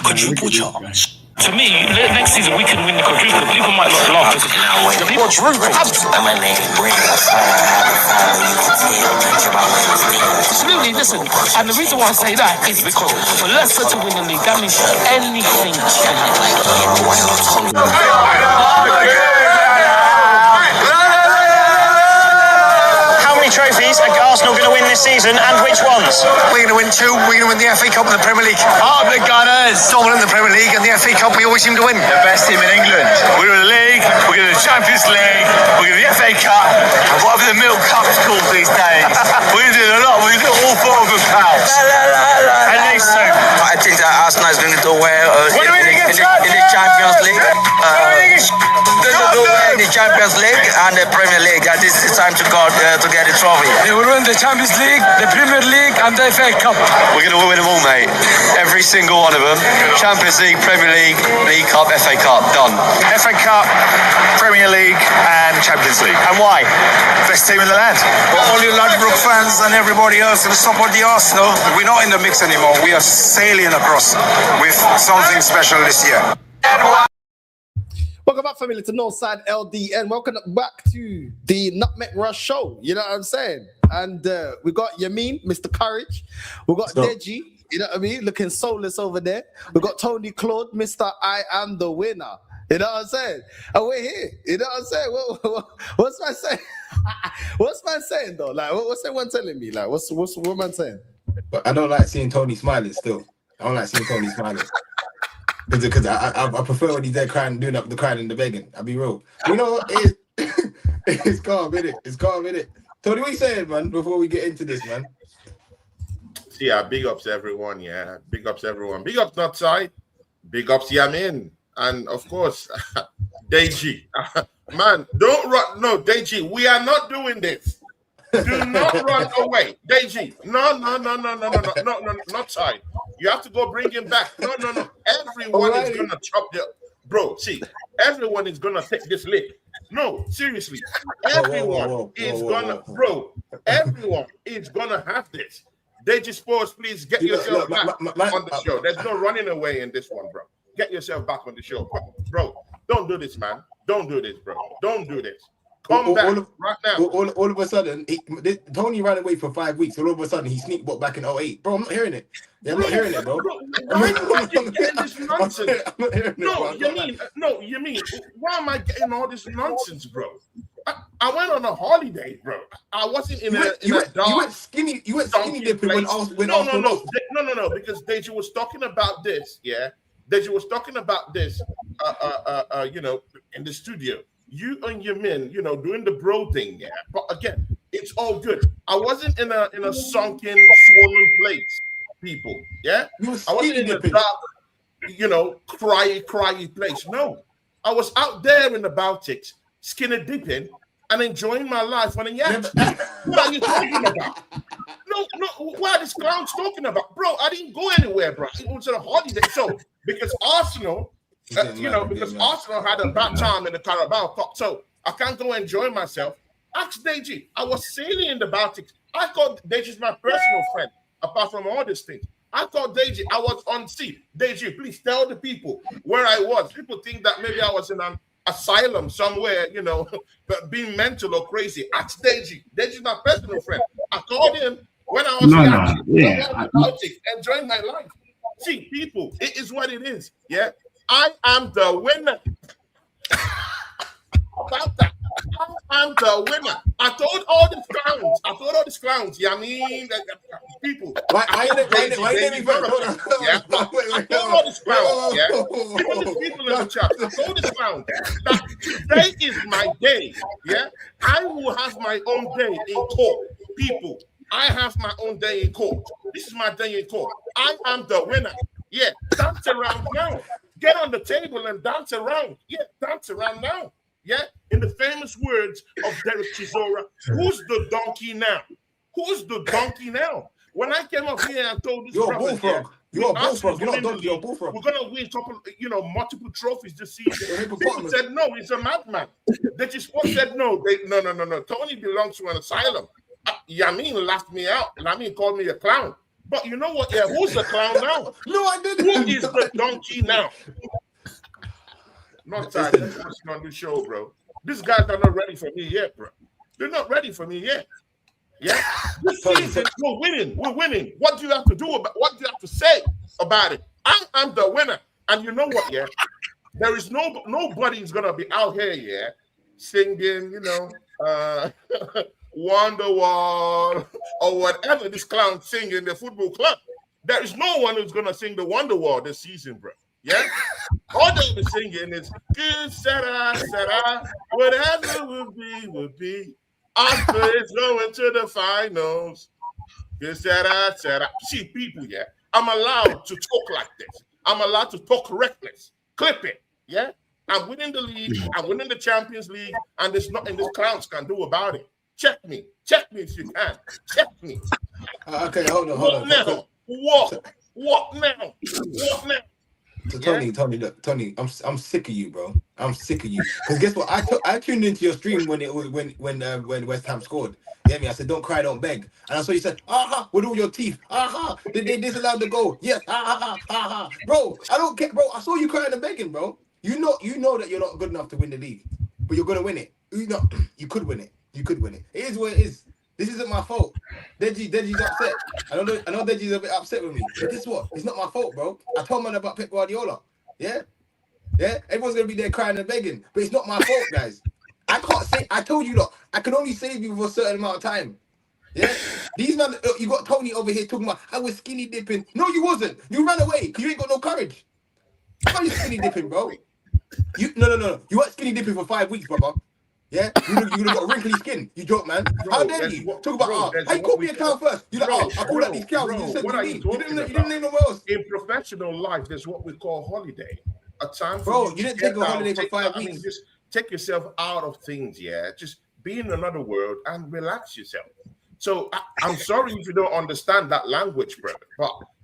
quadruple charge. To me, next season we can win the quadruple. People might not laugh. The quadruple. Absolutely, listen. And the reason why I say that is because for Leicester to win the league, that means anything can happen. Trophies are Arsenal going to win this season, and which ones? We're going to win 2. We're going to win the FA Cup and the Premier League. Up the Gunners! Dominant in the Premier League and the FA Cup. We always seem to win. The best team in England. We're in the league. We're going to the Champions League. We're going to the FA Cup, and whatever the Milk Cup's called these days. We're going to do a lot. We're going to do all 4 of them, pals. At least 2. I think that Arsenal is going to do well in the Champions League. In the Champions League and the Premier League. This is time to go to get the trophy. They will win the Champions League, the Premier League, and the FA Cup. We're going to win them all, mate. Every single one of them. Champions League, Premier League, League Cup, FA Cup. Done. FA Cup, Premier League, and Champions League. And why? Best team in the land. For all you Ladbroke fans and everybody else who support the Arsenal, we're not in the mix anymore. We are sailing across with something special this year. Welcome back, family, to Northside LDN. Welcome back to the Nutmeg Rush Show. You know what I'm saying? And we got Yamin, Mr. Courage. We got Deji, you know what I mean? Looking soulless over there. We got Tony Claude, Mr. I am the winner. You know what I'm saying? And we're here. You know what I'm saying? What's man saying? What's man saying though? Like, what's everyone telling me? Like, what man saying? But I don't like seeing Tony smiling still. I don't like seeing Tony smiling. Because I prefer when he's there crying, doing up the crying and the begging. I'll be real. You know what? It's calm, innit? It's calm, innit? Tony, what you saying, man, before we get into this, man? Yeah, big ups everyone, yeah. Big ups everyone. Big ups Northside. Big ups Yamin. And of course, Deji. Man, don't run. No, Deji, we are not doing this. Do not run away. Deji. No, not side. You have to go bring him back. No. Everyone is going to chop the... Bro, see, everyone is going to take this lick. No, seriously. Everyone is going to... Bro, everyone is going to have this. Deji Sports, please get yourself back on the show. There's no running away in this one, bro. Get yourself back on the show. Bro, don't do this, man. Don't do this, bro. Don't do this. Come back right now. All of a sudden, Tony ran away for 5 weeks. All of a sudden, he sneak bought back in 08. Bro, I'm not hearing it. Yeah, I'm not hearing it, bro. Why am I getting this nonsense? You mean, why am I getting all this nonsense, bro? I went on a holiday, bro. I wasn't in a dark. You went skinny dipping when No, because Deji was talking about this, yeah. Deji was talking about this, in the studio. You and your men, doing the bro thing, yeah. But again, it's all good. I wasn't in a sunken, swollen place, people. Yeah, I wasn't in a dark, cryy place. No, I was out there in the Baltics, skinny dipping and enjoying my life on a yacht. What are you talking about? No, what are these clowns talking about, bro? I didn't go anywhere, bro. It was a holiday. So because Arsenal. Because Arsenal had a bad time in the Carabao Cup, so I can't go enjoy myself. Ask Deji. I was sailing in the Baltics. I thought Deji's my personal friend, apart from all these things. I thought Deji, I was on sea. Deji, please tell the people where I was. People think that maybe I was in an asylum somewhere, being mental or crazy. Ask Deji. Deji's my personal friend. I called him when I was enjoying my life. See, people, it is what it is. Yeah. I am the winner. About that. I am the winner. I told all these clowns. Yeah, I mean, people. I told all these clowns. Yeah, even the people in the chat. I told these clowns that today is my day. Yeah, I will have my own day in court. People, I have my own day in court. This is my day in court. I am the winner. Yeah, dance around now. Get on the table and dance around. Yeah, dance around now. Yeah, in the famous words of Derek Chisora, who's the donkey now? Who's the donkey now? When I came up here and told this brother, you're a bullfrog. You're not a donkey, you're a bullfrog. We're gonna win multiple trophies this season. People said no, he's a madman. The Sport said no. No. Tony belongs to an asylum. Yamin laughed me out. Yamin called me a clown. But you know what? Yeah, who's the clown now? No, I didn't. Who is the donkey now? Not time. Let's watch on the show, bro. These guys are not ready for me yet, bro. They're not ready for me yet. Yeah, this season we're winning. We're winning. What do you have to do about? What do you have to say about it? I'm the winner, and you know what? Yeah, there is nobody's gonna be out here, yeah, singing, you know, Wonderwall or whatever this clown sing in the football club. There is no one who's gonna sing the Wonderwall this season, bro. Yeah, all they'll be singing is "Good Sarah, whatever will be. After it's going to the finals." Good Sarah. See, people, yeah, I'm allowed to talk like this. I'm allowed to talk reckless. Clip it, yeah. I'm winning the league. I'm winning the Champions League, and there's nothing these clowns can do about it. Check me if you can. Check me. Okay, hold on. Now? What now? So Tony, look, Tony, I'm sick of you, bro. I'm sick of you. Because guess what? I tuned into your stream when West Ham scored. You get me? I said, don't cry, don't beg. And I saw you said, with all your teeth. Did they disallow the goal? Yes. Bro, I don't care, bro. I saw you crying and begging, bro. You know that you're not good enough to win the league, but you're gonna win it. You could win it. You could win it. It is what it is. This isn't my fault. Deji's upset. I know Deji's a bit upset with me. But guess what? It's not my fault, bro. I told man about Pep Guardiola. Yeah? Everyone's gonna be there crying and begging. But it's not my fault, guys. I told you, look, I can only save you for a certain amount of time. Yeah? These man, you got Tony over here talking about I was skinny dipping. No, you wasn't. You ran away because you ain't got no courage. How are you skinny dipping, bro? No. You weren't skinny dipping for 5 weeks, brother. Yeah, you would have got wrinkly skin. You joke, man. How dare you talk about? How you called me a clown first? You like, I call out these clowns. You said you didn't name no one else. In professional life, there's what we call holiday. A time for bro. You didn't take a holiday for 5 weeks. I mean, just take yourself out of things. Yeah, just be in another world and relax yourself. So I'm sorry if you don't understand that language, brother.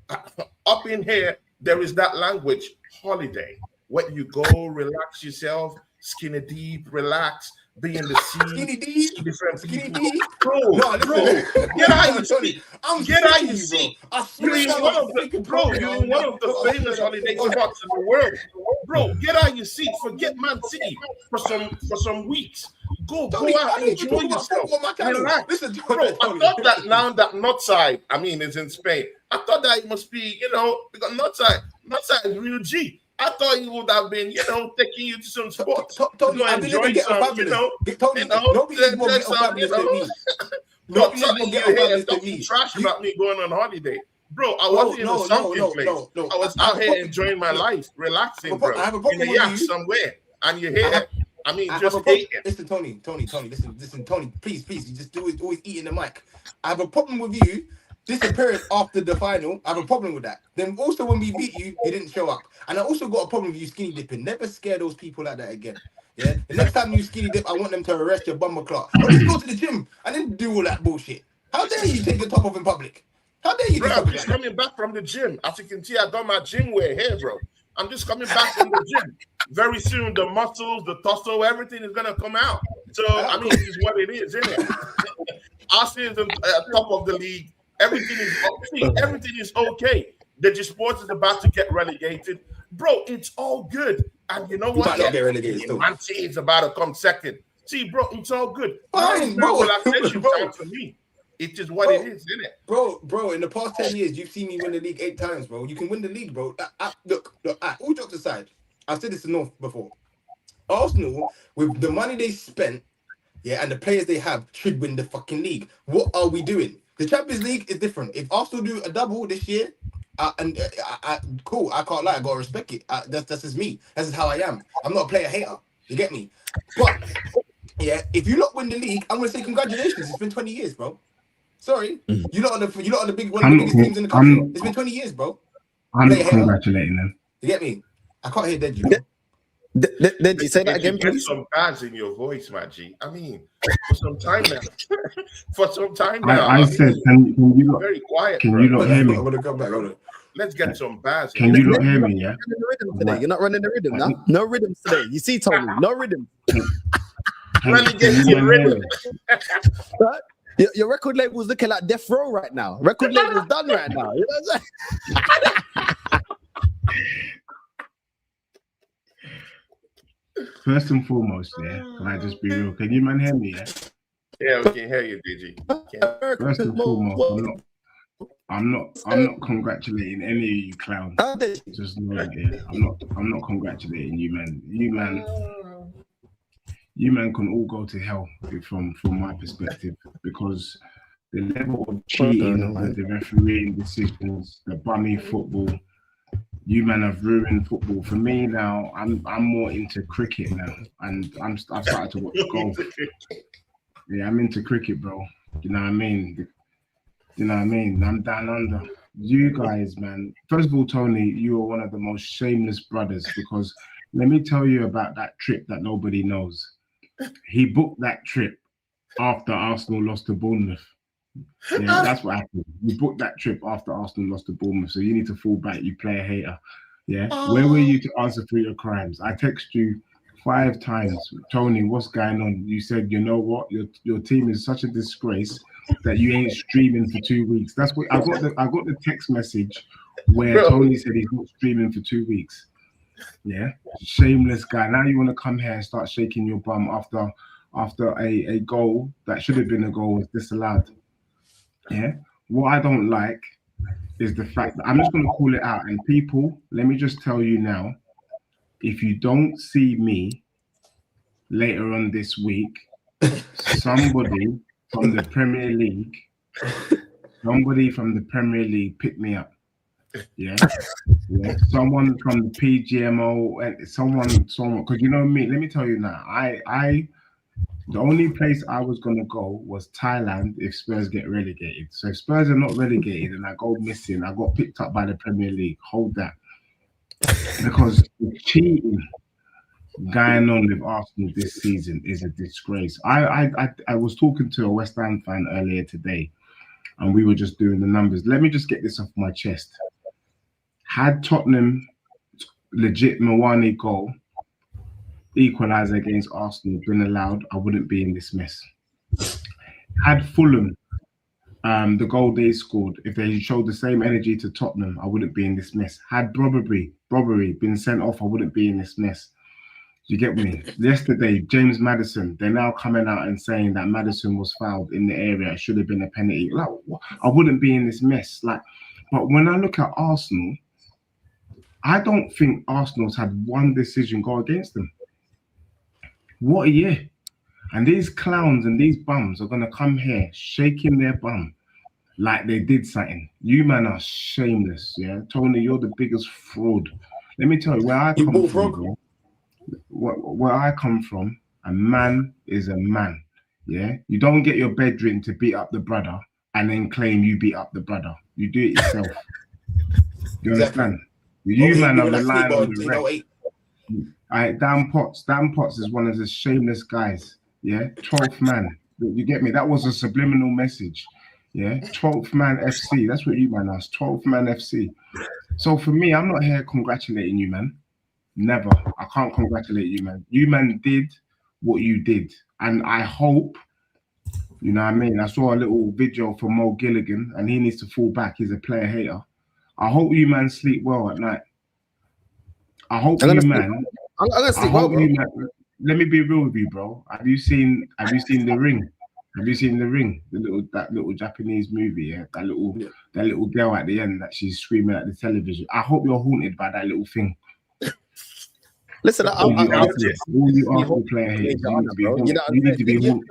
But up in here, there is that language, holiday, where you go, relax yourself, skinny deep, relax. Be in the sea, skinny deep, skinny deep, bro. Get out of your seat. Get out of your seat. You're in one of the famous holiday spots in the world, bro. Get out of your seat. Forget Man City for some weeks. Go out and enjoy yourself. Relax. Listen, bro. I thought that now that North Side, is in Spain. I thought that it must be, because North Side is real G. I thought he would have been, taking you to some sports. Tony, I didn't even get a fabulous. Tony, nobody's more get a fabulous than me. Nobody's more get a fabulous than me. Trash about me going on holiday. Bro, I wasn't in a sunken place. I was out here enjoying my life, relaxing, bro. I have a problem in a yacht somewhere. And you're here, just hating. Listen, Tony, listen, Tony, please, you just always eating the mic. I have a problem with you disappearing after the final. I have a problem with that. Then also when we beat you, you didn't show up. And I also got a problem with you skinny dipping. Never scare those people like that again. Yeah. The next time you skinny dip, I want them to arrest your bummer clock. Just go to the gym and then do all that bullshit. How dare you take your top off in public? How dare you? Bro, I'm just coming back from the gym. As you can see, I got my gym wear here, bro. I'm just coming back from the gym. Very soon, the muscles, the torso, everything is gonna come out. So it's what it is, isn't it? Arsenal is on top of the league. Everything is okay. The sports is about to get relegated, bro. It's all good, and you know what? Might not get relegated. Man City is about to come second. See, bro, it's all good. Fine, bro. Time for me. It is what it is, isn't it? Bro, in the past 10 years, you've seen me win the league 8 times, bro. You can win the league, bro. Look, all jokes aside, I've said this to North before. Arsenal, with the money they spent, and the players they have, should win the fucking league. What are we doing? The Champions League is different. If Arsenal do a double this year, cool. I can't lie. I gotta respect it. That's just me. That's just how I am. I'm not a player hater. You get me? But if you lot win the league, I'm gonna say congratulations. It's been 20 years, bro. Sorry, you lot are the big one of the biggest teams in the country. It's been 20 years, bro. I'm not congratulating them. You get me? I can't hear Deji. Did you say that again, please? please? Some bars in your voice, my G. For some time now. I said, can you not? Very quiet. Can you not hear me? I'm gonna come back. Hold on. Let's get some bars. Can you not hear me? Yeah. You're not running the rhythm now. No rhythm today. You see, Tony, no rhythm. Relegated rhythm. Your record label's looking like death row right now. Record label's done right now. You know what I'm saying? First and foremost, yeah, can I just be real? Can you man hear me? Yeah, we can hear you, DG. First and foremost, I'm not congratulating any of you clowns. Just know that, yeah. I'm not congratulating you, man. You man can all go to hell from my perspective, because the level of cheating with the refereeing decisions, the bummy football, you man have ruined football. For me now, I'm more into cricket now, and I've started to watch golf. Yeah, I'm into cricket, bro. You know what I mean? I'm down under. You guys, man. First of all, Tony, you are one of the most shameless brothers, because let me tell you about that trip that nobody knows. He booked that trip after Arsenal lost to Bournemouth. Yeah, that's what happened. You booked that trip after Arsenal lost to Bournemouth, so you need to fall back, you player hater. Yeah, where were you to answer for your crimes? I text you 5 times, Tony, what's going on? You said, you know what, your team is such a disgrace that you ain't streaming for 2 weeks. That's what I got. The text message where Tony said he's not streaming for 2 weeks. Yeah, shameless guy. Now you want to come here and start shaking your bum after a goal that should have been a goal was disallowed. Yeah, what I don't like is the fact that I'm just going to call it out. And people, let me just tell you now, if you don't see me later on this week, somebody from the Premier League pick me up. Yeah. Someone from the PGMO, and someone, because you know me, let me tell you now, the only place I was going to go was Thailand if Spurs get relegated. So if Spurs are not relegated and I go missing, I got picked up by the Premier League. Hold that. Because the cheating going on with Arsenal this season is a disgrace. I was talking to a West Ham fan earlier today, and we were just doing the numbers. Let me just get this off my chest. Had Tottenham legit Mawani goal equaliser against Arsenal been allowed, I wouldn't be in this mess. Had Fulham the goal they scored, if they showed the same energy to Tottenham, I wouldn't be in this mess. Had Bobbery been sent off, I wouldn't be in this mess. You get me? Yesterday, James Maddison, they're now coming out and saying that Maddison was fouled in the area. It should have been a penalty. Like, I wouldn't be in this mess. Like, but when I look at Arsenal, I don't think Arsenal's had one decision go against them. What a year. And these clowns and these bums are going to come here shaking their bum like they did something. You man are shameless, yeah? Tony, you're the biggest fraud. Let me tell you, where I come from, where I come from, a man is a man, yeah? You don't get your bedroom to beat up the brother and then claim you beat up the brother. You do it yourself. You understand? You man are relying on the rest. Dan Potts is one of the shameless guys, yeah? 12th man. You get me? That was a subliminal message, yeah? 12th man FC. That's what you man are. 12th man FC. So for me, I'm not here congratulating you, man. Never. I can't congratulate you, man. You man did what you did. And I hope, you know what I mean? I saw a little video from Mo Gilligan, and he needs to fall back. He's a player hater. I hope you man sleep well at night. I hope you man. I'm gonna sleep well, bro. Let me be real with you, bro. Have you seen The Ring? Have you seen The Ring? That little Japanese movie, yeah? That little girl at the end that she's screaming at the television. I hope you're haunted by that little thing. Listen, all you Arsenal player haters, you need to be haunted.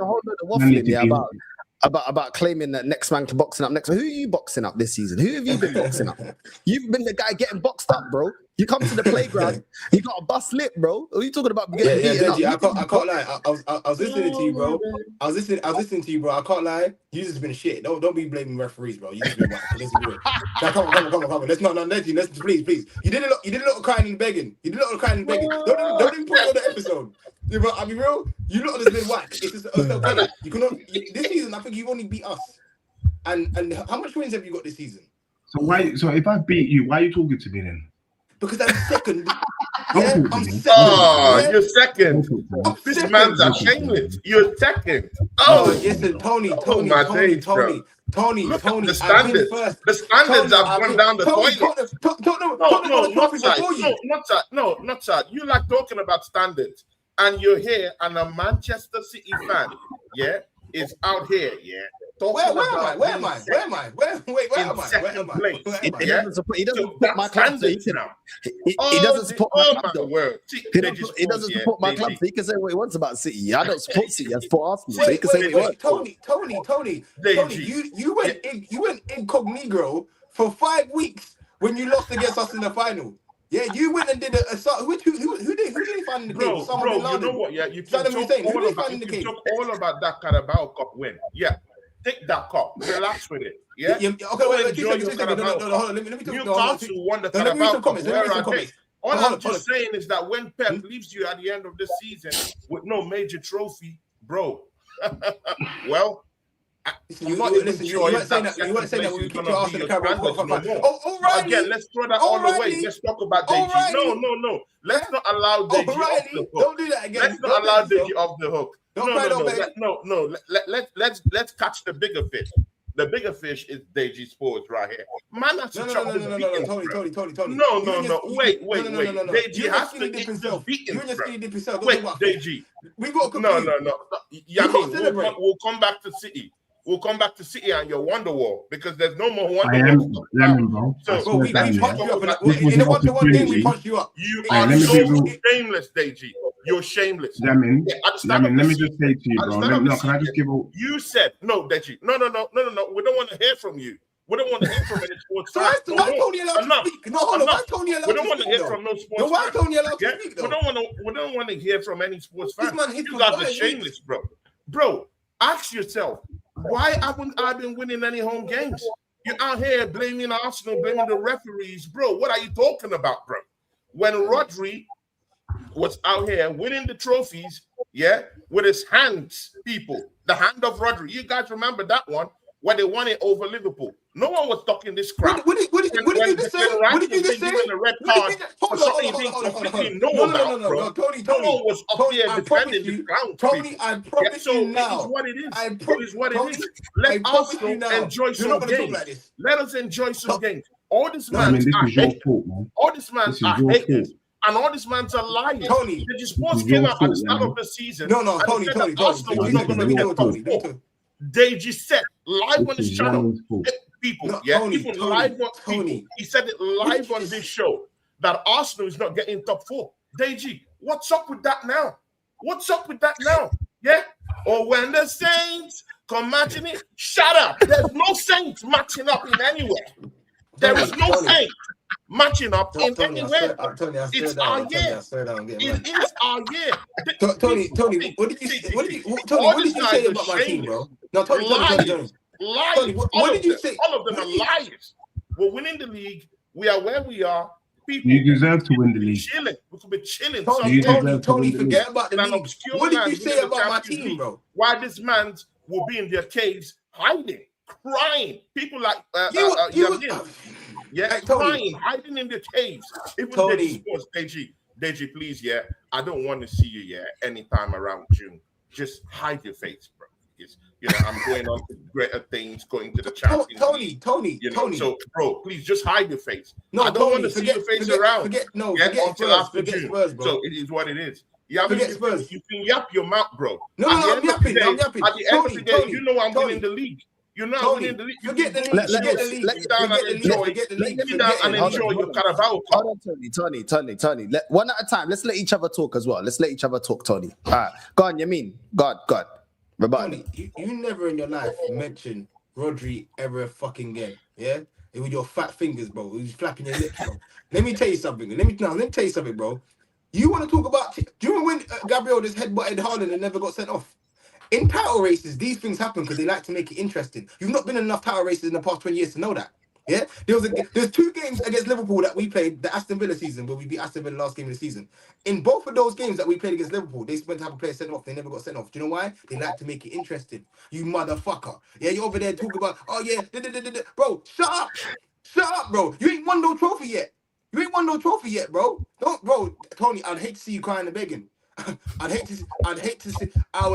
About claiming that next man to boxing up next. Who are you boxing up this season? Who have you been boxing up? You've been the guy getting boxed up, bro. You come to the playground, you got a bust lip, bro. What are you talking about? Deji, I can't lie. I was listening to you, bro. I was listening to you, bro. I can't lie. You just been shit. Don't be blaming referees, bro. You just been whack. Let's do it. Now, come on. Let's not Deji. Let's please. You did a lot of crying and begging. Don't even put it on the episode. Yeah, but I'll be real. You lot have been whack. It's just okay. You cannot. This season, I think you've only beat us. And how much wins have you got this season? So if I beat you, why are you talking to me then? Because I'm second. Don't Yeah, talk to I'm me. second. Oh, Yeah? you're second. Don't talk to me. This second. man's a shameless. You're second. Oh, Oh, listen, Tony, oh my days, bro. Look at the I've been standards. first. The standards Tony, have gone down the toilet. Tottenham No, got no, a trophy not side. before you. Not side. You like talking about standards, and you're here, and a Manchester City fan, yeah, is out here, yeah. Where am I? Where am I? He Yeah? doesn't support, he doesn't So support my that's club, so he standards can, now. he doesn't support my club, my though. word. He doesn't support my club, so he can say what he wants about City. I don't support City. I support Arsenal, so he can say what he wants. Tony, Deji. you went incognito for 5 weeks when you lost against us in the final. Yeah, you went and did a who did he find in the game? Bro, you know what? Yeah, you can talk all about that Carabao Cup win. Yeah, take that cup. Relax with it. Yeah. Okay, wait. Enjoy your Carabao Cup. Let me talk. Newcastle won the Carabao Cup. Where are they? All I'm just saying is that when Pep leaves you at the end of the season with no major trophy, bro, well, you weren't saying that when we kicked your ass in the Carabao Cup. Oh, right. Again, let's throw that all away. Let's talk about Deji. No. Let's not allow Deji off the hook. Don't do that again. Let's not allow Deji off the hook. No. Let's catch the bigger fish. The bigger fish is Deji Sports right here. Man, that's No, Tony. No. Wait. Deji has to eat the beating. Wait, Deji. We got No. Yeah, we'll come back to City. We'll come back to City and your Wonderwall because there's no more Wonderwall. Bro. So we punched you up. In the 1-1 game, we punched you up. You are so shameless, Deji. You're shameless. Yamin, let me just say to you, bro. Can I just give a... You said, no, Deji. No. We don't want to hear from you. We don't want to hear from any sports fans. Why Tony allowed to speak? No, hold on. Why Tony allowed to speak? We don't want to hear from no sports fans. Why Tony allowed to speak, though? We don't want to hear from any sports fans. You guys are shameless, bro. Bro, ask yourself, why haven't I been winning any home games? You're out here blaming Arsenal, blaming the referees. Bro, what are you talking about, bro? When Rodri was out here winning the trophies, yeah, with his hands, people, the hand of Rodri. You guys remember that one where they won it over Liverpool? No one was talking this crap. What did you just say? What did you just say? The red card for something you didn't completely know about, bro. Tony. No one was up here defending the ground. Tony, I promise you now. It is what it is. It is what it is. Let Arsenal enjoy some games. Let us enjoy some games. All this man's are haters. All this man's are haters. And all these man's are lying. Tony, they just once came out at the start of the season. No, Tony. Arsenal was not going to be able to score. They just said live on this channel, people, people live on people. He said it live on this show that Arsenal is not getting top 4. Deji, what's up with that now? Yeah? Or when the Saints come matching it, shut up. There's no Saints matching up in anywhere. There is no Saints matching up in anywhere. It's our year. It is our year. Tony, what did you say about my team, bro? No, Tony. Liars. What did you say? All of them are liars. We're winning the league. We are where we are. People, you deserve to win the league. We could be chilling. Tony, forget about the league. What did you say about my team, bro? Why this man will be in their caves hiding, crying? People like crying, hiding in their caves. Even Deji, please, I don't want to see you, anytime around June. Just hide your face, bro. Because, I'm going on to greater things, going to the Champions League. Tony. So, bro, please just hide your face. No, I don't want to see your face around. Forget until after June. Spurs, bro. So it is what it is. You can yap your mouth, bro. No, I'm yapping. At the end of the day, you know I'm winning the league. You're not winning the league. Forget the league. Sit down and enjoy your Carabao Cup. Hold on, Tony. One at a time. Let's let each other talk as well. Let's let each other talk, Tony. All right. Go on, Yamin. God. Tony, you never in your life mentioned Rodri ever fucking again. Yeah? It was your fat fingers, bro. It was flapping your lips, bro. Let me tell you something. Bro. You want to talk about... Do you remember when Gabriel just headbutted Hairline and never got sent off? In title races, these things happen because they like to make it interesting. You've not been in enough title races in the past 20 years to know that. Yeah? There's 2 games against Liverpool that we played, the Aston Villa season, where we beat Aston Villa last game of the season. In both of those games that we played against Liverpool, they went to have a player sent off. They never got sent off. Do you know why? They like to make it interesting. You motherfucker. Yeah, you're over there talking about, Bro, shut up, bro. You ain't won no trophy yet. You ain't won no trophy yet, bro. Don't, bro, Tony. I'd hate to see you crying and begging. I would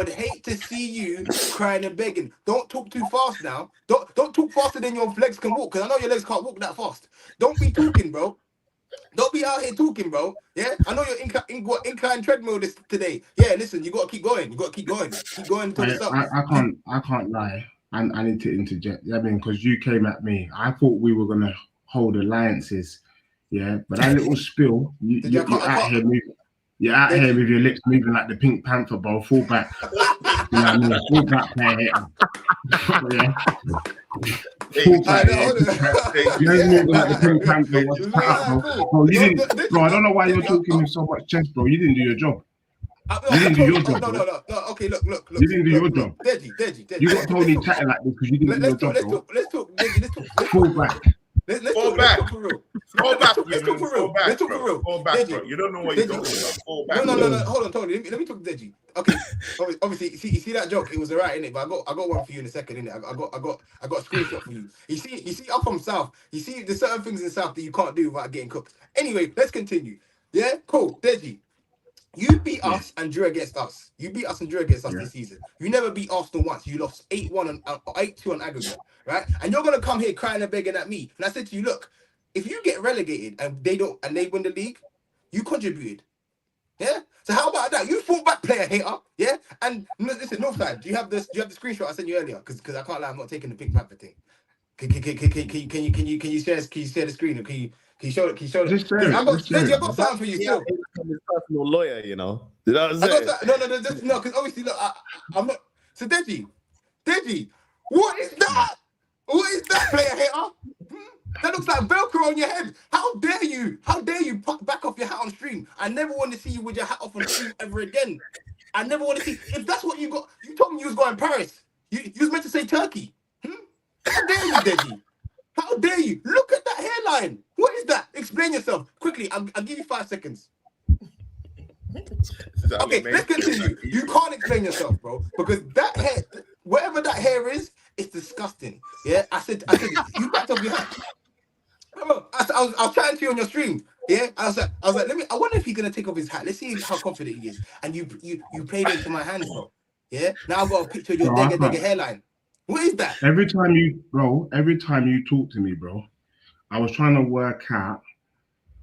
hate to see you crying and begging. Don't talk too fast now. Don't talk faster than your legs can walk, because I know your legs can't walk that fast. Don't be talking, bro. Don't be out here talking, bro. Yeah, I know you're incline treadmill today. Yeah, listen, you gotta keep going. You gotta keep going. Keep going until it's up. I can't lie. And I need to interject. I mean, because you came at me. I thought we were gonna hold alliances. Yeah, but that little spill, you're out here moving. You're out here with your lips moving like the Pink Panther, bro. Fall back. You know what I mean? Fall back, player. Yeah. Fall back. You know, moving like the Pink Panther. What's up, bro? You didn't, bro, I don't know why you're talking with so much chest, bro. You didn't do your job. You didn't do your job. No. Okay, look. You didn't do your job. Deji. You got Tony chatting like this because you didn't do your job, bro. Let's talk. Fall back. Fall back. Fall back, bro. You don't know what you're talking about. Fall back. No. Hold on, Tony. Let me talk to Deji. Okay. Obviously, you see that joke? It was alright, innit? But I got one for you in a second, innit? I got a screenshot for you. You see, I'm from South. You see, there's certain things in South that you can't do without getting cooked. Anyway, let's continue. Yeah, cool. Deji, you beat us and drew against us. This season. You never beat Arsenal once. You lost 8-1 and 8-2 on aggregate, right? And you're gonna come here crying and begging at me. And I said to you, look, if you get relegated and they win the league, you contributed. Yeah. So how about that? You fought back, player hater. Yeah. And listen, Northside, do you have the screenshot I sent you earlier? Because I can't lie, I'm not taking the Pink Panther thing. Can you share the screen? Can you show it? I've got something for you still. Personal lawyer, you know. You know what I'm saying? No, because obviously, look, I'm not. So Deji, what is that? What is that, player hater? That looks like Velcro on your head. How dare you? Back off your hat on stream. I never want to see you with your hat off on stream ever again. I never want to see. If that's what you got, you told me you was going Paris. You was meant to say Turkey. How dare you, Deji? How dare you? Look at that hairline. What is that? Explain yourself quickly. I'll give you 5 seconds. Okay, let's continue. You can't explain yourself, bro, because that hair, whatever that hair is, it's disgusting. Yeah, I said, you backed up your hat. I was chatting to you on your stream. Yeah, I was like, I wonder if he's gonna take off his hat. Let's see how confident he is. And you played into my hands, bro. Yeah, now I've got a picture of your dagger hairline. What is that? Every time you talk to me, bro, I was trying to work out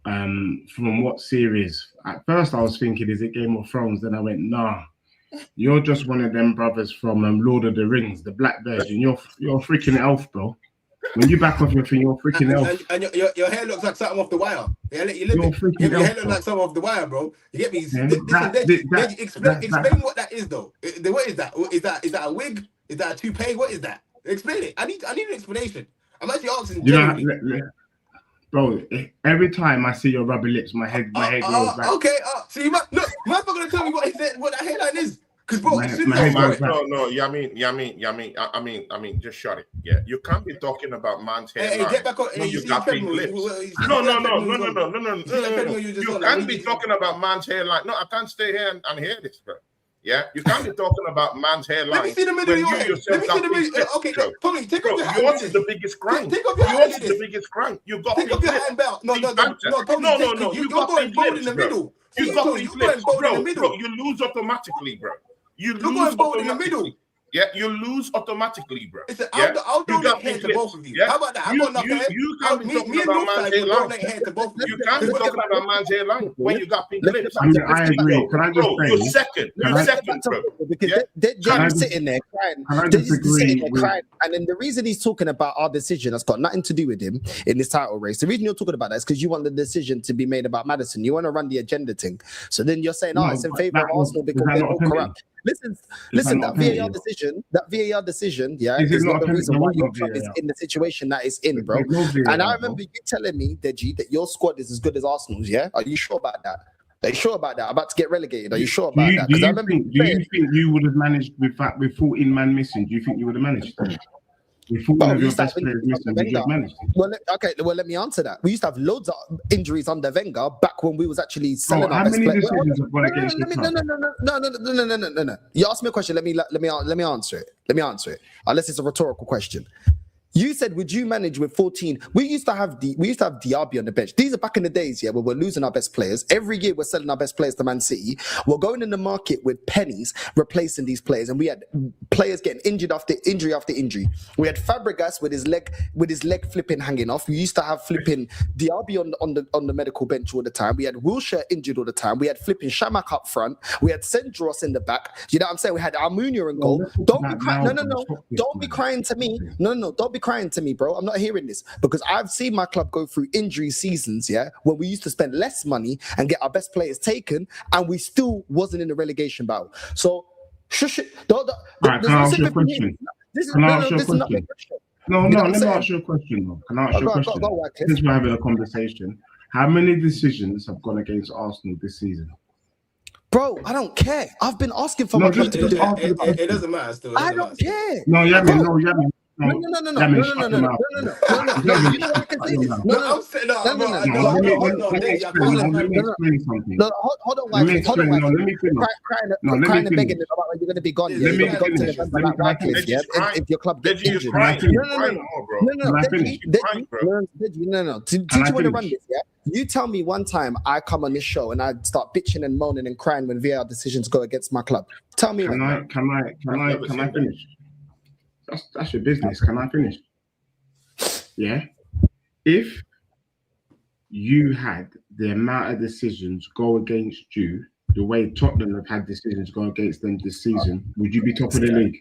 from what series. At first I was thinking, is it Game of Thrones? Then I went, nah, you're just one of them brothers from Lord of the Rings, the Black Version. You're a freaking elf, bro. When you back off your thing, you're a freaking elf. And your hair looks like something off The Wire. Yeah, you live it. Your hair looks like something off The Wire, bro. You get me? Explain what that is, though. What is that? Is that a wig? Is that a toupee? What is that? Explain it. I need an explanation. I'm actually asking. Bro, every time I see your rubber lips, my head goes back. Okay, so you look, man's not gonna tell me what that hairline is. Because bro, I mean, just shut it. Yeah, you can't be talking about man's hairline. Hey, get back on. You got pink lips. No. You can't be talking about man's hairline. No, I can't stay here and hear this, bro. Yeah, you can't be talking about man's hairline. Let me see the middle of your head. Let me see the middle. Okay, Tony, take off your hand. Yours is the biggest grind. Take off your hand. Yours is the biggest grind. You got take off your hand belt. No, Tony. You're going bold in the middle. You got pink lips, bro. You lose automatically, bro. You're going bold in the middle. Yeah, you lose automatically, bro. Listen, I'll donate hair to both of you. Yeah? How about that? I got enough hair. You can't be talking about man's hairline. You can't be talking about man's hairline when you got pink lips. I agree. Can I just say? You're second, bro. Because they're sitting there crying. They're sitting there crying. And then the reason he's talking about our decision has got nothing to do with him in this title race. The reason you're talking about that is because you want the decision to be made about Maddison. You want to run the agenda thing. So then you're saying, it's in favor of Arsenal because they're all corrupt. Listen, that VAR decision, yeah, is not the reason why your club is in the situation that it's in, bro. And I remember you telling me, Deji, that your squad is as good as Arsenal's, yeah? Are you sure about that? Are you sure about that? About to get relegated? Are you sure about that? Do you think you would have managed with 14 man missing? Do you think you would have managed? With one of your best players missing, would you have managed? Well, let me answer that. We used to have loads of injuries under Wenger back when we was actually selling how many decisions have gone against your club? No. You asked me a question. Let me answer it. Unless it's a rhetorical question. You said, would you manage with 14? We used to have Diaby on the bench. These are back in the days, yeah, where we're losing our best players. Every year we're selling our best players to Man City. We're going in the market with pennies, replacing these players, and we had players getting injury after injury. We had Fabregas with his leg flipping hanging off. We used to have flipping Diaby on the medical bench all the time. We had Wilshere injured all the time. We had flipping Shamak up front. We had Sendros in the back. You know what I'm saying? We had Almunia in goal. Don't be crying. No. Don't be crying to me. No. Don't be crying to me, bro. I'm not hearing this because I've seen my club go through injury seasons, yeah, where we used to spend less money and get our best players taken, and we still wasn't in the relegation battle. So, shush it. Can I ask you a question? Let me ask you a question, though. Can I ask you a question? Since we're having a conversation, how many decisions have gone against Arsenal this season? Bro, I don't care. I've been asking for it doesn't matter still. I don't care. No, Yami. No. Hold on. Let me explain. Crying and begging about when you're going to be gone. Let me finish. If your club gets injured. No. Did you want to run this? Yeah. You tell me one time I come on this show and I start bitching and moaning and crying when VAR decisions go against my club. Tell me. Can I finish? That's your business. Can I finish? Yeah. If you had the amount of decisions go against you, the way Tottenham have had decisions go against them this season, would you be top of the league?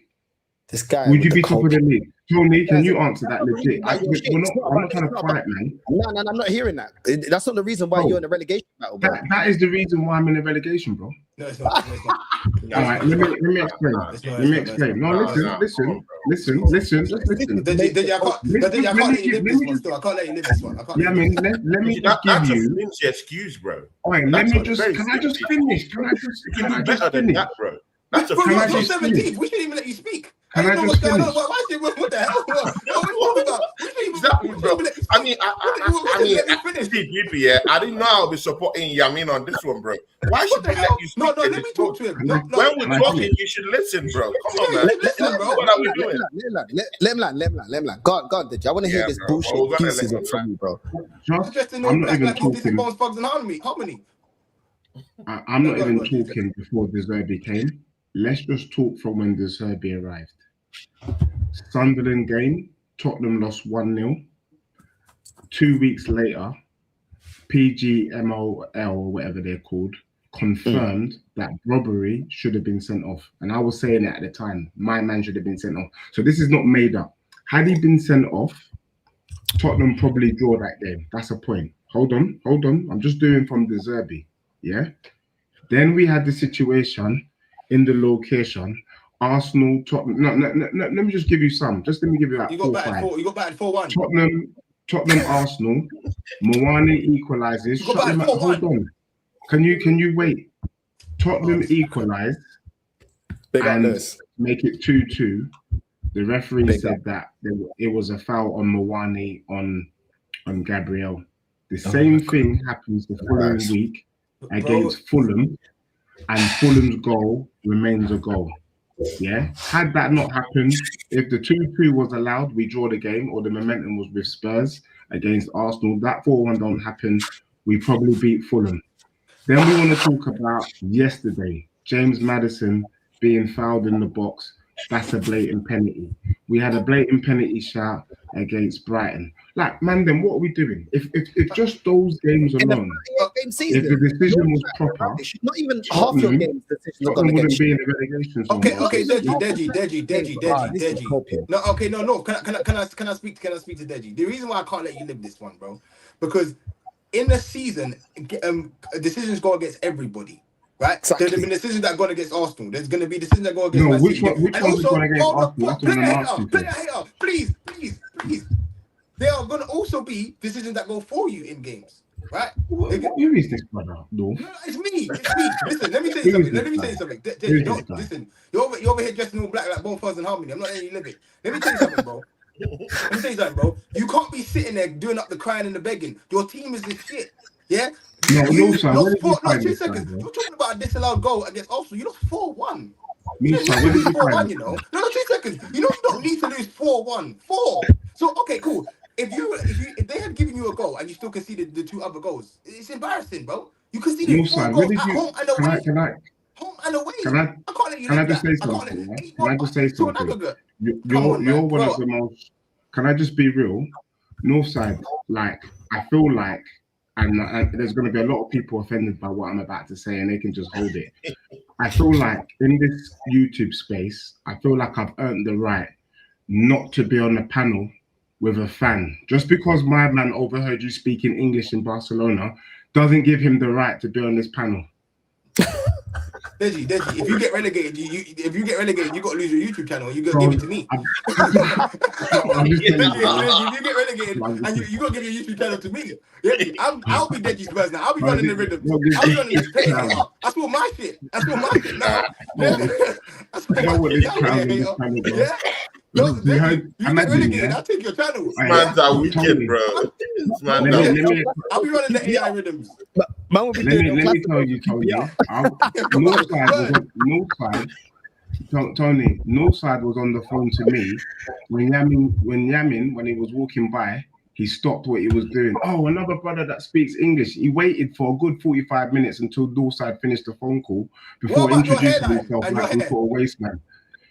This guy. Would you be top of the league? Tony, can you answer that legit? I'm not trying to fight, man. No, I'm not hearing that. That's not the reason why you're in a relegation battle, bro. That is the reason why I'm in a relegation, bro. No, it's not. All right, let me explain. No, listen. I can't let you live this one still. I can't let you live this one. Yeah, I mean, let me just give you. That's a excuse, bro. All right, can I just finish? Can I just finish? Bro. That's a you're 17th. We shouldn't even let you speak. I don't know what's going on. What the hell? Exactly, bro. I mean, I didn't know I'll be supporting Yamin on this one, bro. Why should we let you speak? No, let me talk to him. When we're talking, you should listen, bro. Come on, man. Listen, bro. What are we doing? Let me land. God, Digi. I want to hear this bullshit pieces from you, bro. I'm not even talking. Harmony. I'm not even talking before the Zerbi came. Let's just talk from when the Zerbi arrived. Sunderland game, Tottenham lost 1-0. 2 weeks later, PGMOL or whatever they're called confirmed that robbery should have been sent off. And I was saying it at the time. My man should have been sent off. So this is not made up. Had he been sent off, Tottenham probably draw that game. That's a point. Hold on. I'm just doing from the Zerbi. Yeah. Then we had the situation in the location. Arsenal, Tottenham. No, let me just give you some. Just let me give you that. You got batted 4-1. Tottenham, Arsenal. Mawani equalizes. Hold on. Can you wait? Tottenham equalized and make it 2-2. The referee said that it was a foul on Mawani on Gabriel. The same thing happens the following week against Fulham, and Fulham's goal remains a goal. Yeah. Had that not happened, if the 2-2 was allowed, we draw the game, or the momentum was with Spurs against Arsenal. That 4-1 don't happen. We probably beat Fulham. Then we want to talk about yesterday. James Maddison being fouled in the box. That's a blatant penalty. We had a blatant penalty shout against Brighton. Like, man, then what are we doing? If just those games alone, if the decision was proper, not even half your games decisions wouldn't be in the relegation zone. Okay, Deji. No. Can I speak to Deji? The reason why I can't let you live this one, bro, because in the season, decisions go against everybody. Right? Exactly. There's been decisions that go against Arsenal. There's going to be decisions that go against Man City. Which one's going against Arsenal? Player hater, please. There are going to also be decisions that go for you in games. Right? Who is this brother? No, it's me. Listen, let me say something. Listen, you're over here dressed in all black like Bone Fuzz and Harmony. I'm not letting you live it. Let me tell you something, bro. You can't be sitting there doing up the crying and the begging. Your team is the shit. Yeah? No, son. No, 2 seconds. You're talking about a disallowed goal against Arsenal. You lost 4-1. Northside, what did you 4-1, find? you know. No, 2 seconds. You know you don't need to lose 4-1. 4. So okay, cool. If they had given you a goal and you still conceded the 2 other goals, it's embarrassing, bro. You conceded 4 Northside, goals where did at you? home and away. Home and away. Can I I can't let you can I live just that. say I can't something? let Yeah? Can I just say to an something? aggregate. You're on, man. one Grow of the most. Can I just be real? Northside, like I feel like, and there's going to be a lot of people offended by what I'm about to say, and they can just hold it. I feel like in this YouTube space, I feel like I've earned the right not to be on the panel with a fan. Just because my man overheard you speaking English in Barcelona doesn't give him the right to be on this panel. Deji, if you get relegated, you got to lose your YouTube channel. You got to So, give it to me. I'm just saying, If you get relegated, and you got to give your YouTube channel to me. I'll be Deji's Spurs now. I'll be running the rhythms. I'll be running the plays. That's all my shit. That's all my shit now. You know what this crowd is trying to do? Yeah. No, you get relegated, I'll take your channel. Man's are wicked, bro. I'll be running the AI rhythms. Man will be Let doing me tell you, Tony. Northside was on the phone to me when Yamin, when he was walking by, he stopped what he was doing. Oh, another brother that speaks English. He waited for a good 45 minutes until Northside finished the phone call before introducing himself like some sort of waste man.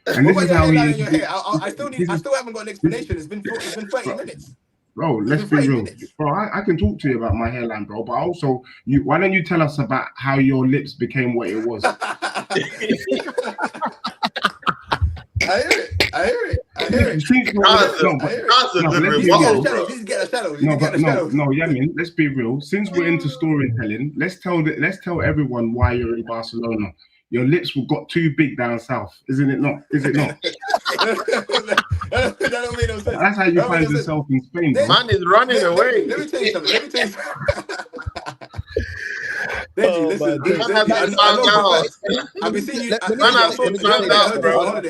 And this is how he. I still haven't got an explanation. It's been 30 minutes. Bro, let's be real. Bro, I can talk to you about my hairline, bro, but also, why don't you tell us about how your lips became what it was? I hear it. Yamin, let's be real. Since we're into storytelling, let's tell everyone why you're in Barcelona. Your lips got too big down south, isn't it not? Is it not? That don't make no sense. That's how you find yourself in Spain, bro. Man is running away. Let me tell you something. I've been seeing you. I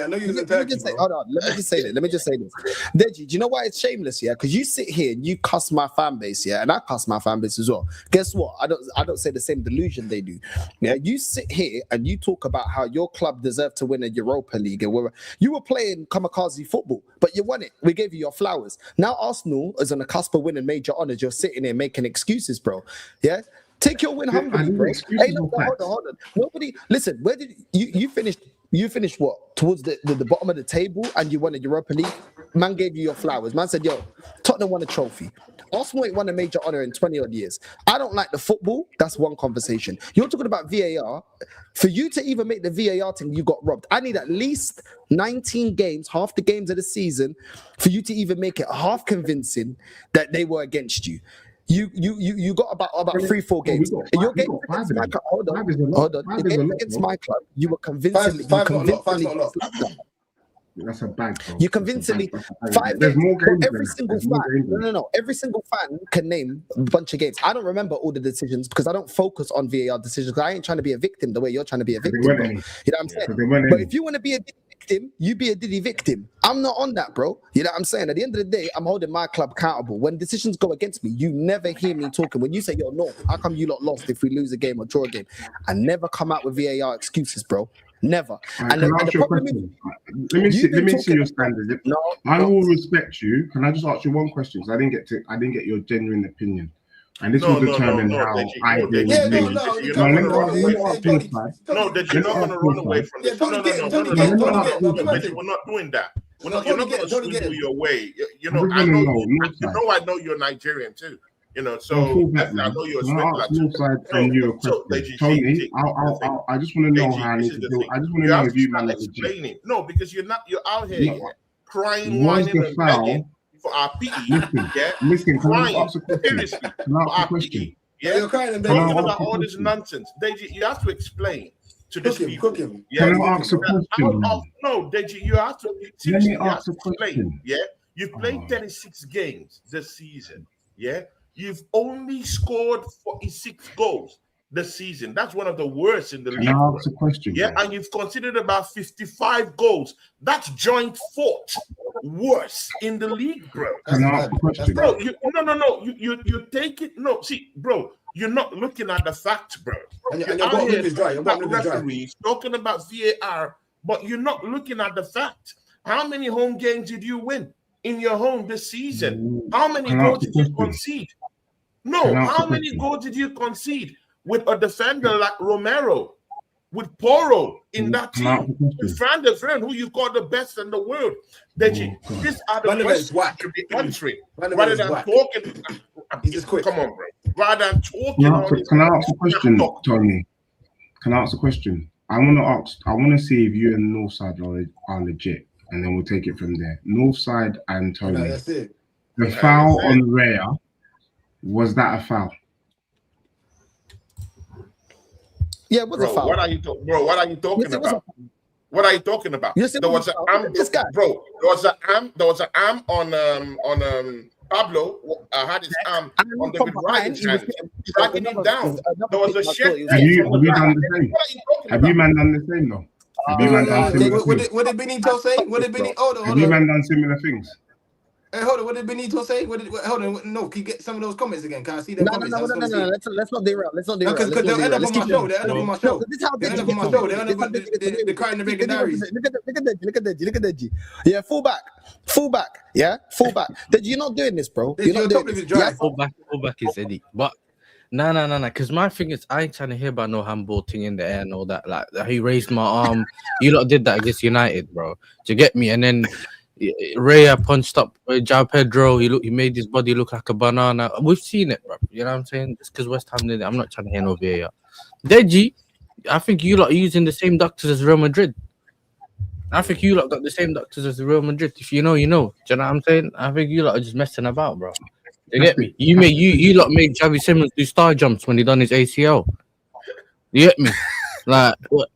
know you was in Turkey. Hold on. Let me just say this. Deji, do you know why it's shameless? Yeah, because you sit here and you cuss my fan base, yeah, and I cuss my fan base as well. Guess what? I don't say the same delusion they do. Yeah, you sit here and you talk about how your club deserved to win a Europa League, and you were playing kamikaze football, but you won it. We gave you your flowers. Now Arsenal is on the cusp of winning major honours. You're sitting here making excuses, bro. Yeah. Take your win humbly, bro. Hey, no, hold on. Nobody, listen. Where did you finish? You finished what? Towards the bottom of the table, and you won a Europa League. Man gave you your flowers. Man said, "Yo, Tottenham won a trophy. Arsenal ain't won a major honor in 20 odd years." I don't like the football. That's one conversation. You're talking about VAR. For you to even make the VAR thing, you got robbed. I need at least 19 games, half the games of the season, for you to even make it half convincing that they were against you. You got about 3-4 games. Your game against my club. Hold on. The game against my club, you were convincingly. That's a bag. Bro. You convincingly 5 games. Every single fan. No. Every single fan can name a bunch of games. I don't remember all the decisions because I don't focus on VAR decisions. Because I ain't trying to be a victim the way you're trying to be a victim. Bro. You know what I'm saying? But if you want to be a victim, you be a Diddy victim. I'm not on that, bro. You know what I'm saying? At the end of the day, I'm holding my club accountable. When decisions go against me, you never hear me talking. When you say, "Yo, no, how come you lot lost if we lose a game or draw a game?" I never come out with VAR excuses, bro. Never. Let me see your standards. No, I will respect you. Can I just ask you one question? Because I didn't get your genuine opinion. And this will determine how I deal with you. You're not going to run away from this. No. We're not doing that. You're not going to swindle your way. I know you're Nigerian too. So I know you're a swindler. Tony, I just want to know how I need to do it. I just want to know if you manage to explain. No, because you're out here crying, whining, and begging for our PE. Listen, can I ask a question? You're crying and begging about all this nonsense. Deji, you have to explain to this people. Can I ask a question? No, Deji, you have to explain. Yeah, you've played 36 games this season. Yeah. You've only scored 46 goals this season. That's one of the worst in the league. Can I ask a question? Yeah, and you've considered about 55 goals. That's joint 4th worst in the league, bro. Can I ask a question? Bro, you take it. No, see, bro, you're not looking at the facts, bro. And your bottom lip is dry. Your bottom lip is dry. Referees talking about VAR But you're not looking at the fact. How many home games did you win in your home this season? How many goals did you concede? No, how many goals did you concede with a defender like Romero, with Porro in that team, with Fran de Vrij, who you call the best in the world? Deji, these are the questions to be answering rather than talking. Come on, bro. Rather than talking. Can I ask a question, Tony? Can I ask a question? I want to see if you and Northside are legit, and then we'll take it from there. Northside and Tony. No, that's it. The foul on Raya, was that a foul? Yeah, it was a foul. What are you talking about? What are you talking about? Yes, there was an arm, bro. There was an arm on Pablo. Had his arm on David Ryan's hand, dragging him down. There was a shit. Have you done the same? Have you man done the same though? Have you man done similar things? What did Benito say? What did Benito? Hold on. Have you man done similar things? Hey, hold on. What did Benito say? Hold on. No, can you get some of those comments again? Can I see them comments? No. Let's not derail. Because they'll end up on my show. They'll end up on my show. They'll end up on my show. They'll end up the crying the bacon diaries. Look at Deji. Yeah, fullback. Yeah, fullback. Deji, you're not doing this, bro. You're not doing this. Yeah, fullback is Eddie. But no. Because my thing is, I ain't trying to hear about no handball thing in the air and all that. Like, he raised my arm. You lot did that against United, bro. To get me, and then Raya punched up João Pedro. He made his body look like a banana. We've seen it, bro. You know what I'm saying? Just because West Ham did it, I'm not trying to hear no VAR. Deji, I think you lot are using the same doctors as Real Madrid. I think you lot got the same doctors as Real Madrid. If you know, you know. Do you know what I'm saying? I think you lot are just messing about, bro. You get me? You lot made Xavi Simons do star jumps when he done his ACL. You get me? Like, what?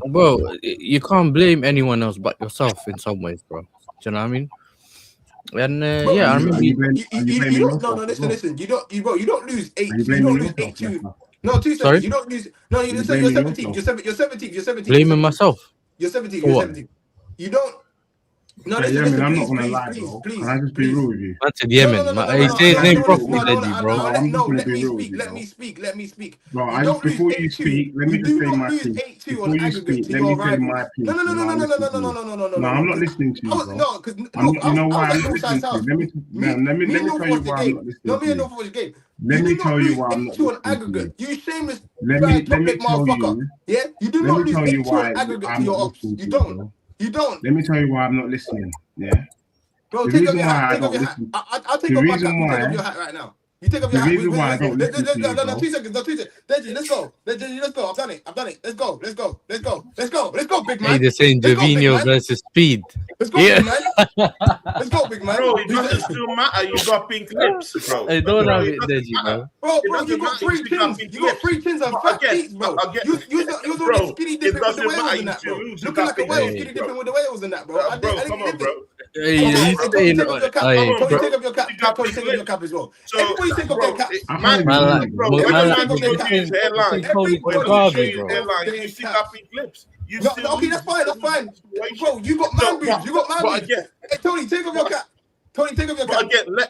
Bro, you can't blame anyone else but yourself in some ways, bro. Do you know what I mean? And yeah, I remember. You don't. Listen. You don't lose 8. You don't lose 8-2. No, 2 seconds. Sorry? You don't lose. No, you're 17. You're 17. Blaming myself. You're 17. You're 17. You don't. No, listen, I'm not gonna lie, bro. Can I just be real with you? That's in Yemen. He said his name properly, Deji, bro. No, let me speak. Bro, before you speak, let me just say my piece. Before you speak, let me say my piece. No, I'm not listening to you, bro. No, because you know why I'm not listening to you. Let me tell you why I'm not listening to you. Let me tell you why I'm not listening to you. You shameless Let me tell you. Yeah, you do not lose 8 to an aggregate to your ops. You don't. Let me tell you why I'm not listening. Yeah. Bro, take off your hat. I'll take off my cap. You take off your hat right now. You take off your hat. The reason why I don't listen to you, no, 2 seconds. Deji, let's go. Let's go. I've done it. Let's go, big man. Hey, they're saying Jovino versus Speed. Let's go, big man. Let's go, big man. Bro, it doesn't still matter. You got pink lips, bro. Hey, don't have it, Deji, bro. Bro, you got 3 tins. You got 3 tins of fat feet, bro. You're already skinny dipping with the whales in that, bro. Looking like a whale, skinny dipping with the whales in that, bro. Come on, bro. Hey, he's saying, Tony, take off your cap. Tony, take off your cap as well. Everybody take off their cap. You see that pink lips. Okay, that's fine. Bro, you got man boobs. Hey, Tony, take off your cap. But again,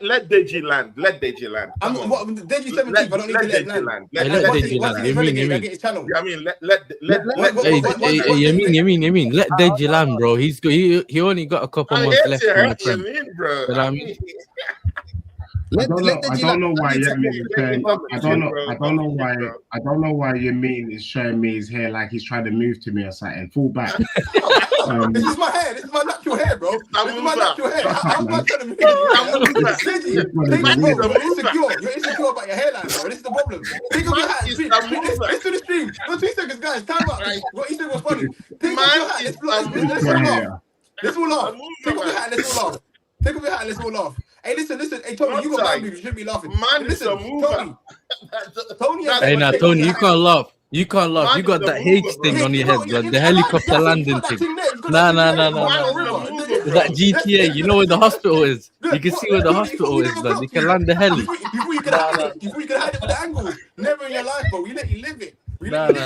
let Deji land. I'm not. Deji 17th. I don't need to let land. Let Deji land. You mean? I mean, You mean? Let Deji land, bro. He only got a couple months left. I don't know why Yemin is showing. I don't know why Yemin is showing me his hair like he's trying to move to me or something. Fall back. This is my hair. This is my natural hair, bro. This is my natural hair. How am I trying to move? You're insecure about your hairline, bro. This is the problem. Take off your hat. Let's do the stream. No, 2 seconds, guys. Time out. What you said was funny. Take off your hat. Let's all laugh. Take off your hat and let's all laugh. Hey, listen. Hey, Tony, you got man boobs. You shouldn't be laughing. Listen, Tony. Hey, now, Tony, you can't laugh. You got that H thing on your head, the helicopter landing thing. Nah. Is that GTA? You know where the hospital is. You can see where the hospital is, though. You can land the heli. Before you can hide it with the angles. Never in your life, bro. We let you live it. We let you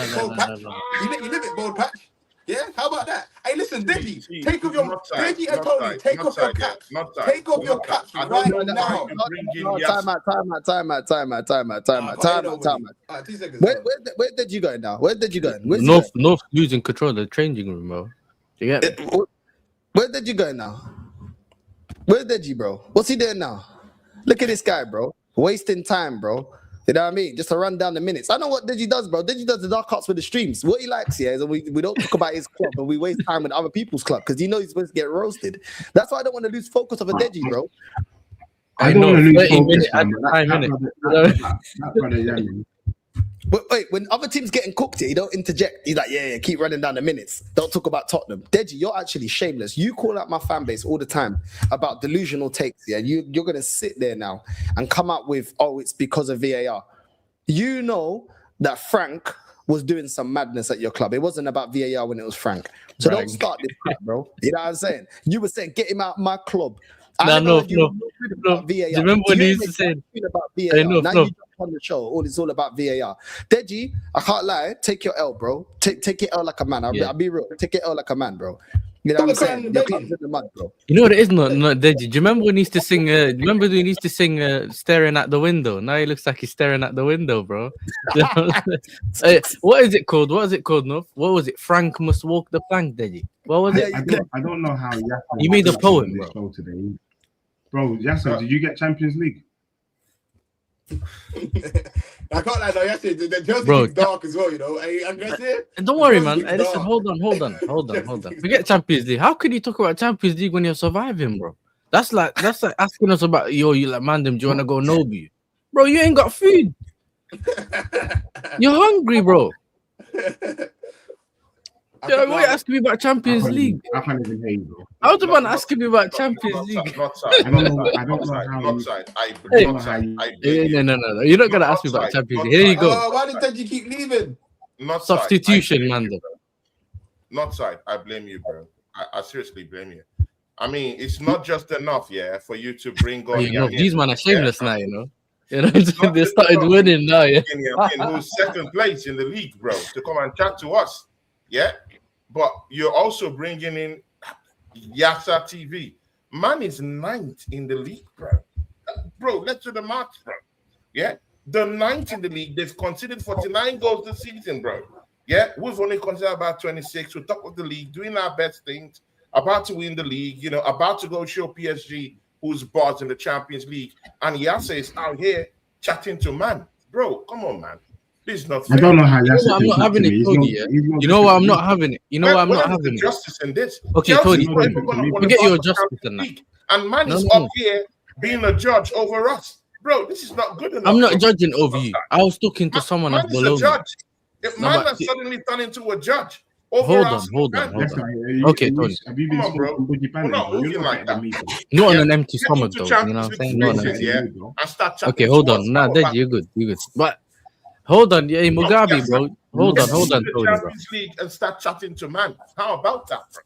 live it, bold patch. Yeah, how about that? Hey, listen, Deji, take off your Deji and Tony, take off your caps. Take off your caps right now. Time out. 2 seconds. Where did you go now? North losing control of the changing room, bro. Do you get me? Where did you go now? Where's Deji, bro? What's he doing now? Look at this guy, bro. Wasting time, bro. You know what I mean? Just to run down the minutes. I know what Deji does, bro. Deji does the dark arts with the streams. What he likes here is that we don't talk about his club, but we waste time with other people's club because he knows he's supposed to get roasted. That's why I don't want to lose focus of a Deji, bro. I don't want to lose focus, man. But wait, when other teams getting cooked here, you don't interject. He's like, yeah, keep running down the minutes. Don't talk about Tottenham. Deji, you're actually shameless. You call out my fan base all the time about delusional takes. Yeah, you're going to sit there now and come up with, oh, it's because of VAR. You know that Frank was doing some madness at your club. It wasn't about VAR when it was Frank. So don't start this crap, bro. You know what I'm saying? You were saying, get him out of my club. No. Do you remember when he used to say about VAR? Now you jump on the show. It's all about VAR. Deji, I can't lie. Take your L, bro. Take your L like a man. I'll be real. Take your L like a man, bro. You know what I'm saying? Your club's in the mud, bro. You know what it is, not Deji. Do you remember when he used to sing? Remember when he used to sing "Staring at the Window"? Now he looks like he's staring at the window, bro. What is it called? No, what was it? Frank must walk the plank, Deji. What was it? I don't know how you made a poem, bro. Today. Bro, Yasser, did you get Champions League? I can't lie, no, Yasser, the Chelsea is dark as well, you know. Don't worry, man. Hey, listen, hold on. Forget Champions League. How can you talk about Champions League when you're surviving, bro? That's like asking us about you like, man, do you want to go Nobu? Bro, you ain't got food. You're hungry, bro. Yeah, why are you asking me about Champions League? I can't even hear you, bro. I was the one asking me about Champions League. I don't know No. You're not gonna ask me about Champions League. Here you go. Why did Deji keep leaving? Substitution, man. Not side. I blame you, bro. I seriously blame you. I mean, it's not just enough, for you to bring on. These men are shameless now, you know. They started winning now, who's second place in the league, bro, to come and chat to us, But you're also bringing in Yasa TV. Man is 9th in the league, bro. Bro, let's do the marks, bro. The 9th in the league. They've conceded 49 goals this season, bro. We've only conceded about 26. We're top of the league, doing our best things, about to win the league, about to go show PSG who's boss in the Champions League. And Yasa is out here chatting to man. Bro, come on, man. I don't know how Yasser I'm not having it, Tony. You know why I'm not having it? You know why I'm not having it? Justice in this. Okay, Tony, forget your justice in that. And man is up here being a judge over us. Bro, this is not good enough. I'm not judging over you. I was talking to someone that's below me. If man has suddenly turned into a judge, hold on. Okay, Tony. Come on, bro. We're not moving like that. Not on an empty stomach, though. You know what I'm saying? Okay, hold on. Nah, Deji, you're good. But hold on, Mugabe, bro. Hold on, Tony, bro. Champions League and start chatting to man. How about that, bro?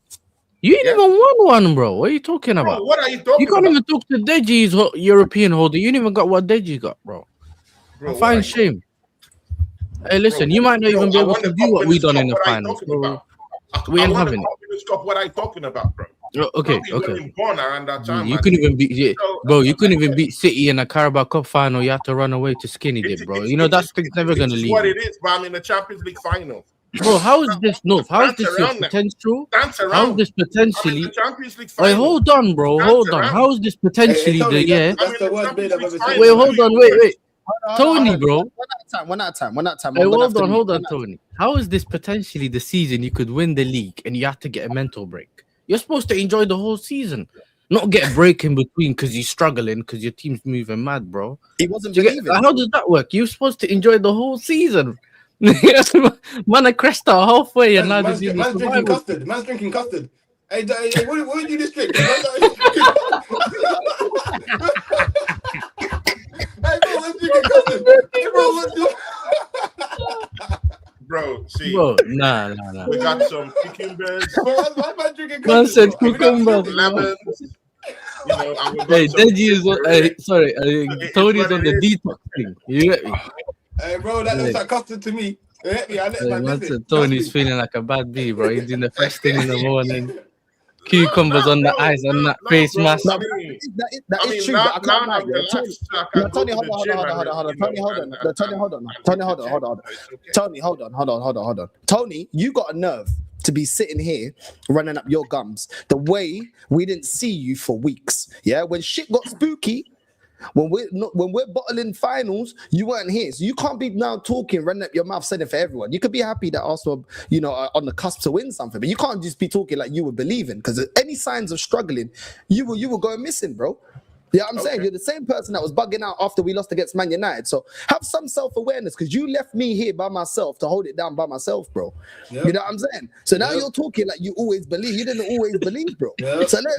You ain't even won one, bro. What are you talking about? Bro, what are you talking about? You can't even talk to Deji's European holder. You ain't even got what Deji got, bro. I find shame. Hey, listen, you might not even be able to do what we done in the finals. We ain't having it. What are you talking about, bro? Okay. Born around that time, you couldn't even beat, bro. You couldn't even beat City in a Carabao Cup final. You have to run away to Skinny Dip, bro. You know that thing's never gonna leave. What it is, but I'm in the Champions League final. Bro, how is this? No, how is this your potential? How is this potentially? Wait, hold on, bro. Hold on. How is this potentially the year? Wait, hold on. Wait. Tony, bro. One at a time. Hey, hold on, Tony. How is this potentially the season you could win the league and you have to get a mental break? You're supposed to enjoy the whole season, not get a break in between because you're struggling because your team's moving mad, bro. He wasn't believing. How does that work? You're supposed to enjoy the whole season. Man, I crashed out halfway and now man's drinking custard. Hey, what did you just drink? Hey, bro, man's drinking custard. Hey, bro, what's your... Bro, see. Bro, nah. We got some cucumbers. Man said cucumbers. Lemons. Hey, Deji is Tony's on the detox thing. You get me? Hey, bro, that looks like custard to me. Tony's feeling like a bad bee, bro. He's doing the first thing in the morning. Cucumbers on the eyes and that face mask. That is true, but I can't lie. Tony, hold on. Tony, hold on. Tony, you got a nerve to be sitting here running up your gums the way we didn't see you for weeks. Yeah, when shit got spooky, when we're bottling finals, you weren't here. So you can't be now talking, running up your mouth, saying it for everyone. You could be happy that Arsenal, are on the cusp to win something, but you can't just be talking like you were believing, because any signs of struggling, you were going missing, bro. Yeah, I'm saying you're the same person that was bugging out after we lost against Man United. So have some self-awareness, because you left me here by myself to hold it down by myself, bro. Yep. You know what I'm saying? So now you're talking like you always believe. You didn't always believe, bro. Yep. So no,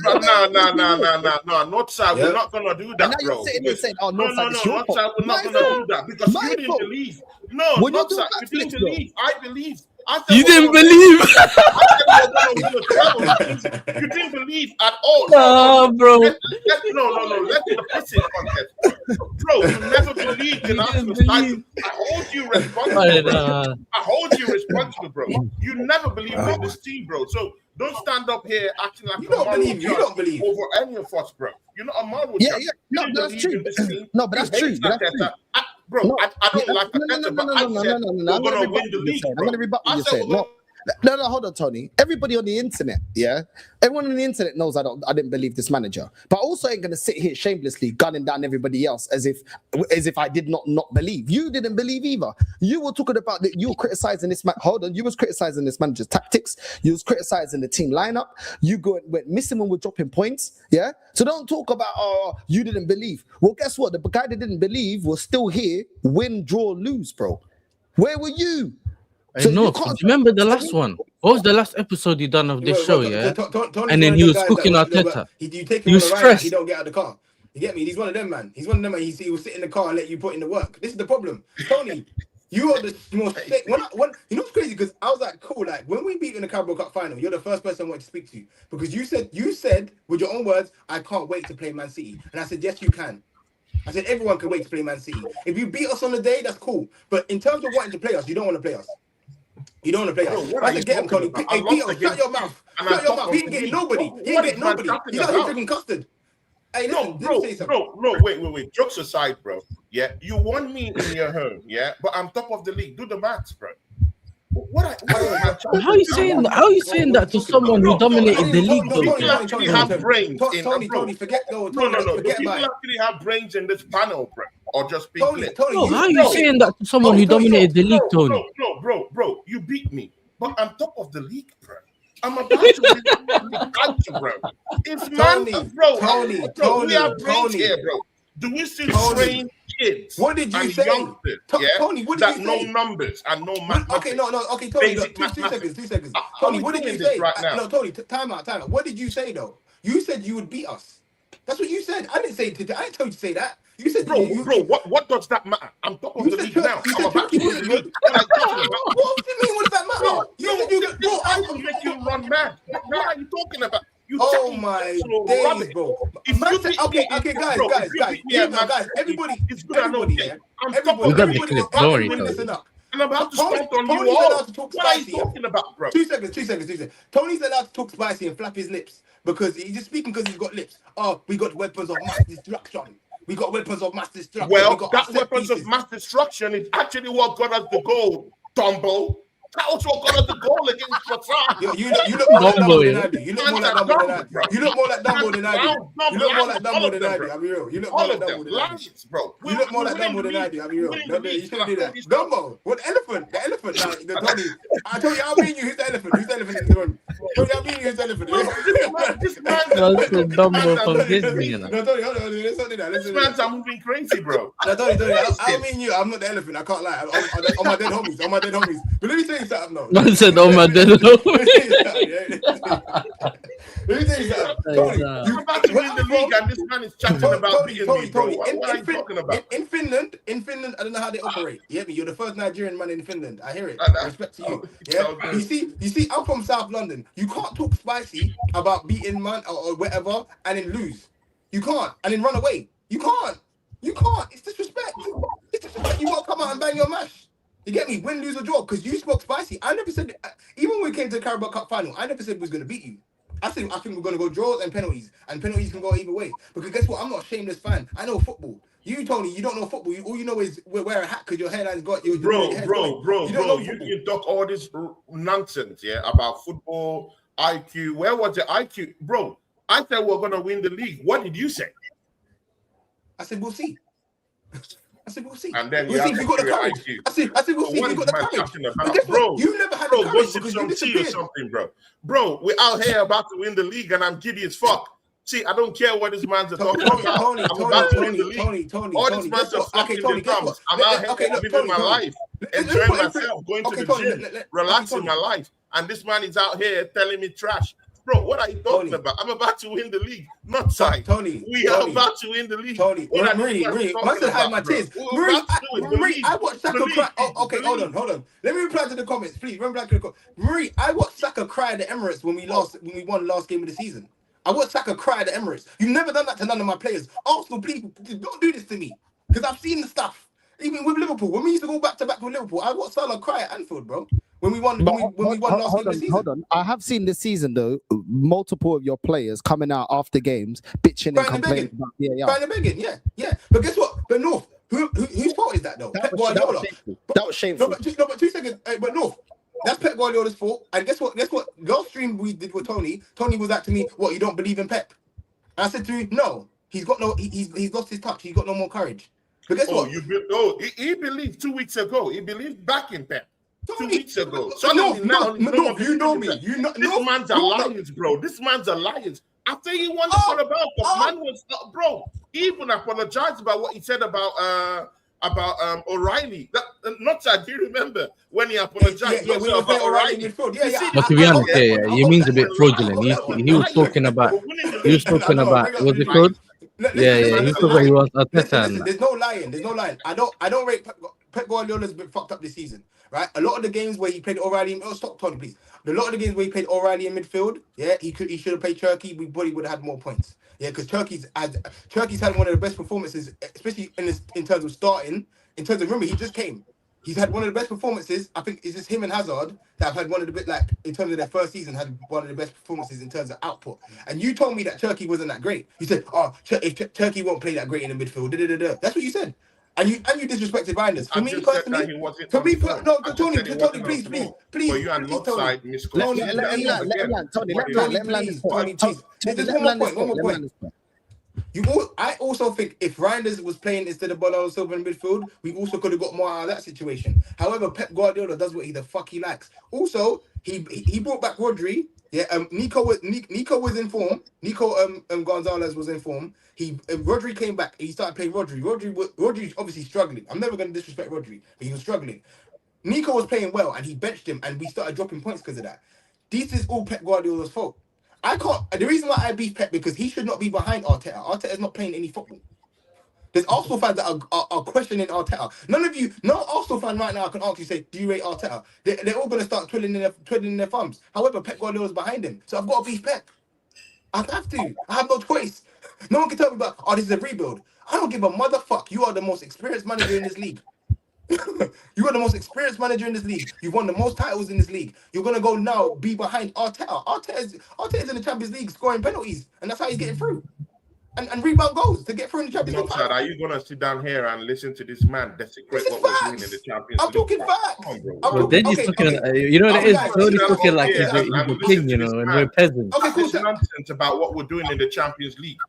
Northside, we're not gonna do that, and now bro. You're sitting there saying, "Oh, Northside, Northside, we're not gonna do that because you didn't believe." No, Northside, you didn't believe. I believed. You didn't believe. You didn't believe at all. No, bro. Let's put it in context, bro. You never believed in Arsenal's title. I hold you responsible, bro. You never believed in this team, bro. So don't stand up here acting like you don't believe over any of us, bro. You're not a model. Yeah. No, that's true. No, but that's true. Bro, no, I don't like Arteta, but I said we're going to win the league, I'm going to rebut what you're saying. No, hold on, Tony. Everybody on the internet, everyone on the internet knows I didn't believe this manager. But I also ain't going to sit here shamelessly gunning down everybody else as if I did not believe. You didn't believe either. You were talking about that. You were criticizing this man. Hold on, you was criticizing this manager's tactics. You was criticizing the team lineup. You went missing when we're dropping points. Yeah. So don't talk about you didn't believe. Well, guess what? The guy that didn't believe was still here. Win, draw, lose, bro. Where were you? I know. Do you remember the last one? What was the last episode you done of this show? And then he was cooking Arteta. You take him on a ride, he don't get out of the car. You get me? He's one of them, man. He's one of them, man. He will sit in the car and let you put in the work. This is the problem, Tony. You are the most. You know what's crazy? Because I was like, cool. Like when we beat in the Carabao Cup final, you're the first person I wanted to speak to, because you said with your own words, I can't wait to play Man City, and I said, yes, you can. I said everyone can wait to play Man City. If you beat us on the day, that's cool. But in terms of wanting to play us, you don't want to play us. You don't want to play us. I said, get him, Tony. Hey, Peter, shut your mouth. Shut your mouth. He ain't getting nobody. He ain't getting nobody. He's out here drinking custard. Hey, listen, wait. Jokes aside, bro. Yeah, you won me in your home. Yeah, but I'm top of the league. Do the maths, bro. How are you saying that? How are you saying that to someone who dominated the league? People actually have brains. Tony, forget. No. People actually have brains in this panel, bro. Or just speak. No, how are you saying that to someone who dominated the league, Tony? No, bro. You beat me, but I'm top of the league, bro. I'm about to win the country, bro. It's Tony. We have brains here, bro. Do we still train kids? What did you say? Tony, what did you say? No numbers and no math. Okay, Tony, two seconds. Tony, what did you say? Right now? No, Tony, time out. What did you say, though? You said you would beat us. That's what you said. I didn't tell you to say that. You said, bro, what does that matter? I'm top of the league now. I'm about to win the league. What are you talking about? What do you mean? What does that matter? I will make you run mad. What are you talking about? Oh my days, bro. Okay, guys, everybody, listen up. I'm about to stomp on you all. What are you talking about, bro? 2 seconds. Tony's allowed to talk spicy and flap his lips because he's just speaking because he's got lips. Oh, we got weapons of mass destruction. Well, that weapons of mass destruction is actually what got us the goal, Dumbo. That was what got us the goal against Qatar. You look more like Dumbo than I do. You look more like Dumbo than I do. You look more like Dumbo than I do. I'll be real. You look more like Dumbo than I do. Bro. You look more like Dumbo than I do. I'll be real. You shouldn't do that. Dumbo. What elephant? The elephant. Tony. I told you, I'll be you. Who's the elephant? Who's the elephant in the room? Tony, I'll be you. Who's the elephant? This man. That's the Dumbo from Disney. No, Tony, hold on. Let's not do that. This man's moving crazy, bro. No, Tony. I mean you. I'm not the elephant. I can't lie. On my dead homies. But let me tell you something though. Man said, "Oh my dead." Let me tell you something. Tony, you're about to win the league, and this man is chatting about beating me, bro. What are you talking about? In Finland, I don't know how they operate. Yeah, but you're the first Nigerian man in Finland. I hear it. Respect to you. Yeah. You see, I'm from South London. You can't talk spicy about beating man or whatever and then lose. You can't, and then run away. You can't. It's disrespect. You won't come out and bang your mash. You get me? Win, lose, or draw, because you spoke spicy. I never said, even when we came to the Carabao Cup final, I never said we was going to beat you. I think we're going to go draws and penalties can go either way. Because guess what? I'm not a shameless fan. I know football. You, Tony, you don't know football. All you know is wear a hat because your hairline's got your bro. You You talk all this nonsense, yeah, about football IQ. Where was the IQ, bro? I said we're gonna win the league. What did you say? I said we'll see. We'll see. And then we'll see if you got the courage. IQ. I said we'll see if you got the courage. But guess what? You never had the courage go sip because some you tea or something, bro. Bro, we're out here about to win the league, and I'm giddy as fuck. See, I don't care what this man's talking about. I'm about to win the league. All this man's are fucking the thumbs. I'm out here living my life, enjoying myself, going to the gym, relaxing my life. And this man is out here telling me trash. Bro, what are you talking about? I'm about to win the league. Not side. We are about to win the league. Marie, I still have my tears. Marie, I watched Saka cry. Oh, okay, hold on. Let me reply to the comments, please. Marie, I watched Saka cry at the Emirates when we won last game of the season. I watched Saka cry at the Emirates. You've never done that to none of my players. Arsenal, please don't do this to me because I've seen the stuff. Even with Liverpool, when we used to go back to back with Liverpool, I watched Salah cry at Anfield, bro. When we won last game of the season. Hold on. I have seen this season though, multiple of your players coming out after games, bitching and complaining about VAR. Yeah. But guess what? But North, whose fault is that though? Pep Guardiola. That was shameful. No, but 2 seconds. But North, that's Pep Guardiola's fault. And guess what? Last stream we did with Tony was like to me, "What, you don't believe in Pep?" And I said to him, "No, he's lost his touch. He's got no more courage." But guess what? He believed 2 weeks ago. He believed back in Pep. 2 weeks ago. You know me. This man's alliance, bro. This man's alliance. After he won the Carabao Cup, man was bro. He even apologized about what he said about O'Reilly. Do you remember when he apologized? Yeah, about O'Reilly. But to be honest, he means a bit fraudulent. He was talking about. Was it fraud? Yeah. He was talking about he wants Arteta. There's no lying. I don't rate Pep Guardiola's been fucked up this season, right? A lot of the games where he played O'Reilly. Stop, Tony, please. A lot of the games where he played O'Reilly in midfield, he should have played Turkey. We probably would have had more points. Yeah, because Turkey's had one of the best performances, especially in terms of starting. In terms of, remember, he just came. He's had one of the best performances. I think it's just him and Hazard that have had one of the bit in terms of their first season, had one of the best performances in terms of output. And you told me that Turkey wasn't that great. You said, if Turkey won't play that great in the midfield, That's what you said. And you disrespected Reinders. For me personally, Tony, please. But you are not side Tony, let him land. One more point. I also think if Reinders was playing instead of Bernardo Silva in midfield, we also could have got more out of that situation. However, Pep Guardiola does what the fuck he likes. Also, he brought back Rodri. Yeah, Nico was in form. Nico Gonzalez was in form. Rodri came back. He started playing Rodri. Rodri's obviously struggling. I'm never going to disrespect Rodri, but he was struggling. Nico was playing well, and he benched him, and we started dropping points because of that. This is all Pep Guardiola's fault. The reason why I beat Pep because he should not be behind Arteta. Arteta is not playing any football. There's Arsenal fans that are questioning Arteta. No Arsenal fan right now can ask you, say, do you rate Arteta? They're all going to start twiddling their thumbs. However, Pep Guardiola's behind him. So I've got to beat Pep. I have to. I have no choice. No one can tell me about, this is a rebuild. I don't give a motherfuck. You are the most experienced manager in this league. You are the most experienced manager in this league. You've won the most titles in this league. You're going to go now be behind Arteta. Arteta is in the Champions League scoring penalties. And that's how he's getting through. And rebound goals to get through in the Champions League. Are you going to sit down here and listen to this man desecrate what we're doing in the Champions League? I'm talking facts. Then he's talking, you know what it is? Tony's talking like he's a king, and we're peasants. Okay, cool. Nonsense about what we're doing in the Champions League.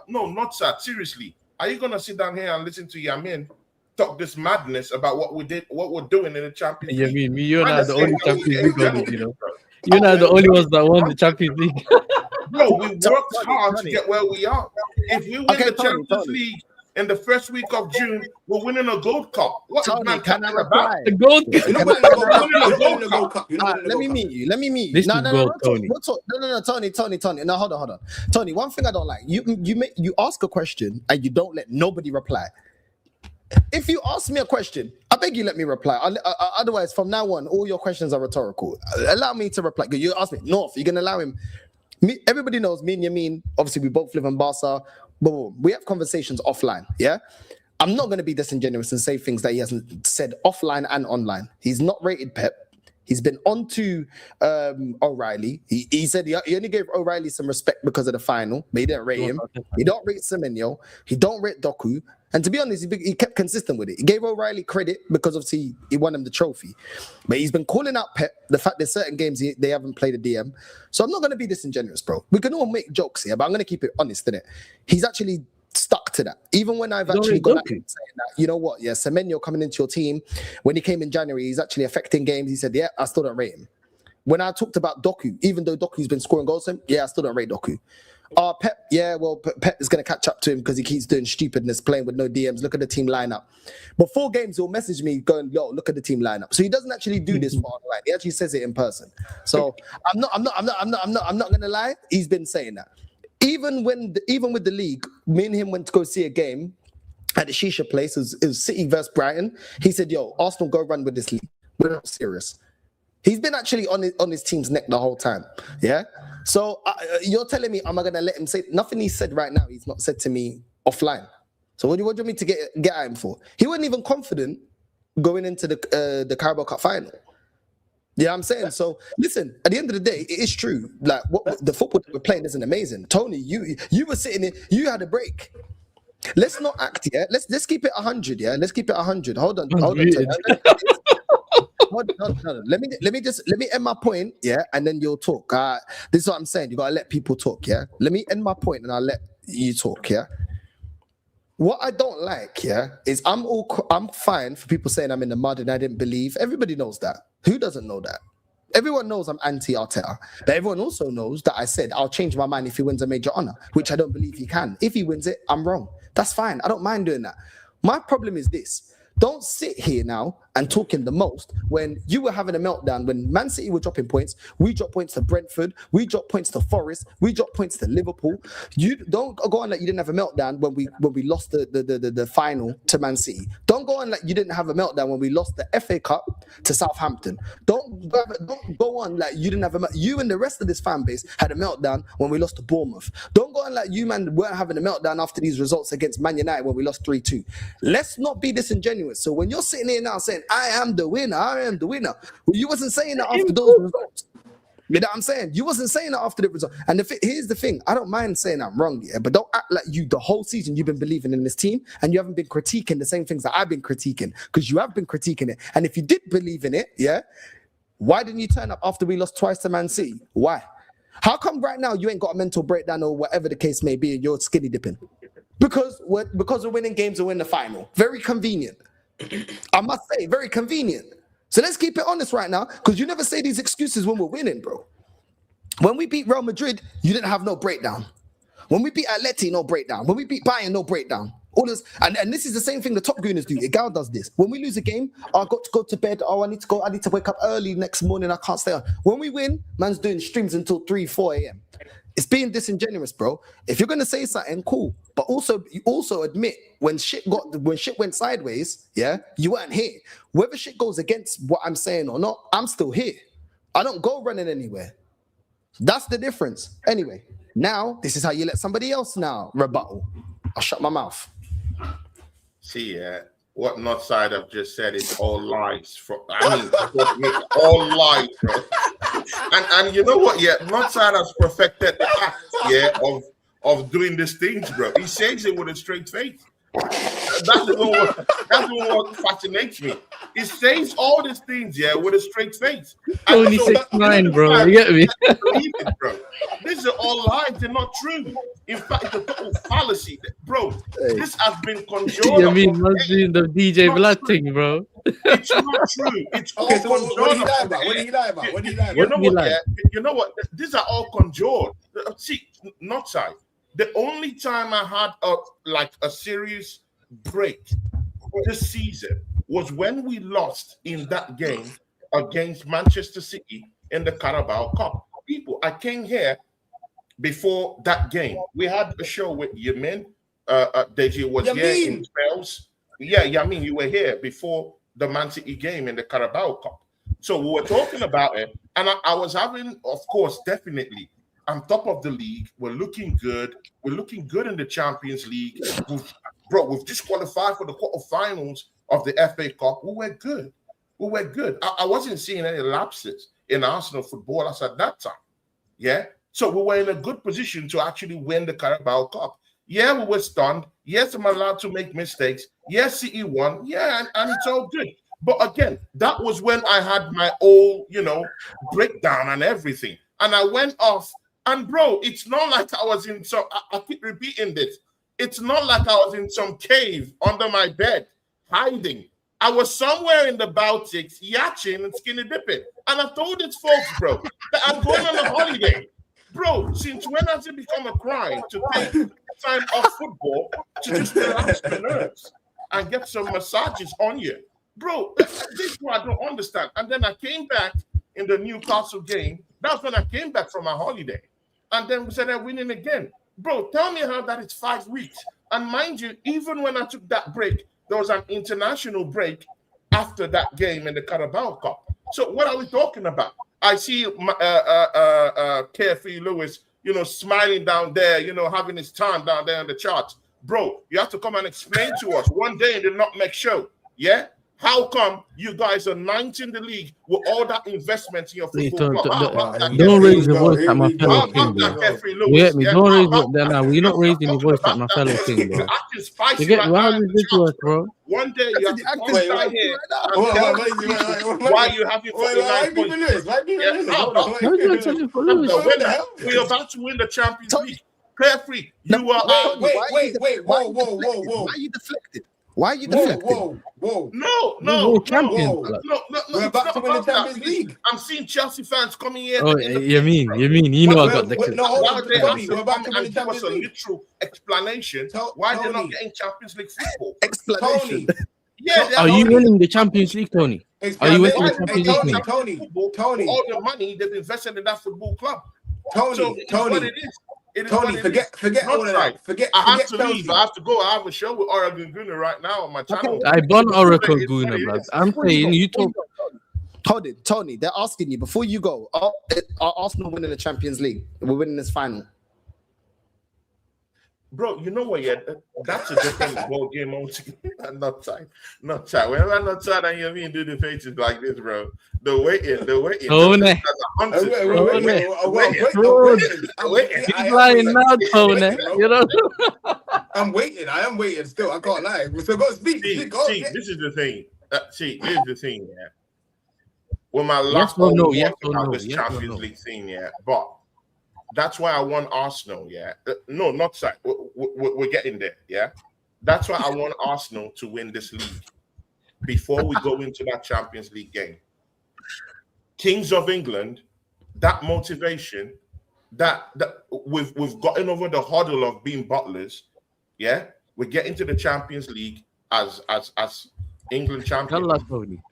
No, not that. Seriously. Are you going to sit down here and listen to Yamin talk this madness about what we're doing in the Champions League? You're not the only Champions League winners, You're not the only ones that won the Champions League. No, we worked hard to get where we are. If we win the Champions League in the first week of June, we're winning a Gold Cup. What is man talking about? The Gold Cup. Let me meet you. This is Gold, Tony. No, Tony. No, hold on. Tony, one thing I don't like, you ask a question and you don't let nobody reply. If you ask me a question, I beg you let me reply. Otherwise, from now on, all your questions are rhetorical. Allow me to reply. You ask me, North, you're going to allow him. Everybody knows me and Yamin, obviously we both live in Barca, but we have conversations offline, yeah? I'm not going to be disingenuous and say things that he hasn't said offline and online. He's not rated Pep. He's been on to O'Reilly. He said he only gave O'Reilly some respect because of the final, but he didn't rate him. He don't rate Semenyo. He don't rate Doku. And to be honest, he kept consistent with it. He gave O'Reilly credit because obviously he won him the trophy. But he's been calling out Pep, the fact there's certain games they haven't played a DM. So I'm not going to be disingenuous, bro. We can all make jokes here, but I'm going to keep it honest, innit? He's actually stuck to that. Even when I've actually gone out and saying that, you know what, yeah, Semenyo coming into your team, when he came in January, he's actually affecting games. He said, yeah, I still don't rate him. When I talked about Doku, even though Doku's been scoring goals for him, yeah, I still don't rate Doku. Pep, yeah, well, Pep is going to catch up to him because he keeps doing stupidness, playing with no DMs. Look at the team lineup. Before games, he'll message me going, yo, look at the team lineup. So he doesn't actually do this for online. He actually says it in person. So I'm not going to lie. He's been saying that. Even with the league, me and him went to go see a game at the Shisha place. It was City versus Brighton. He said, yo, Arsenal, go run with this league. We're not serious. He's been actually on his team's neck the whole time. Yeah. So you're telling me, am I going to let him say nothing he said right now? He's not said to me offline. So what do you want me to get at him for? He wasn't even confident going into the Carabao Cup final. Yeah, I'm saying. So listen, at the end of the day, it is true. Like what the football that we're playing isn't amazing. Tony, you were sitting there, you had a break. Let's not act, yeah. Let's keep it 100, yeah. Let's keep it 100. Hold on. Tony. Hold on. Let me end my point, yeah, and then you'll talk. This is what I'm saying. You gotta let people talk, yeah. Let me end my point and I'll let you talk, yeah. What I don't like, yeah, is I'm fine for people saying I'm in the mud and I didn't believe. Everybody knows that. Who doesn't know that? Everyone knows I'm anti-Arteta, but everyone also knows that I said I'll change my mind if he wins a major honor, which I don't believe he can. If he wins it, I'm wrong. That's fine. I don't mind doing that. My problem is this. Don't sit here now and talking the most when you were having a meltdown, when Man City were dropping points. We dropped points to Brentford. We dropped points to Forest. We dropped points to Liverpool. You don't go on like you didn't have a meltdown when we lost the final to Man City. Don't go on like you didn't have a meltdown when we lost the FA Cup to Southampton. Don't go on like you didn't have you and the rest of this fan base had a meltdown when we lost to Bournemouth. Don't go on like you, man, weren't having a meltdown after these results against Man United when we lost 3-2. Let's not be disingenuous. So when you're sitting here now saying, I am the winner, well, you wasn't saying that after those results. You know what I'm saying? You wasn't saying that after the result. And here's the thing. I don't mind saying I'm wrong, yeah, but don't act like the whole season you've been believing in this team and you haven't been critiquing the same things that I've been critiquing, because you have been critiquing it. And if you did believe in it, yeah, why didn't you turn up after we lost twice to Man City? Why? How come right now you ain't got a mental breakdown or whatever the case may be and you're skinny dipping? Because we're winning games and win the final. Very convenient. I must say, very convenient. So let's keep it honest right now, because you never say these excuses when we're winning, bro. When we beat Real Madrid, you didn't have no breakdown. When we beat Atleti, no breakdown. When we beat Bayern, no breakdown. All this, and this is the same thing the top gooners do. Igal does this. When we lose a game, I've got to go to bed. Oh, I need to wake up early next morning. I can't stay on. When we win, man's doing streams until 3-4 a.m. It's being disingenuous, bro. If you're gonna say something, cool. But you also admit when shit went sideways, yeah, you weren't here. Whether shit goes against what I'm saying or not, I'm still here. I don't go running anywhere. That's the difference. Anyway, now this is how you let somebody else now rebuttal. I'll shut my mouth. See, what Northside have just said is all lies. All lies, bro. And you know what? Yeah, Northside has perfected the act, yeah, of doing these things, bro. He says it with a straight face. That's the one what fascinates me. He says all these things, yeah, with a straight face. Only 6'9", bro. You get me? Bro. These are all lies. They're not true. In fact, it's a total fallacy, bro. This has been conjured. You mean must be the DJ Blood thing, bro? It's not true. It's all conjured. What do you lie about? You know what? These are all conjured. See, not side. The only time I had a serious break this season was when we lost in that game against Manchester City in the Carabao Cup. People, I came here before that game. We had a show with Yamin. Deji was here in spells. Yeah, Yamin, you were here before the Man City game in the Carabao Cup. So we were talking about it, and I was having, of course, definitely on top of the league. We're looking good. We're looking good in the Champions League. We've disqualified for the quarterfinals of the FA Cup. We were good. we were good. I wasn't seeing any lapses in Arsenal footballers at that time. Yeah. So we were in a good position to actually win the Carabao Cup. Yeah, we were stunned. Yes, I'm allowed to make mistakes. Yes, City won. Yeah, and it's all good. But again, that was when I had my old, breakdown and everything. And I went off. And bro, it's not like I was in some, I keep repeating this. It's not like I was in some cave under my bed, hiding. I was somewhere in the Baltics, yachting and skinny dipping. And I told these folks, bro, that I'm going on a holiday. Bro, since when has it become a crime to take time off football to just relax your nerves and get some massages on you? Bro, this is what I don't understand. And then I came back in the Newcastle game. That's when I came back from my holiday. And then we said they're winning again. Bro, tell me how that is 5 weeks. And mind you, even when I took that break, there was an international break after that game in the Carabao Cup. So what are we talking about? I see Carefree Lewis, smiling down there, having his time down there in the charts. Bro, you have to come and explain to us one day in the Nutmeg show, yeah? How come you guys are 9th in the league with all that investment in your football club? Don't raise your voice at my fellow king, bro. You get me? Don't raise your we're not raising your voice at my fellow king, bro. You get me? How ridiculous, bro? One day you have to come down here why you having 49 points. We're about to win the Champions League. Carefree, you are out. Wait, whoa. Why are you deflected? Why are you deflected? Whoa. No. Champions. We're about to win the Champions League. I'm seeing Chelsea fans coming here. Oh, you mean, I got the we're about to win the Champions League. Literal explanation why they're not getting Champions League football. Explanation. Yeah, are you winning the Champions League, Tony? Are you winning the Champions League? Tony, all the money they've invested in that football club. Tony, what it is. Forget all of that. I have to leave. I have to go. I have a show with Oracle Guna right now on my channel. I bought Oracle Guna, bro. I'm saying you talk. Hold it, Tony. They're asking you before you go. Are Arsenal winning the Champions League? We're winning this final. Bro, you know what? Yeah, that's a different ball game altogether. Not tight. Whenever I'm not tight, and you mean do the faces like this, bro. The waiting. He's lying now, Tony. I'm waiting. I am waiting still. I can't lie. So go speak. See, this is the thing. Here's the thing. Yeah. Well, my last Champions League thing. Yeah, but. That's why I want Arsenal, yeah. No, not side. We're getting there, yeah. That's why I want Arsenal to win this league before we go into that Champions League game. Kings of England, that motivation, that we've gotten over the hurdle of being butlers, yeah. We get into the Champions League as England champions,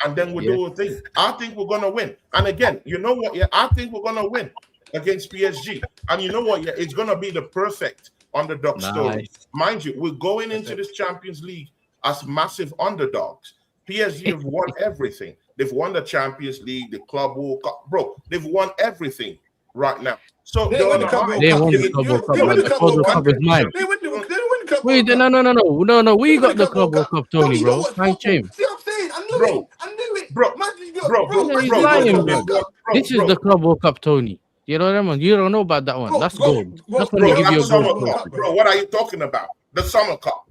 and then we do a thing. I think we're gonna win. And again, you know what? Yeah, I think we're gonna win against PSG. And you know what? Yeah, it's going to be the perfect underdog story. Mind you, we're going into this Champions League as massive underdogs. PSG have won everything. They've won the Champions League, the Club World Cup. Bro, they've won everything right now. So they won the Club World Cup. The Club World Cup is mine. Wait, no. We got the Club World Cup, Tony, bro. Thank you. See what I'm saying? I knew it. Bro. He's lying, bro. This is the Club World Cup, Tony. You know what I mean? You don't know about that one. That's gold. That's when they give you a gold. Bro, what are you talking about? The Summer Cup.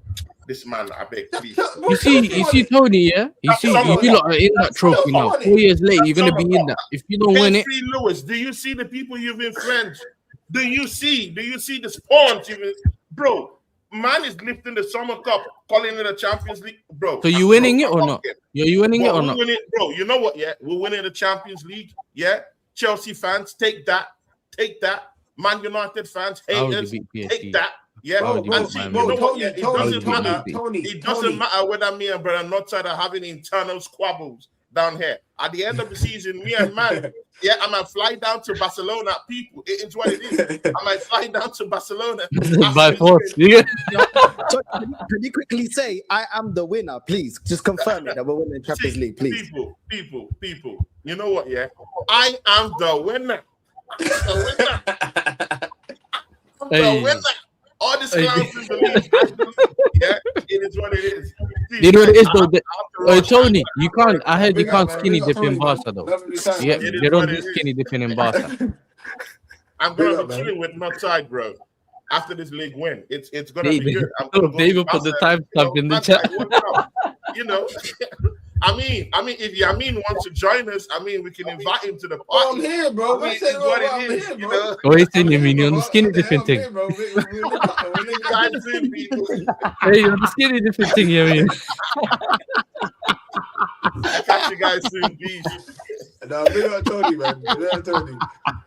This man, I beg, please. You see, Tony, yeah? You lot are in that trophy now. 4 years later, you're going to be in that. If you don't win it. Lewis, do you see the people you've influenced? Do you see the spawns you've bro, man is lifting the Summer Cup, calling it a Champions League, bro. So you winning it or not? You winning it or not? Bro, you know what, yeah? We're winning the Champions League, yeah? Chelsea fans, take that. Man United fans, haters, take that. Yeah, and see, it doesn't matter whether me and Brother Northside are having internal squabbles down here. At the end of the season, me and man, yeah, I might fly down to Barcelona. People, it's what it is. I might fly down to Barcelona by force. Yeah. Can you quickly say, "I am the winner"? Please, just confirm it that we're winning Champions League, please. People. You know what? Yeah, I am the winner. I'm the winner. All these clowns in the league. Yeah, it is what it is. See, You know what it is I though? have to rush. Tony, you can't. I heard you Big up, can't man. skinny Big up dip in Tony, man. Barca though. Lovely time, Yeah, man. It is they don't what do it is. skinny dipping in Barca. I'm Big gonna up, be man. chilling with Northside, bro. After this league win, it's gonna be good. I'm Oh, gonna go David to put the Barca, timestamp in the Northside, chat. what's up? You know, I mean, if Yamin wants to join us, I mean, we can invite him to the party. Oh, I'm here, bro. I mean, I say, it's what bro, I'm it is, here, you bro. know. Oh, he's saying I'm you here, mean you're on the bro. skinny What the hell? dipping I'm thing. here, bro. We'll link up, man. We'll link up. Guys, soon, people. Hey, you're on the skinny dipping thing, you mean? I'll catch you guys soon, peace. No, big up Tony, man. Big up Tony.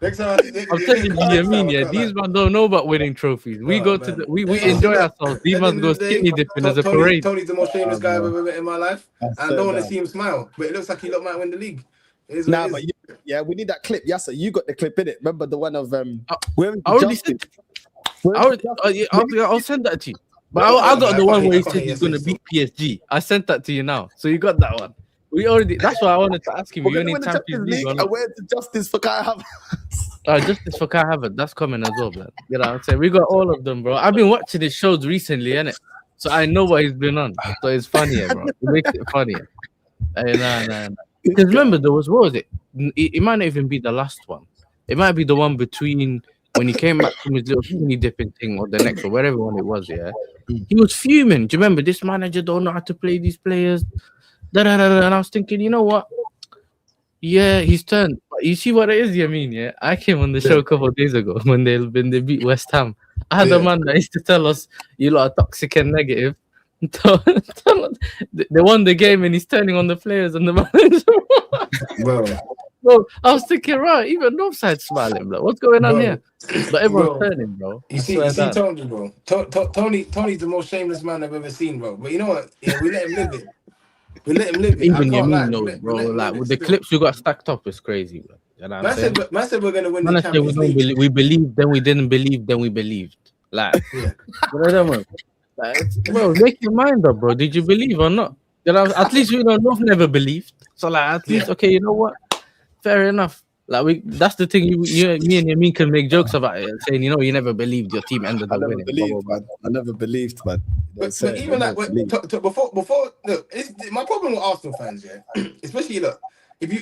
Next time, I'm telling you, you mean, yeah, these man don't know about winning trophies. We go to the, we enjoy ourselves. These man go skinny dipping as a parade. Tony's the most shameless guy I've ever met in my life. That's I so don't want to bad. see him smile, but it looks like he might win the league. It is what Nah, it is. but yeah, we need that clip. Yes, sir. You got the clip in it. Remember the one of where is I already Justin? I'll send that to you. But I got the one where he said he's going to beat PSG. I sent that to you now. So you got that one. We already. That's what I wanted to ask him. We're You gonna only win the Champions Champions League or League. not? And where's the justice for Kai Havertz? Justice for Kai Havertz. That's coming as well, man. You know what I'm saying? We got all of them, bro. I've been watching his shows recently, innit? So I know what he's been on. So it's funnier, bro. It makes it funnier. Hey, nah. Because remember, there was, what was it? It might not even be the last one. It might be the one between when he came back from his little skinny dipping thing or the next one, whatever one it was, yeah. He was fuming. Do you remember? This manager don't know how to play these players. And I was thinking, you know what? Yeah, he's turned. You see what it is, you mean? Yeah, I came on the show a couple of days ago when they beat West Ham. I had a man that used to tell us, you lot are toxic and negative. They won the game and he's turning on the players and the manager. Bro, I was thinking, right, even Northside smiling, bro. What's going on here? But everyone's turning, bro. You see Tony, bro. Tony's the most shameless man I've ever seen, bro. But you know what? Yeah, we let him live it. We let him live it. Even you mean no, bro. Like with the clips you got stacked up, it's crazy, bro. You know what I'm saying? Man said we're gonna win the Champions League. We believed, then we didn't believe, then we believed. Like, you know what I mean? Bro, make your mind up, bro. Did you believe or not? You know, at least we don't North never believed. So like, at least okay, you know what? Fair enough. Like that's the thing. Me and Yamin can make jokes about it, saying, you know, you never believed your team ended up winning. I never believed, man. But even like before, look, my problem with Arsenal fans, yeah, especially look,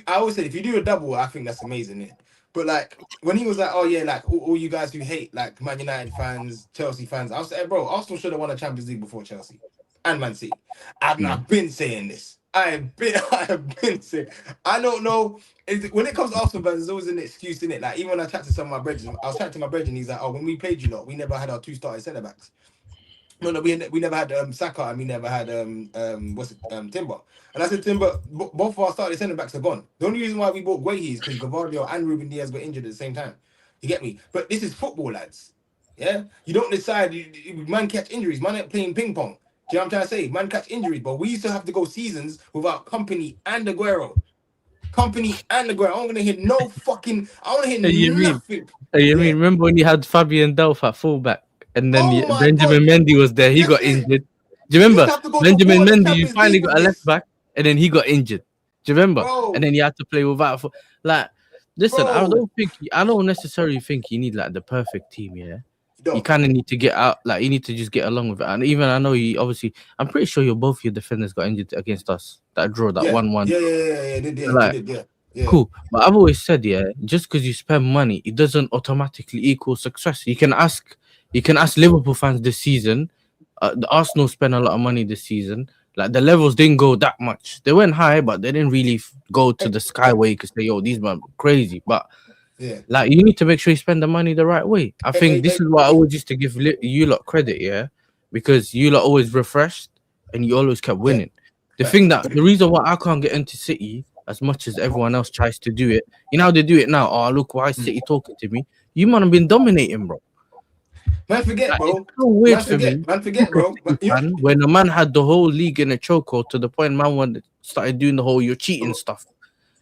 I always say if you do a double, I think that's amazing, yeah. But like when he was like, oh yeah, like all you guys who hate like Man United fans, Chelsea fans, I was saying, bro, Arsenal should have won a Champions League before Chelsea and Man City. I've been saying this. I have been saying. I don't know. When it comes to Arsenal fans, there's always an excuse in it. Like even when I chat to some of my brethren, I was chatting to my brethren, he's like, oh, when we played you lot, we never had our two starting centre backs. No, we never had Saka and we never had Timber. And I said, Timber, both of our starting centre backs are gone. The only reason why we bought Guehi is because Gavardio and Ruben Diaz got injured at the same time. You get me? But this is football, lads. Yeah, you don't decide. Man catch injuries. Man ain't playing ping pong. Do you know what I'm trying to say? Man catch injuries, but we used to have to go seasons without Company and Aguero. Company and Aguero. I don't want to hear no fucking. I want to hear nothing. You mean remember when you had Fabian Delph at fullback, and then Benjamin Mendy was there? He got injured. Do you remember Benjamin Mendy? You finally got a left back, and then he got injured. Do you remember? And then you had to play without. Like, listen, I don't necessarily think you need like the perfect team. Yeah. You kind of need to get out, like you need to just get along with it. And even I know you obviously, I'm pretty sure both your defenders got injured against us. That draw, that 1-1. Yeah. Cool. But I've always said, just because you spend money, it doesn't automatically equal success. You can ask Liverpool fans this season. The Arsenal spent a lot of money this season. Like the levels didn't go that much. They went high, but they didn't really go to the skyway because they, these men are crazy. But like you need to make sure you spend the money the right way. I think this is what I always used to give you lot credit, because you lot always refreshed and you always kept winning. The reason why I can't get into City as much as everyone else tries to do it, you know how they do it now. Oh, look, why is City talking to me? You might have been dominating, bro. Man, forget, bro. It's so weird for me. Man, forget, bro. When the man had the whole league in a chokehold to the point man started doing the whole you're cheating stuff.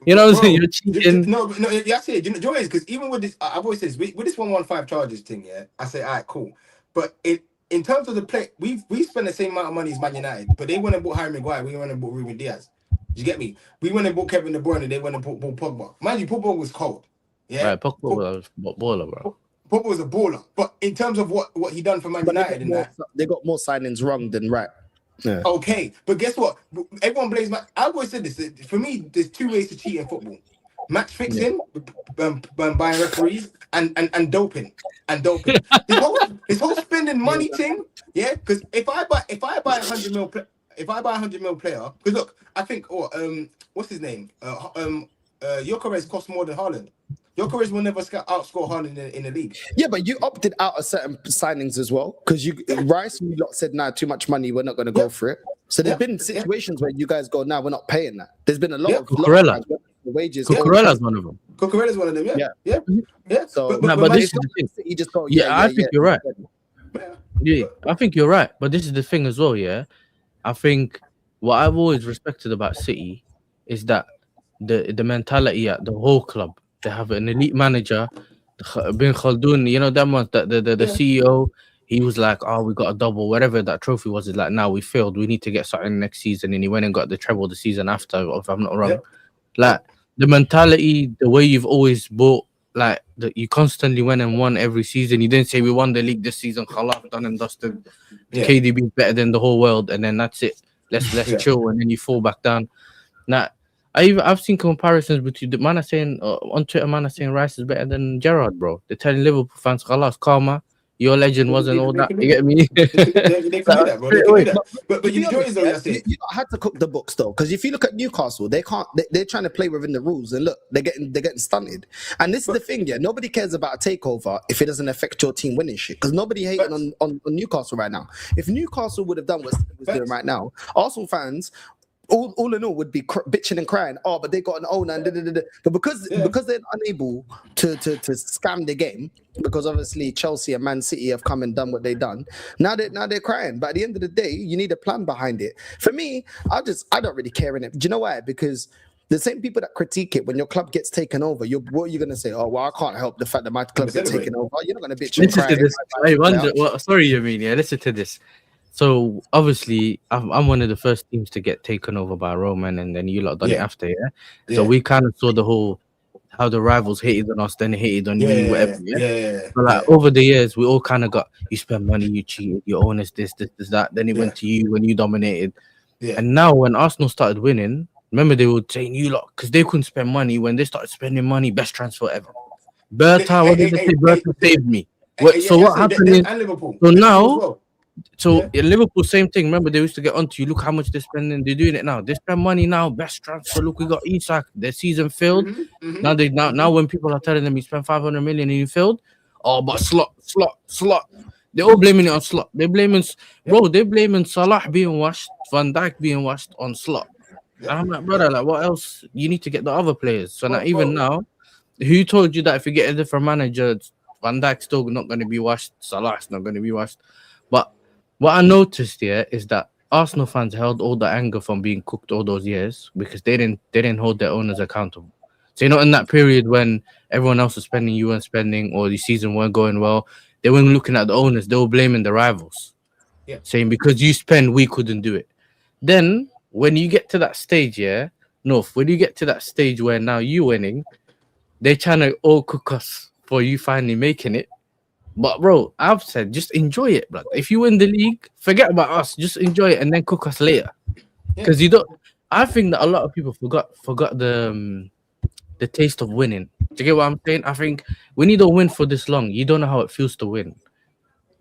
You know what I'm saying? You're cheating. No, I say it. You know, because even with this, I've always said this, with this 115 charges thing, I say, all right, cool. But in terms of the play, we spent the same amount of money as Man United, but they went and bought Harry Maguire, we went and bought Ruben Diaz. You get me? We went and bought Kevin De Bruyne, and they went and bought Pogba. Mind you, Pogba was cold. Yeah, right. Pogba was baller, bro. Pogba was a baller. But in terms of what he done for Man United and that, they got more signings wrong than right. Yeah. Okay, but guess what? Everyone blames Matt. I've always said this. For me, there's two ways to cheat in football: match fixing, buying referees, and doping. This whole spending money thing. Yeah, because if I buy 100 mil, if I buy 100 mil player, because look, I think what's his name? Gyökeres costs more than Haaland. Gyökeres will never outscore Haaland in the league. Yeah, but you opted out of certain signings as well because Rice, you lot said, "Nah, too much money. We're not going to go for it." So there's been situations where you guys go, "Nah, we're not paying that." There's been a lot of wages. Cucurella's one of them. Cucurella's one of them. Yeah. So, but this is the thing. You just go, I think you're right. Yeah, I think you're right. But this is the thing as well. Yeah, I think what I've always respected about City is that the mentality at the whole club. They have an elite manager, Bin Khaldun. You know that one, the CEO. He was like, "Oh, we got a double, whatever that trophy was." Is like, "Now we failed. We need to get something next season." And he went and got the treble the season after, if I'm not wrong. Like the mentality, the way you've always bought, like you constantly went and won every season. You didn't say we won the league this season. Khalas, done and dusted. KDB is better than the whole world, and then that's it. Let's chill, and then you fall back down. Now. I've seen comparisons between the man saying on Twitter, man saying Rice is better than Gerrard, bro. They're telling Liverpool fans, "Khalas, karma, your legend wasn't all that." You get me? They can do that, bro. They can do that. But you had to cook the books though, because if you look at Newcastle, they can't. They're trying to play within the rules, and look, they're getting stunted. And this is the thing, yeah. Nobody cares about a takeover if it doesn't affect your team winning shit. Because nobody hating on Newcastle right now. If Newcastle would have done what was doing right now, Arsenal fans. All in all would be bitching and crying. Oh, but they got an owner and but because they're unable to scam the game, because obviously Chelsea and Man City have come and done what they've done. Now they're crying. But at the end of the day, you need a plan behind it. For me, I don't really care in it. Do you know why? Because the same people that critique it when your club gets taken over, what are you gonna say? Oh, well, I can't help the fact that my club gets taken over. You're not gonna bitch and cry. Listen to this. I wonder. Sorry, you mean? Yeah, listen to this. So obviously, I'm one of the first teams to get taken over by Roman, and then you lot done it after, So we kind of saw the whole how the rivals hated on us, then hated on you, whatever. But like over the years, we all kind of got you spend money, you cheated, you own us, this, that. Then it went to you when you dominated, and now when Arsenal started winning, remember they would say you lot because they couldn't spend money. When they started spending money, best transfer ever. Berta, what did they say? Berta saved me. So what happened is, so now. So in Liverpool, same thing. Remember, they used to get onto you. Look how much they're spending. They're doing it now. They spend money now. Best transfer. Look, we got Isak. Their season failed. Now when people are telling them you spent 500 million and you failed, oh, but slot. They're all blaming it on Slot. They're blaming Salah being washed, Van Dijk being washed on Slot. And I'm like, brother, like what else? You need to get the other players. So now who told you that if you get a different manager, Van Dijk's still not going to be washed, Salah's not going to be washed? But what I noticed here is that Arsenal fans held all the anger from being cooked all those years because they didn't hold their owners accountable. So in that period when everyone else was spending, you weren't spending, or the season weren't going well, they weren't looking at the owners. They were blaming the rivals, saying because you spend, we couldn't do it. Then when you get to that stage, when you get to that stage where now you're winning, they're trying to all cook us for you finally making it. But bro, I've said just enjoy it, bro. If you win the league, forget about us. Just enjoy it and then cook us later. Because you don't. I think that a lot of people forgot the taste of winning. Do you get what I'm saying? I think when you don't win for this long, you don't know how it feels to win.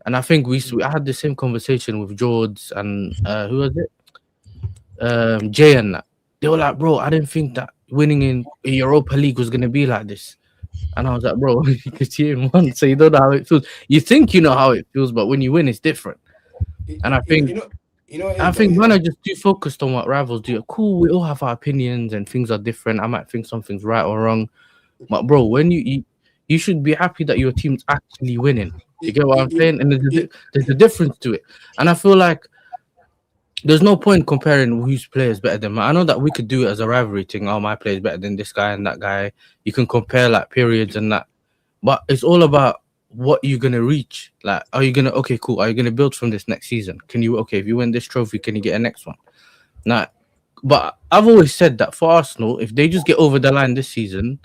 And I think I had the same conversation with George and who was it? Jay and that. They were like, bro, I didn't think that winning in Europa League was gonna be like this. And I was like, bro, because you didn't win, so you don't know how it feels. You think you know how it feels, but when you win, it's different. And I think, I think man are just too focused on what rivals do. Cool, we all have our opinions and things are different. I might think something's right or wrong, but bro, when you should be happy that your team's actually winning. You get what I'm saying? And there's a difference to it. And I feel like there's no point comparing whose player is better than mine. I know that we could do it as a rivalry thing. Oh, my player is better than this guy and that guy. You can compare like periods and that. But it's all about what you're going to reach. Like, are you going to, okay, cool. Are you going to build from this next season? If you win this trophy, can you get a next one? Now, but I've always said that for Arsenal, if they just get over the line this season,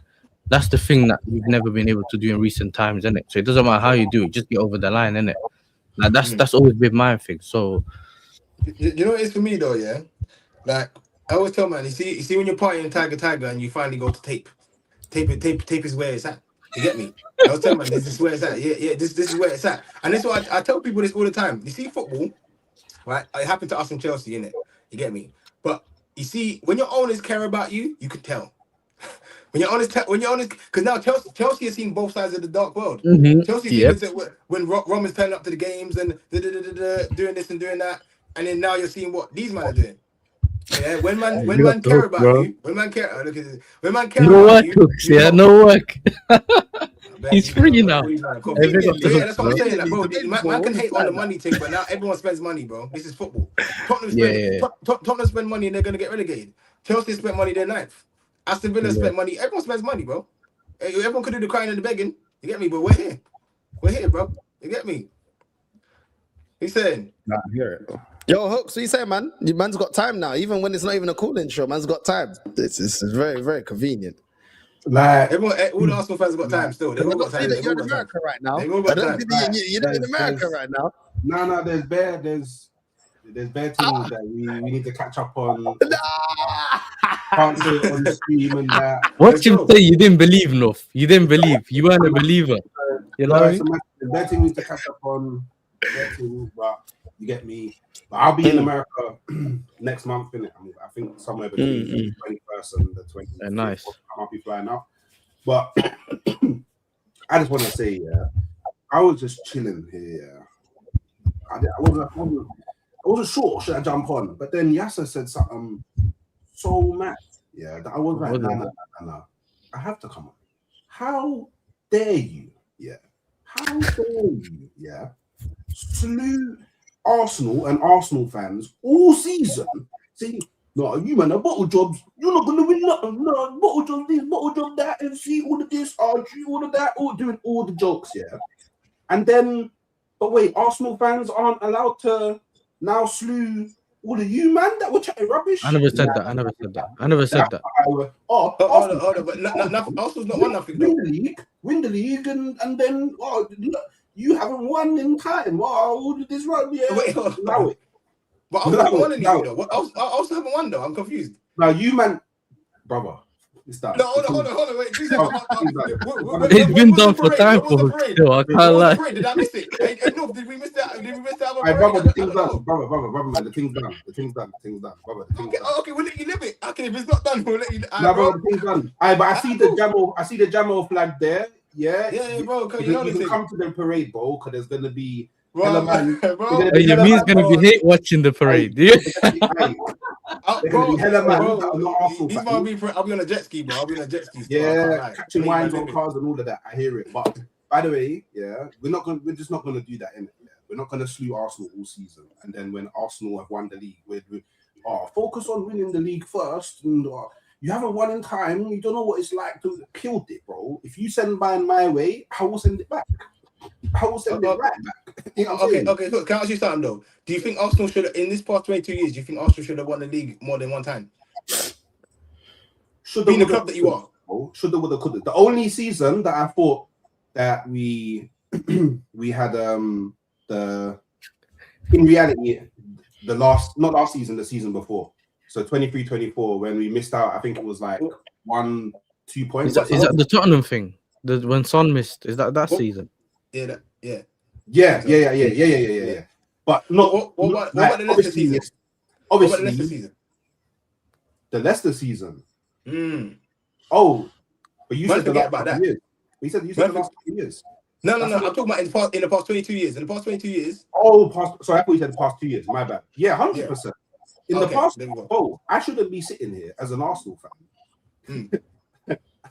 That's the thing that we've never been able to do in recent times, isn't it? So it doesn't matter how you do it, just get over the line, innit? Like that's always been my thing. So you know what it is for me though, yeah? Like I always tell man, you see when you're partying Tiger and you finally go to tape is where it's at. You get me? I was telling man, this is where it's at. Yeah, this is where it's at. And this is why I tell people this all the time. You see football, right? It happened to us in Chelsea, innit? You get me? But you see, when your owners care about you, you can tell. When you're honest, because now Chelsea has seen both sides of the dark world. Chelsea sees when Rom is turning up to the games and doing this and doing that, and then now you're seeing what these men are doing. Yeah, when man care about you, when man care about you, no work, yeah, no work. He's free now. Yeah, that's what I'm saying. Like, bro, man can hate on the money thing, but now everyone spends money, bro. This is football. Tottenham spend money and they're gonna get relegated. Chelsea spent money, they're ninth. Aston Villa spent money. Everyone spends money, bro. Everyone could do the crying and the begging. You get me? But we're here. We're here, bro. You get me? He's saying. Nah, I hear it. Yo, Hooks, what you saying, man? Your man's got time now. Even when it's not even a call-in show, man's got time. It's very, very convenient. Like everyone, all the Arsenal fans have got time still. They've all got time. You're in America right now. They've all got time. You're not in America right now. No, there's bare teams that we need to catch up on. Can't say it on the stream and that. Watch him say you didn't believe, Nuff. You didn't believe. You weren't a believer. You know what I mean? There's bare teams to catch up on. But you get me. But I'll be in America next month, innit? I think somewhere between the 21st and the 20th. Nice. I might be flying out. But I just want to say, I was just chilling here. I wasn't sure should I jump on, but then Yasser said something so mad, that I was like, no, I have to come on. How dare you, How dare you, slew Arsenal and Arsenal fans all season, saying, no, you man are bottle jobs, you're not gonna win nothing, no, bottle job this, bottle job that, and see all of this, RG, all of that, all doing all the jokes, And then, but wait, Arsenal fans aren't allowed to now slew all of you, man, that were chatting rubbish. I never said that. I never said that. Hold on, but Arsenal's not won nothing. Win the league, and then you haven't won in time. All of this run, Wait, allow it. But Arsenal haven't won anything though. Arsenal haven't won though. I'm confused. Now you man, brother. No, hold on. Wait, it's been done for time for still. I can't lie. Did I miss it? No, did we miss that? Brother, the thing's done. Brother, man, the thing's done. Brother, the thing's done. Okay, we'll let you live it. Okay, if it's not done, we'll let you. No, brother, the thing's done. But I see the Jamo flag there. Yeah, bro. You can come to the parade, bro, because there's gonna be. Bro, you mean it's gonna be hate watching the parade? I'll be on a jet ski, bro. I'll be on a jet ski. Yeah, catching wines on cars and all of that. I hear it. But by the way, we're just not gonna do that, innit? We're not gonna slew Arsenal all season, and then when Arsenal have won the league, we focus on winning the league first. And you haven't won in time. You don't know what it's like to kill it, bro. If you send mine my way, I will send it back. I will send it right back. You know okay. Look, can I ask you something though? Do you think Arsenal should, in this past 22 years, do you think Arsenal should have won the league more than one time? Should being the club that you are. Should have, would have, could have. The only season that I thought that we had in reality not last season, the season before. So 23-24 when we missed out. I think it was like 1-2 points. Is that the Tottenham thing? When Son missed? Is that season? Yeah. But not. What about the Leicester season? Obviously, the Leicester season. Oh, but you said forget about that. You said the last 2 years. No. I'm talking about in the past 22 years. In the past 22 years. Oh, sorry, I thought you said the past 2 years. My bad. Yeah, 100%. In the past, I shouldn't be sitting here as an Arsenal fan,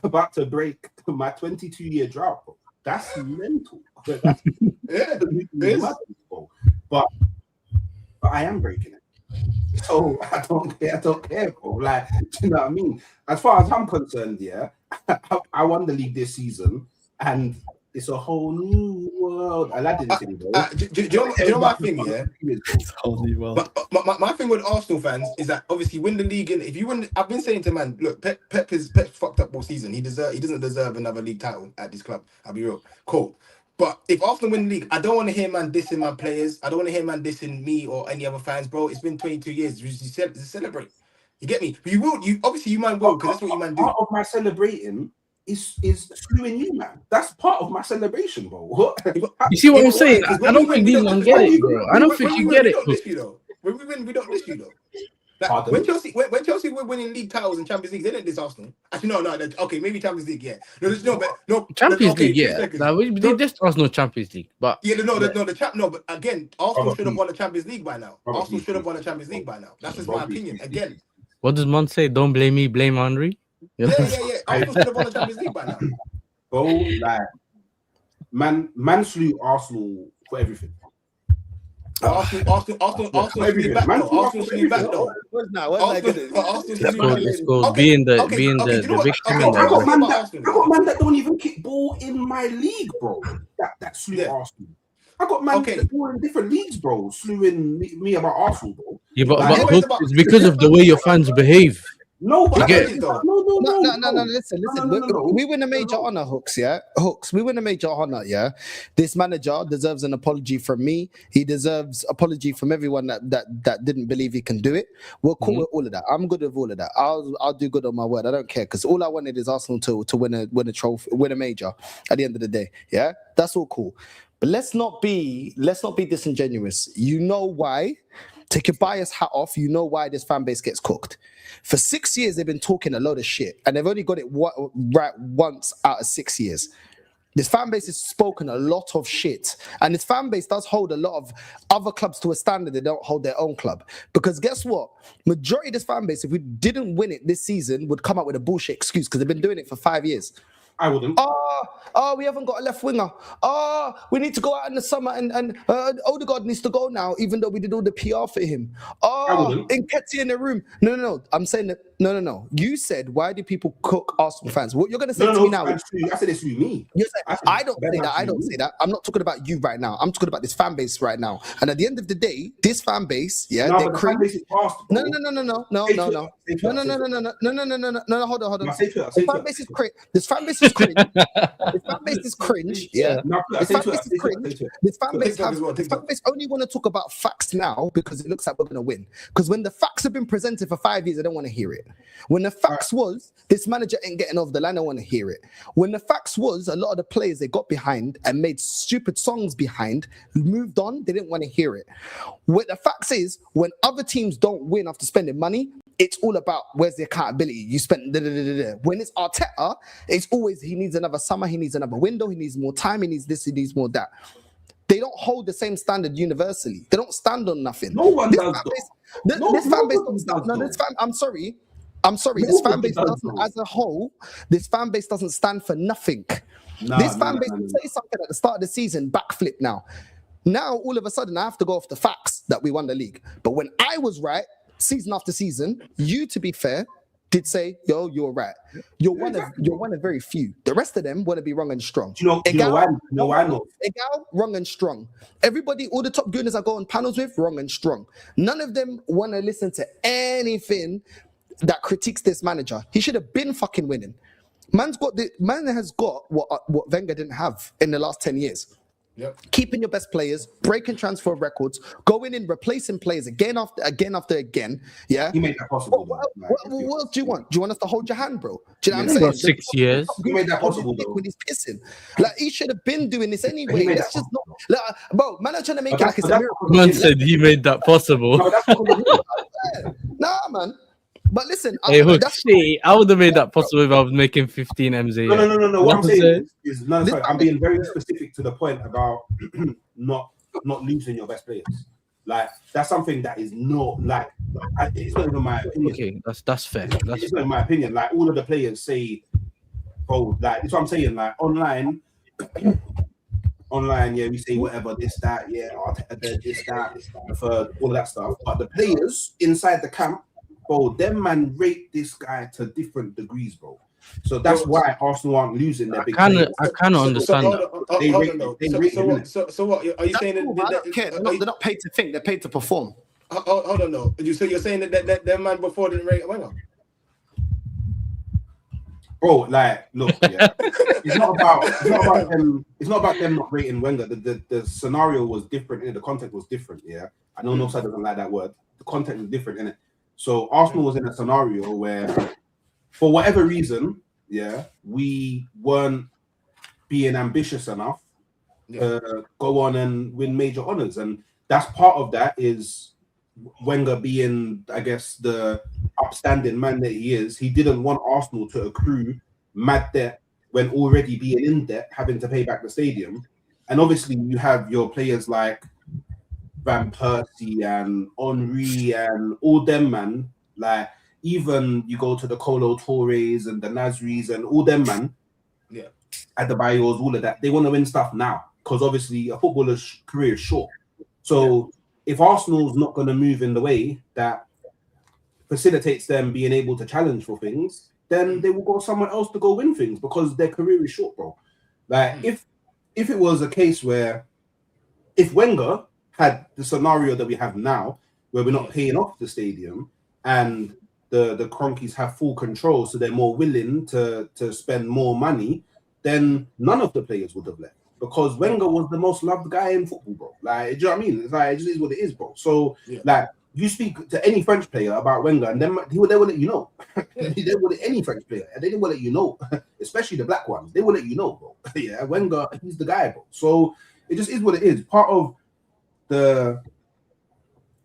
about to break my 22-year drought. Bro. That's mental. But I am breaking it. So I don't care, bro. Like, do you know what I mean? As far as I'm concerned, I won the league this season, and It's a whole new world. Aladdin city, bro. Do you know my thing? Yeah, It's a whole new world. But my thing with Arsenal fans is that obviously win the league, and if you win, I've been saying to man, look, Pep fucked up all season. He doesn't deserve another league title at this club. I'll be real. Cool. But if Arsenal win the league, I don't want to hear man dissing my players. I don't want to hear man dissing me or any other fans, bro. It's been 22 years. You celebrate. You get me? But you obviously you man will, because that's what you man do. Part of my celebrating is screwing you, man. That's part of my celebration, bro. You see what I'm saying? I don't think these man get it, bro. I don't think you get it. When we win, we don't diss you though. Like, when Chelsea were winning league titles and Champions League, they didn't diss Arsenal. Actually, no. Okay, maybe Champions League, yeah. No. Champions League, yeah. Like, we did Arsenal Champions League, but yeah, but again, Arsenal should have won the Champions League by now. Arsenal should have won the Champions League by now. That's just my opinion. Again, what does man say? Don't blame me, blame Henry. Yeah. Arsenal should have won the Champions League by now. Bro, like, man slew Arsenal for everything. Arsenal slew back though. Let's go. Being the victim. I got man that don't even kick ball in my league, bro. That slew Arsenal. I got man that were in different leagues, bro, slewing me about Arsenal, bro. Yeah, but it's because of the way your fans behave. No, but no. Listen. We win a major honor, Hooks. Yeah, Hooks. We win a major honor. Yeah, this manager deserves an apology from me. He deserves apology from everyone that didn't believe he can do it. We're cool with all of that. I'm good with all of that. I'll do good on my word. I don't care, because all I wanted is Arsenal to win a trophy, win a major. At the end of the day, yeah, that's all cool. But let's not be disingenuous. You know why? Take your bias hat off. You know why this fan base gets cooked. For 6 years, they've been talking a load of shit, and they've only got it right once out of 6 years. This fan base has spoken a lot of shit, and this fan base does hold a lot of other clubs to a standard they don't hold their own club. Because guess what? Majority of this fan base, if we didn't win it this season, would come up with a bullshit excuse, because they've been doing it for 5 years. I wouldn't. We haven't got a left winger. We need to go out in the summer, and Odegaard needs to go now, even though we did all the PR for him. Nketiah in the room. No. I'm saying that. No. You said, why do people cook Arsenal fans? What you're going to say to me now? I said it's me. I don't say that. I'm not talking about you right now. I'm talking about this fan base right now. And at the end of the day, this fan base, they're crazy. No. Hold on. The fan base is crazy. This fan base is cringe. This fan base is cringe. Yeah. This fan base is cringe. This fan base only want to talk about facts now because it looks like we're going to win. Because when the facts have been presented for 5 years, I don't want to hear it. When the facts was this manager ain't getting over the line, I want to hear it. When the facts was a lot of the players they got behind and made stupid songs behind, moved on, they didn't want to hear it. What the facts is, when other teams don't win after spending money, it's all about where's the accountability. You spent When it's Arteta, it's always he needs another summer, he needs another window, he needs more time, he needs this, he needs more that. They don't hold the same standard universally. They don't stand on nothing. No one does. This fan base doesn't. I'm sorry. This fan base doesn't, as a whole, this fan base doesn't stand for nothing. This fan base will say something at the start of the season, backflip now. Now, all of a sudden, I have to go off the facts that we won the league. But when I was right, season after season, you, to be fair, did say, yo, you're right. You're one of very few. The rest of them want to be wrong and strong. Why not? Egal, wrong and strong. Everybody, all the top gooners I go on panels with, wrong and strong. None of them want to listen to anything that critiques this manager. He should have been fucking winning. Man has got what Wenger didn't have in the last 10 years. Yep. Keeping your best players, breaking transfer records, going in, replacing players again after again. Yeah, you made that possible. What do you want? Do you want us to hold your hand, bro? Do you know what I'm saying? 6 years. You made that possible, when he's pissing. Like, he should have been doing this anyway. It's just not. Like, bro, man, are trying to make it like it's a miracle. Man said he made that possible. Nah, man. But listen, hey, I would have made that possible if I was making 15 M's a year. No. What I'm saying is sorry, I'm being very specific to the point about not losing your best players. Like, that's something that is not like it's not even my opinion. Okay, that's fair. It's not in my opinion. Like, all of the players say, bro, like that's what I'm saying. Like online, yeah, we say whatever, this, that, yeah, this, that, for all of that stuff. But the players inside the camp, bro, them man rate this guy to different degrees, bro. So that's why Arsenal aren't losing their big I players. kind of understand that. So what are you saying? Cool, I don't care. They're not paid to think. They're paid to perform. Hold on, no. So you're saying that man before didn't rate Wenger? Bro, like, look, yeah. it's not about them. It's not about them not rating Wenger. The scenario was different, and the context was different. Yeah, I know no side doesn't like that word. The context was different, innit? So Arsenal was in a scenario where, for whatever reason, yeah, we weren't being ambitious enough to go on and win major honors, and that's part of that is Wenger being, I guess, the upstanding man that he is. He didn't want Arsenal to accrue mad debt when already being in debt, having to pay back the stadium. And obviously, you have your players like Van Persie and Henry and all them, man. Like, even you go to the Colo Torres and the Nasris and all them, man. Yeah. At the Bayos, all of that. They want to win stuff now because obviously a footballer's career is short. So if Arsenal's not going to move in the way that facilitates them being able to challenge for things, then they will go somewhere else to go win things because their career is short, bro. Like, if it was a case where if Wenger had the scenario that we have now, where we're not paying off the stadium and the Cronkies have full control, so they're more willing to spend more money, then none of the players would have left. Because Wenger was the most loved guy in football, bro. Like, do you know what I mean? It's like, it just is what it is, bro. So, like, you speak to any French player about Wenger, and then they will let you know. They will let any French player, and they will let you know, especially the black ones. They will let you know, bro. Yeah, Wenger, he's the guy, bro. So it just is what it is. Part of the,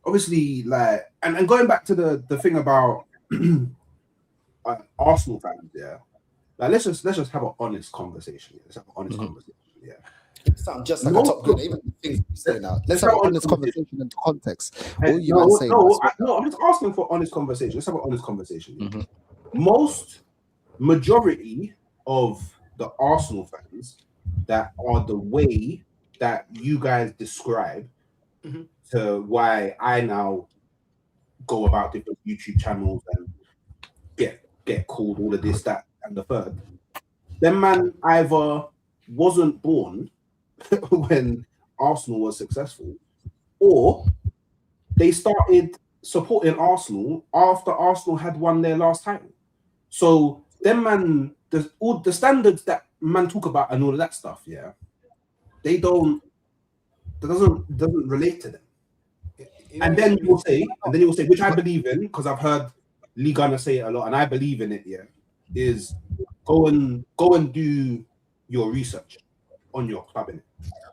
obviously, like, and going back to the thing about Arsenal fans, yeah. Like, let's just have an honest conversation. Let's have an honest conversation. Yeah. Sound just like a top good. Even the things you say now. Let's have an honest conversation in context. All you man say. No, I'm just asking for honest conversation. Let's have an honest conversation. Majority of the Arsenal fans that are the way that you guys describe to why I now go about different YouTube channels and get called all of this, that, and the third. Them man either wasn't born when Arsenal was successful, or they started supporting Arsenal after Arsenal had won their last title. So them man, all the standards that man talk about and all of that stuff, yeah, that doesn't relate to them. And then you will say, which I believe in, because I've heard Lee Gunner say it a lot, and I believe in it, yeah, is go and do your research on your club, innit?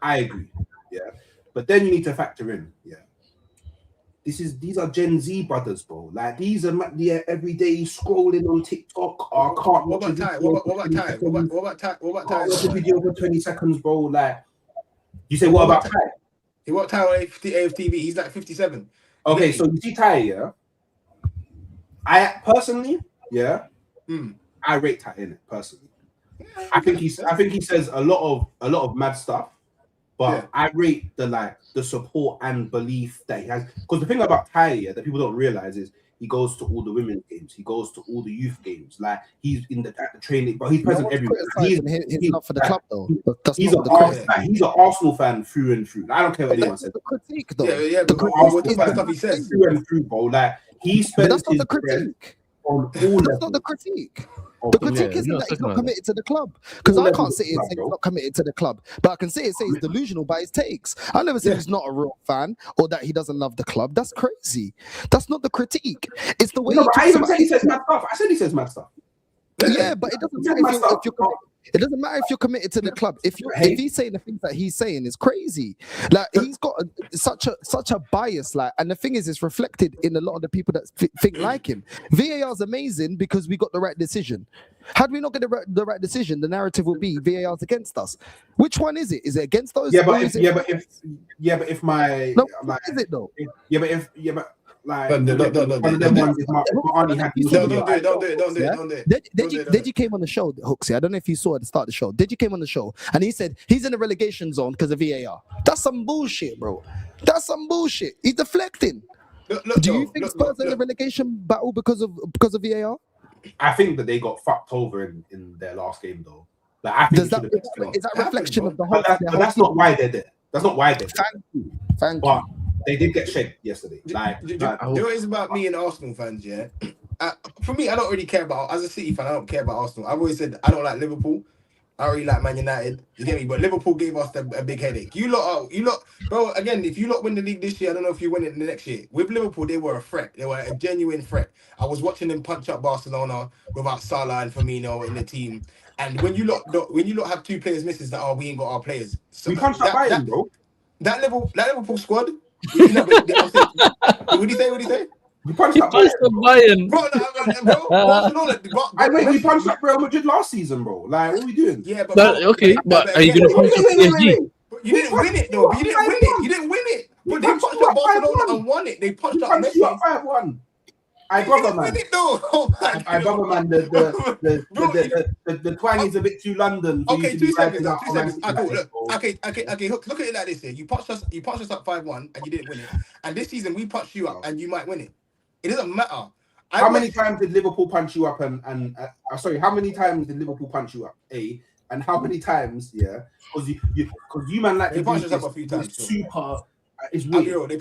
I agree, yeah. But then you need to factor in, yeah. These are Gen Z brothers, bro. Like, these are everyday scrolling on TikTok. Or can't What about Ty? What about Watch a video for 20 seconds, bro. Like, you say, what about Ty? He walked Ty on AFTV. He's like 57. Okay, so you see Ty, yeah. I personally, yeah, I rate Ty in it personally. I think he says a lot of mad stuff, but I rate the support and belief that he has. Because the thing about Ty, that people don't realize is he goes to all the women's games, he goes to all the youth games. Like, he's at the training, but he's present everywhere. He's not for the club though. He's an Arsenal fan through and through. I don't care what anyone says. The critique though. Yeah. The stuff he says through and through, bro. Like, he spends that's not the critique. On all that's not the critique. The critique isn't that he's not committed to the club. Because I can't sit here and say he's not committed to the club. But I can sit here and say he's delusional by his takes. I never said he's not a real fan or that he doesn't love the club. That's crazy. That's not the critique. It's the way I even said he says mad stuff. I said he says mad stuff. Yeah, but it doesn't matter if you're committed. It doesn't matter if you're committed to the club. If he's saying the things that he's saying is crazy. Like, he's got such a bias. Like, and the thing is, it's reflected in a lot of the people that think like him. VAR is amazing because we got the right decision. Had we not got the right decision, the narrative would be VAR's against us. Which one is it? Is it against those? Yeah, but if my no, like, is it though? Like, don't do it. Deji came on the show, Hooksy. I don't know if you saw at the start of the show. Deji came on the show and he said he's in the relegation zone because of VAR. That's some bullshit, bro. That's some bullshit. He's deflecting. Do you think Spurs are in the relegation battle because of VAR? I think that they got fucked over in their last game though. Like I think Is that reflection of the whole? but that's not why they're there. That's not why they're there. Thank but you. They did get shanked yesterday. Do you know what it is about me and Arsenal fans? Yeah, for me, I don't really care about. As a City fan, I don't care about Arsenal. I've always said I don't like Liverpool. I don't really like Man United. You get me? But Liverpool gave us a big headache. You lot, bro. Again, if you lot win the league this year, I don't know if you win it the next year. With Liverpool, they were a threat. They were a genuine threat. I was watching them punch up Barcelona without Salah and Firmino in the team. And when you lot have two players misses that we ain't got our players. So we punched up Bayern, bro. That Liverpool squad. What do you say? We punched up Bayern. Bro, Barcelona. We punched up Real Madrid last season, bro. Like, what are we doing? Yeah, but are you gonna punch up PSG? You didn't win it though. You didn't win it. But they punched up Barcelona and won it. They punched up Messi. You up 5-1. I brother man. I brother man. The twang is a bit too London. Okay, 2 seconds. 2 seconds. Okay. Look at it like this. Here, you punched us up 5-1, and you didn't win it. And this season we punched you up, and you might win it. It doesn't matter. How many times did Liverpool punch you up? How many times did Liverpool punch you up? And how many times? Yeah, because you man like they punched us up a few times. Super. It's weird.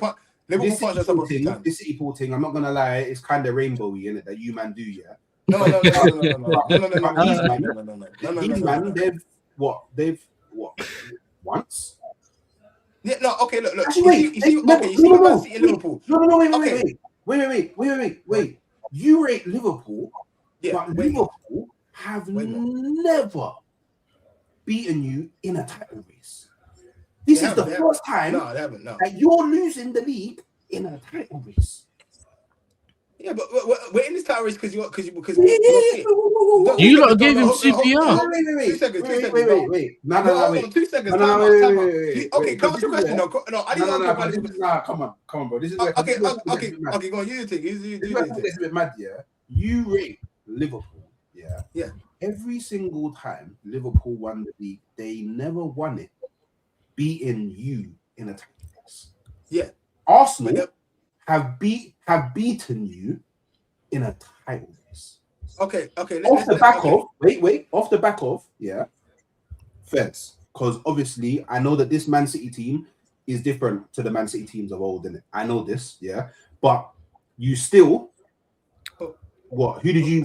Liverpool punched us up a few times. This City Pool thing, I'm not gonna lie, it's kind of rainbowy in it that you man do, yeah. No. These man, they've once. Yeah, no, okay, look. Actually, you see Liverpool. Wait. You rate Liverpool, but Liverpool have never beaten you in a title race. This is the first time that you're losing the league in a title race. Yeah, but we're in this title race because you lot gave him CPR. Wait. No, 2 seconds. Okay, can I ask a question? No, I didn't ask about. Nah, come on, bro. This is okay. Go on. You take it. It's a bit mad, yeah. You rate Liverpool, yeah. Every single time Liverpool won the league, they never won it beating you in a title race. Yeah. Arsenal have beaten you in a title race. Okay. Off the back of, Feds. Because obviously I know that this Man City team is different to the Man City teams of old, innit? I know this, yeah. But you still what? Who did you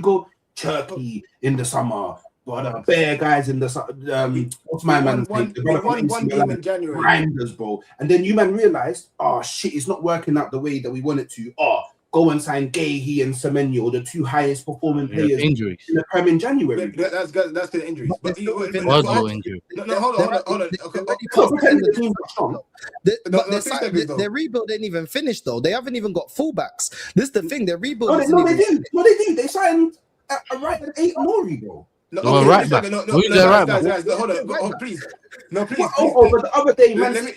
go? Turkey in the summer. But bare guys in the what's my man's name? One game in January. Grinders, bro. And then you man realized, oh shit, it's not working out the way that we want it to. Go and sign Gahey and Semenyo, the two highest performing players injuries in the Prem in January. That's the injuries. But injury. No, hold on. Their rebuild didn't even finish though. They haven't even got fullbacks. This is the thing. Their rebuild. They do. They signed a right at 8 Nori, bro. Guys, hold on, please. No, please. But the other day, man, let me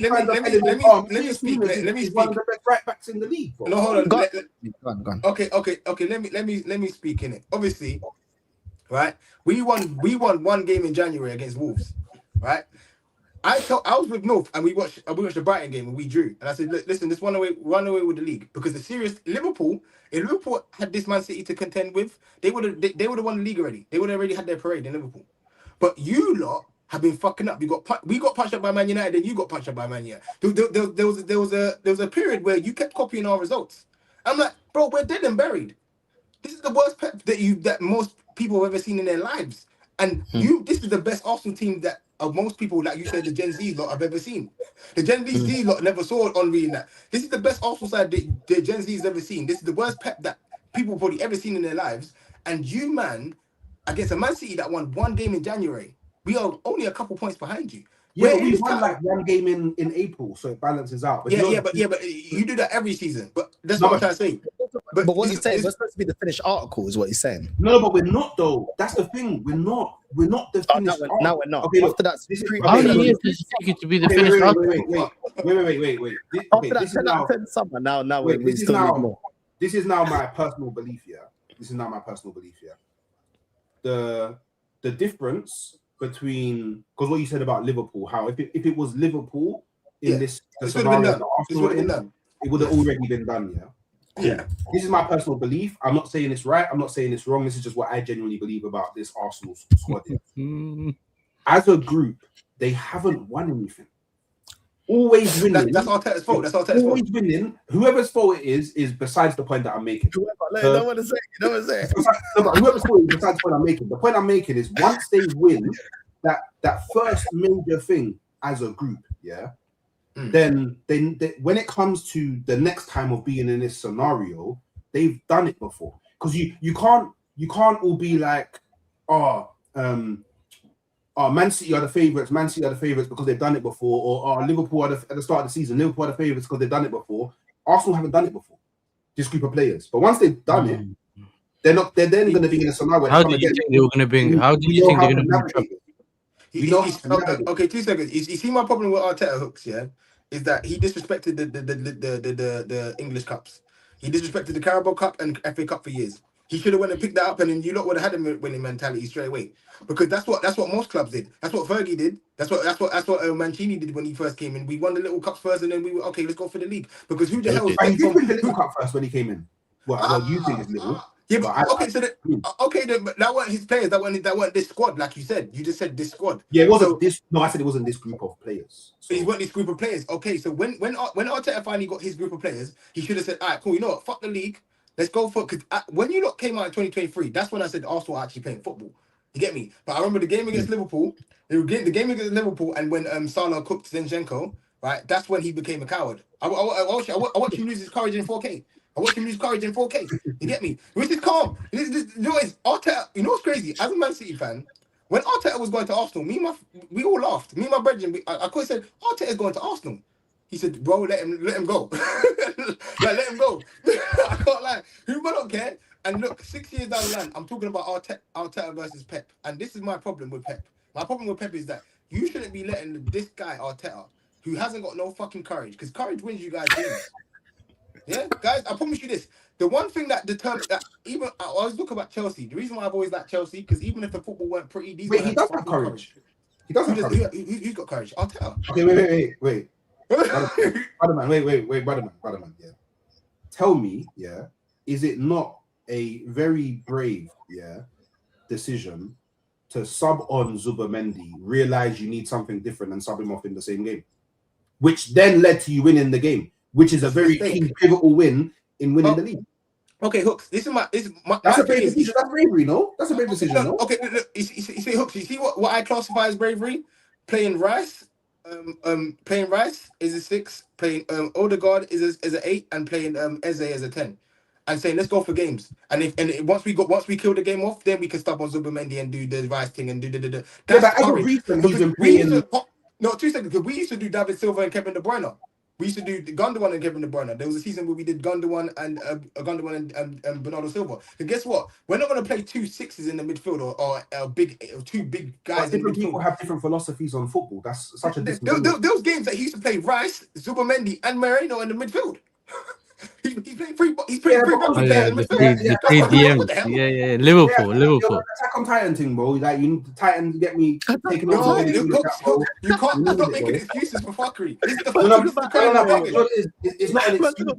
speak. Let me speak. One of the best right backs in the league. Bro. No, hold on. Go on. Okay. Let me speak in it. Obviously, right? We won one game in January against Wolves, right? I was with North and we watched the Brighton game and we drew. And I said, listen, this run away with the league because the serious Liverpool. If Liverpool had this Man City to contend with, they would have won the league already. They would have already had their parade in Liverpool. But you lot have been fucking up. We got punched up by Man United, and you got punched up by Man United. There was a period where you kept copying our results. I'm like, bro, we're dead and buried. This is the worst Pep that most people have ever seen in their lives. And this is the best Arsenal team that of most people, like you said, the Gen Z lot I've ever seen. The Gen Z lot never saw Henry in that. This is the best Arsenal side the Gen Z's ever seen. This is the worst Pep that people probably ever seen in their lives. And you, man, against a Man City that won one game in January, we are only a couple points behind you. Yeah, we won like one game in April, so it balances out. But but you do that every season. But that's what I'm trying to say. But what he's saying, we're supposed to be the finished article, is what he's saying. No, but we're not though. That's the thing. We're not the finished. Now we're not. Okay, after that, how many years does it take you to be the finished article? Wait. After that 10 summer, now we still need more. This is now my personal belief. The difference between, because what you said about Liverpool, how if it was Liverpool in this scenario, it would have already been done. Yeah. Yeah. This is my personal belief. I'm not saying it's right. I'm not saying it's wrong. This is just what I genuinely believe about this Arsenal squad. As a group, they haven't won anything. Always winning. That's Arteta's fault. That's Arteta's always fault. winning. Whoever's fault it is besides the point that I'm making. You don't want to say. You don't want to say. No, but whoever's fault is besides the point I'm making. The point I'm making is once they win that first major thing as a group, then when it comes to the next time of being in this scenario, they've done it before. Because you can't all be like, Man City are the favourites. Man City are the favourites because they've done it before, or Liverpool are at the start of the season. Liverpool are the favourites because they've done it before. Arsenal haven't done it before. This group of players, but once they've done it, they're then going to be in a scenario. How did you think they were going to bring? How did you think they're going to bring? Okay, 2 seconds. You see my problem with Arteta hooks, is that he disrespected the English Cups. He disrespected the Carabao Cup and FA Cup for years. He should have went and picked that up, and then you lot would have had him winning mentality straight away. Because that's what most clubs did. That's what Fergie did. That's what Mancini did when he first came in. We won the little cups first, and then we were okay. Let's go for the league. Because who the hell? He did win the little cup first when he came in. Well, you think it's little? Yeah, but that weren't his players. That weren't this squad, like you said. You just said this squad. Yeah, it wasn't this. No, I said it wasn't this group of players. So he weren't this group of players. Okay, so when Arteta finally got his group of players, he should have said, "All right, cool. You know what? Fuck the league. Let's go for." Because when you lot came out in 2023, that's when I said Arsenal are actually playing football. You get me? But I remember the game against Liverpool. The game against Liverpool, and when Salah cooked Zinchenko, right? That's when he became a coward. I watched him lose his courage in 4K. I watched him lose courage in 4K. You get me? Which is calm. You know, Arteta. You know what's crazy? As a Man City fan, when Arteta was going to Arsenal, we all laughed. Me and my brethren, I could have said Arteta's going to Arsenal. He said, "Bro, let him go. Let him go." I can't lie. I don't care. And look, 6 years down the line, I'm talking about Arteta versus Pep. And this is my problem with Pep. My problem with Pep is that you shouldn't be letting this guy Arteta, who hasn't got no fucking courage, because courage wins you guys games. Yeah, guys, I promise you this. The one thing that determined that, even I always look about Chelsea. The reason why I've always liked Chelsea, because even if the football weren't pretty, these he does have courage. He does have courage. Who's got courage? Arteta. Okay, wait. Brother man, wait, brother man. Yeah. Tell me, is it not a very brave, decision to sub on Zubimendi, realize you need something different, and sub him off in the same game, which then led to you winning the game, which is a very key pivotal win in winning the league. Okay, Hooks. This is my. That's a brave decision. That's bravery, no? That's a brave decision, no? Okay, look. You see, Hooks. You see what I classify as bravery? Playing Rice. Playing Rice is a 6. Playing Odegaard is an 8, and playing Eze as a 10. And saying let's go for games. And once we kill the game off, then we can stop on Zubimendi and do the Rice thing and do the. That's courage. No, 2 seconds. Because we used to do David Silva and Kevin De Bruyne. We used to do Gundogan and Kevin De Bruyne. There was a season where we did Gundogan and Bernardo Silva. And guess what? We're not going to play 2 6s in the midfield or 2 big guys. But different people have different philosophies on football. That's such a different. Those games that he used to play Rice, Zubimendi, and Moreno in the midfield. He's playing free. He's playing free. Yeah. Liverpool. Attack on Titan thing, bro. Like you need the Titan to get me taken over. You can't stop making excuses for fuckery. It's not an excuse.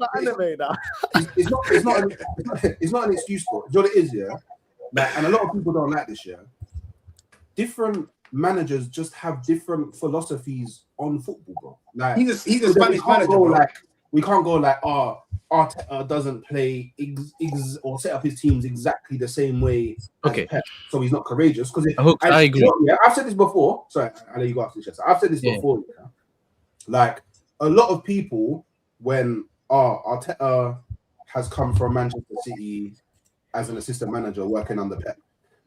It's not an excuse, bro. You know what it is, Like, and a lot of people don't like this, Different managers just have different philosophies on football, bro. Like he's a Spanish manager, bro. We can't go like, Arteta doesn't play or set up his teams exactly the same way as Pep, so he's not courageous. Because I agree. I've said this before. Sorry, I know you go after this. I've said this before. Like a lot of people, when Arteta has come from Manchester City as an assistant manager working under Pep,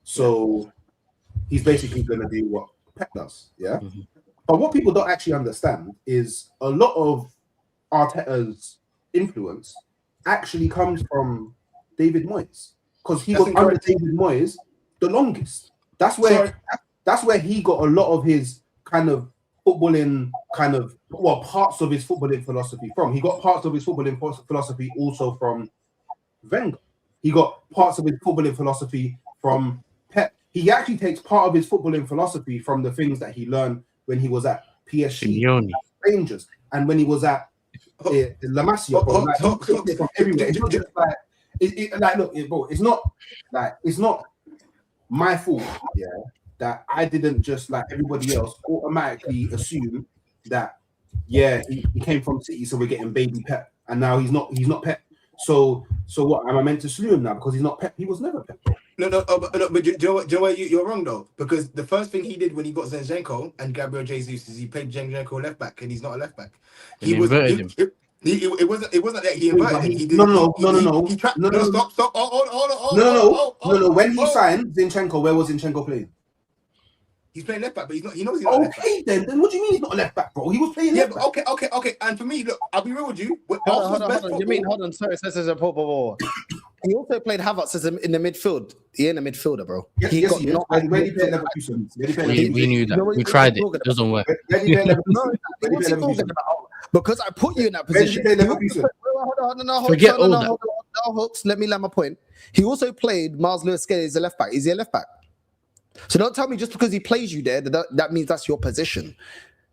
so he's basically going to do what Pep does. Yeah. Mm-hmm. But what people don't actually understand is a lot of Arteta's influence actually comes from David Moyes, because he was under David Moyes the longest. That's where he got a lot of his kind of footballing parts of his footballing philosophy from. He got parts of his footballing philosophy also from Wenger. He got parts of his footballing philosophy from Pep. He actually takes part of his footballing philosophy from the things that he learned when he was at PSG, Rangers, and when he was at La Masia, bro. Like, from everywhere. It's not just like, like, look, bro. It's not my fault. Yeah, that I didn't just like everybody else automatically assume that. Yeah, he came from City, so we're getting baby Pep, and now he's not Pep. So what? Am I meant to slew him now because he's not Pep? He was never Pep, bro. No, but do you know where you're wrong though? Because the first thing he did when he got Zinchenko and Gabriel Jesus is he played Zinchenko left back, and he's not a left back. It wasn't that he inverted him. He did. No. He trapped. No, stop. No. When he signed Zinchenko, where was Zinchenko playing? He's playing left back, but he knows he's not left back. Okay, then what do you mean he's not a left back, bro? He was playing left back. Okay. And for me, look, I'll be real with you. Hold on. You mean, hold on. Sorry, he also played Havertz as in the midfield. He ain't a midfielder, bro. Yes, he is. Where did he play Leverkusen? We knew that. We tried it. It doesn't work. What's he talking about? Because I put you in that position. Hold on. Forget all that. Hold on, Hooks. Let me land my point. He also played Miles Lewis-Skelly as a left back. Is he a left back? So don't tell me just because he plays you there that means that's your position.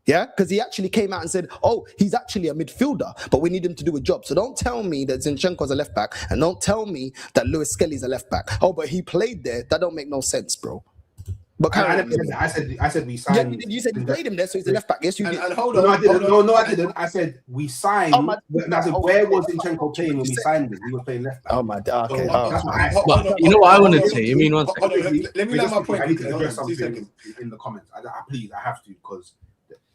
Yeah, because he actually came out and said, "Oh, he's actually a midfielder, but we need him to do a job." So don't tell me that Zinchenko's a left back, and don't tell me that Lewis Skelly's a left back. Oh, but he played there. That don't make no sense, bro. But I said we signed. Yeah, you said you played him there, so he's a left back. Yes, you did. And hold on. No, I didn't. I said we signed. I said, where was Zinchenko playing when we signed him? He was playing left back. Oh my God. Okay. But you know what I want to say? You mean one second? Let me let my point. I need to address something in the comments. Please, I have to, because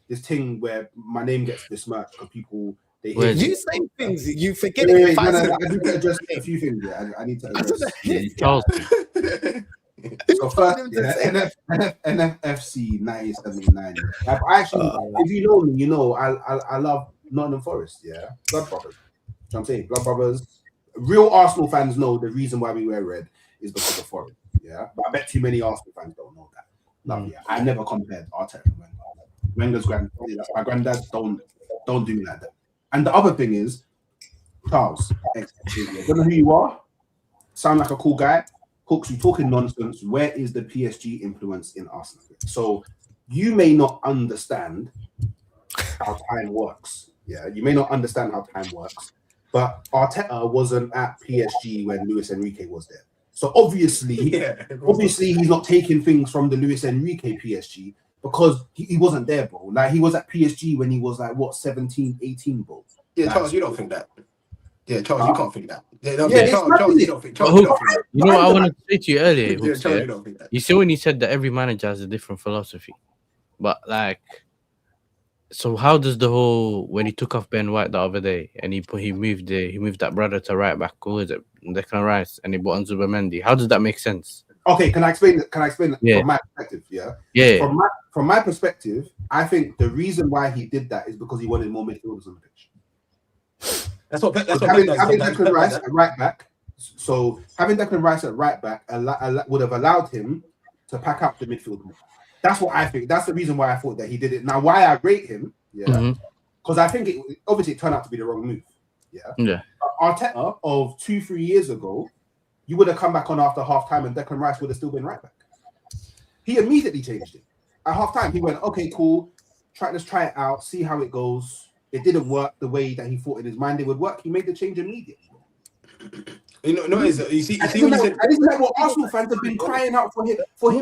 this thing where my name gets besmirched because people you say things you forget. I need to address a few things. Yeah, I need to address. So first, NFFC 1979. If you know me, you know I love Nottingham Forest. Yeah, blood brothers. You know what I'm saying, blood brothers. Real Arsenal fans know the reason why we wear red is because of Forest. Yeah, but I bet too many Arsenal fans don't know that. Yeah, I never compared Arteta and Wenger. Wenger's granddad. My granddad don't do me like that. And the other thing is, Charles, I don't know who you are. Sound like a cool guy. Hooks, you talking nonsense. Where is the PSG influence in Arsenal? So you may not understand how time works. Yeah, you may not understand how time works. But Arteta wasn't at PSG when Luis Enrique was there. So obviously he's not taking things from the Luis Enrique PSG because he wasn't there, bro. Like, he was at PSG when he was like, what, 17, 18, bro. Yeah, Charles, you don't think that. Yeah, Charles, you can't think that. Charles, you don't think. You know what I wanted to say to you earlier? Charles, you don't think that. You see when he said that every manager has a different philosophy, but like, so how does the whole, when he took off Ben White the other day and he moved that brother to right back, who is it, Declan Rice, and he brought on Zubimendi? How does that make sense? Okay, can I explain it? From my perspective? Yeah. From my perspective, I think the reason why he did that is because he wanted more midfielders on the pitch. That's what having Declan Rice at right back. So having Declan Rice at right back would have allowed him to pack up the midfield more. That's what I think. That's the reason why I thought that he did it. Now, why I rate him, because I think it turned out to be the wrong move. Yeah. Arteta of 2-3 years ago, you would have come back on after half time and Declan Rice would have still been right back. He immediately changed it. At half time, he went, okay, cool. Let's try it out, see how it goes. It didn't work the way that he thought in his mind it would work. He made the change immediately. You see what he said. And isn't that what Arsenal fans have been crying out for him?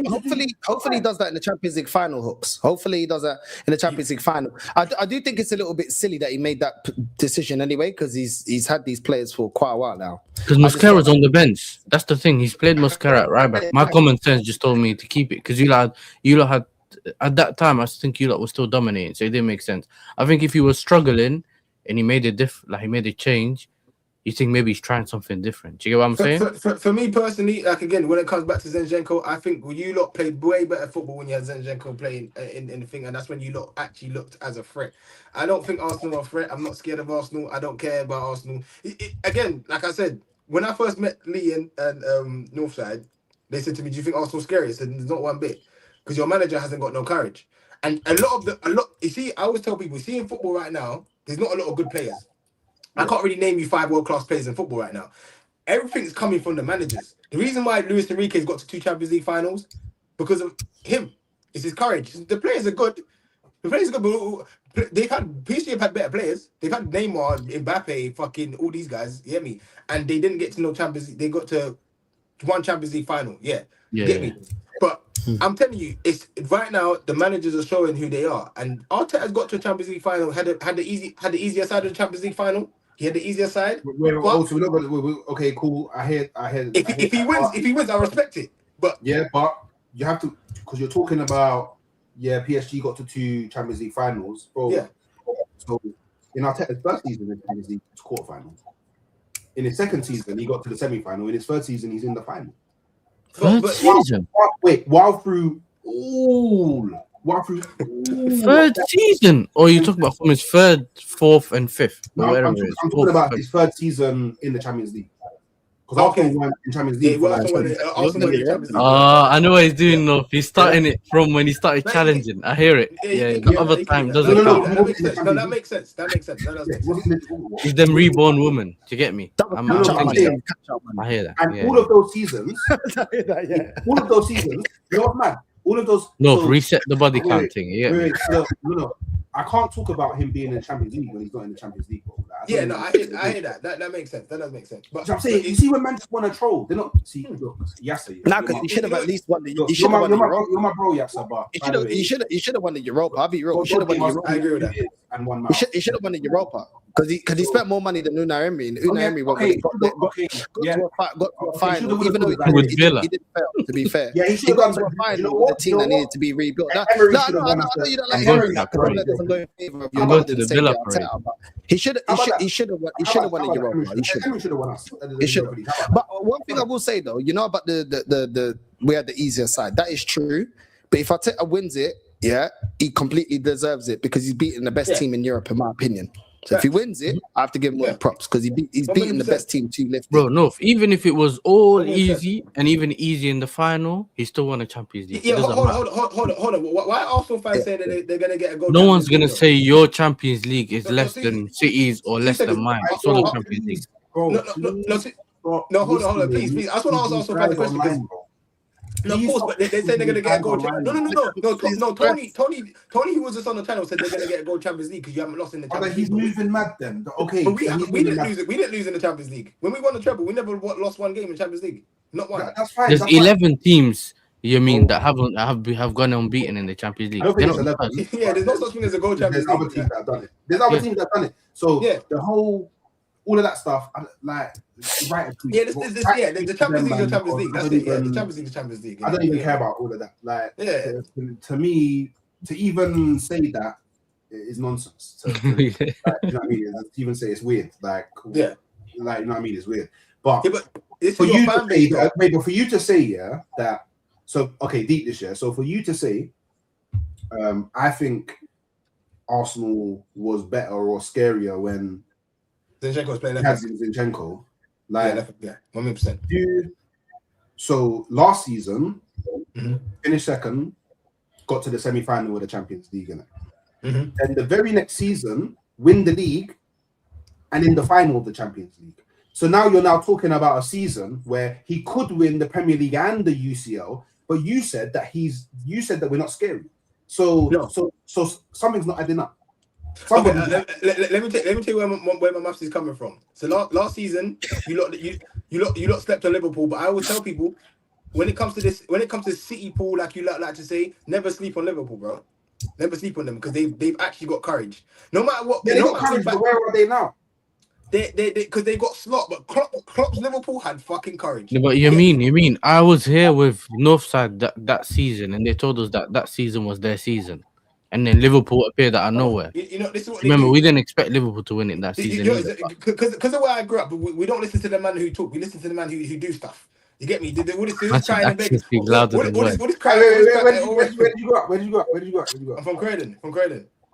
Hopefully he does that in the Champions League final, Hooks. Hopefully he does that in the Champions League final. I do think it's a little bit silly that he made that decision anyway, because he's had these players for quite a while now. Because Mosquera's on the bench. That's the thing. He's played Mosquera at right back. My common sense just told me to keep it, because you lot had at that time. I think you lot were still dominating, so it didn't make sense. I think if he was struggling and he made he made a change, you think maybe he's trying something different. Do you get what I'm saying? For me personally, like, again, when it comes back to Zinchenko, I think you lot played way better football when you had Zinchenko playing in the thing, and that's when you lot actually looked as a threat. I don't think Arsenal are a threat. I'm not scared of Arsenal. I don't care about Arsenal. Again, like I said, when I first met Lee and Northside, they said to me, "Do you think Arsenal's scary?" I said, "There's not one bit, because your manager hasn't got no courage." And a lot. You see, I always tell people, see in football right now, there's not a lot of good players. I can't really name you 5 world-class players in football right now. Everything's coming from the managers. The reason why Luis Enrique's got to 2 Champions League finals, because of him. It's his courage. The players are good. The players are good, but they've had PSG have had better players. They've had Neymar, Mbappe, fucking all these guys. You get me? And they didn't get to no Champions League. They got to one Champions League final. Yeah, you get me? But I'm telling you, it's right now the managers are showing who they are. And Arteta's got to a Champions League final. Had the easier side of the Champions League final. He had the easier side. Okay, cool. I hear. If he wins, I respect it. But yeah, but you have to, because you're talking about PSG got to 2 Champions League finals, bro. Yeah. So in Arteta's first season in the Champions League quarterfinals. In his second season, he got to the semi-final. In his third season, he's in the final. Third season. While through Third season, or you talk about from his third, fourth, and fifth? No, I'm talking about his third season in the Champions League. Because Arsenal won in Champions League. I know what he's doing. No, he's starting it from when he started challenging. I hear it. Yeah, the other time doesn't count. That makes sense. He's them reborn woman. Do you get me? I hear that. And all of those seasons, all of those seasons, you know what's mad? All of those. No, reset the body count thing. Yeah. No. I can't talk about him being in the Champions League when he's not in the Champions League. Bro. I hear that. That makes sense. That does make sense. But I'm saying, you see, when man just want to troll, they're not. See, look, Yasser. Nah, because he should have at least won the. You're my bro, Yasser. But he should have won the Europa. I'll be real. He should have won the Europa. I agree with that. And won. He should have won the Europa. Because he spent more money than Unai Emery. And Unai Emery got to a final, even though he didn't fail, to be fair. Yeah, he got to a final with a team that needed to be rebuilt. No, you don't like Emery. That doesn't go in favor of your He should have won the Europa. He should have. But one thing I will say though, you know about the we had the easier side. That is true. But if Arteta wins it, he completely deserves it because he's beating the best team in Europe, in my opinion. So if he wins it, I have to give him more props because he's beating the best team to lift. Bro, no, even if it was all easy and even easy in the final, he still won a Champions League. Yeah, hold on. Why Arsenal fans say that they're gonna get a goal? No one's gonna say your Champions League is less than City's or less than mine. It's all the Champions League. No, hold on, please. I just want to ask Arsenal fans a question. No, of course, but they say they're gonna get a goal. No. Tony, who was just on the channel, said they're gonna get a goal Champions League because you haven't lost in the Champions League. He's moving mad then. Okay, but we didn't lose it. We didn't lose in the Champions League when we won the treble. We never lost one game in Champions League. Not one. That's fine. There's 11 teams. You mean that have gone unbeaten in the Champions League? Yeah, there's no such thing as a goal Champions League. There's other teams that have done it. There's other teams that have done it. So the whole. All of that stuff, like, right? The Champions League, the Champions League. That's it. Yeah, the Champions League, the Champions League. I don't even care about all of that. Like, to me, to even say that is nonsense. You know what I mean? To even say it's weird. Like, you know what I mean? It's weird. But for you to say, that. So deep this year. So for you to say, I think Arsenal was better or scarier when. Zinchenko was playing left. Zinchenko, like 100%. So last season, finished second, got to the semi-final with the Champions League in it. And the very next season, win the league, and in the final of the Champions League. So now you're talking about a season where he could win the Premier League and the UCL, but you said that we're not scary. So something's not adding up. Let me tell you where my maths is coming from. So last season, you lot slept on Liverpool, but I always tell people when it comes to City pool, like you like to say, never sleep on Liverpool, bro. Never sleep on them because they've actually got courage. No matter what, they got courage. But where are they now? Because they got slot, but Klopp's Liverpool had fucking courage. Yeah, but you mean I was here with Northside that season, and they told us that season was their season. And then Liverpool appeared out of nowhere. This is what remember, we didn't expect Liverpool to win it that season. Because of where I grew up, we don't listen to the man who talk. We listen to the man who do stuff. You get me? Where did you grow up? I'm from Croydon.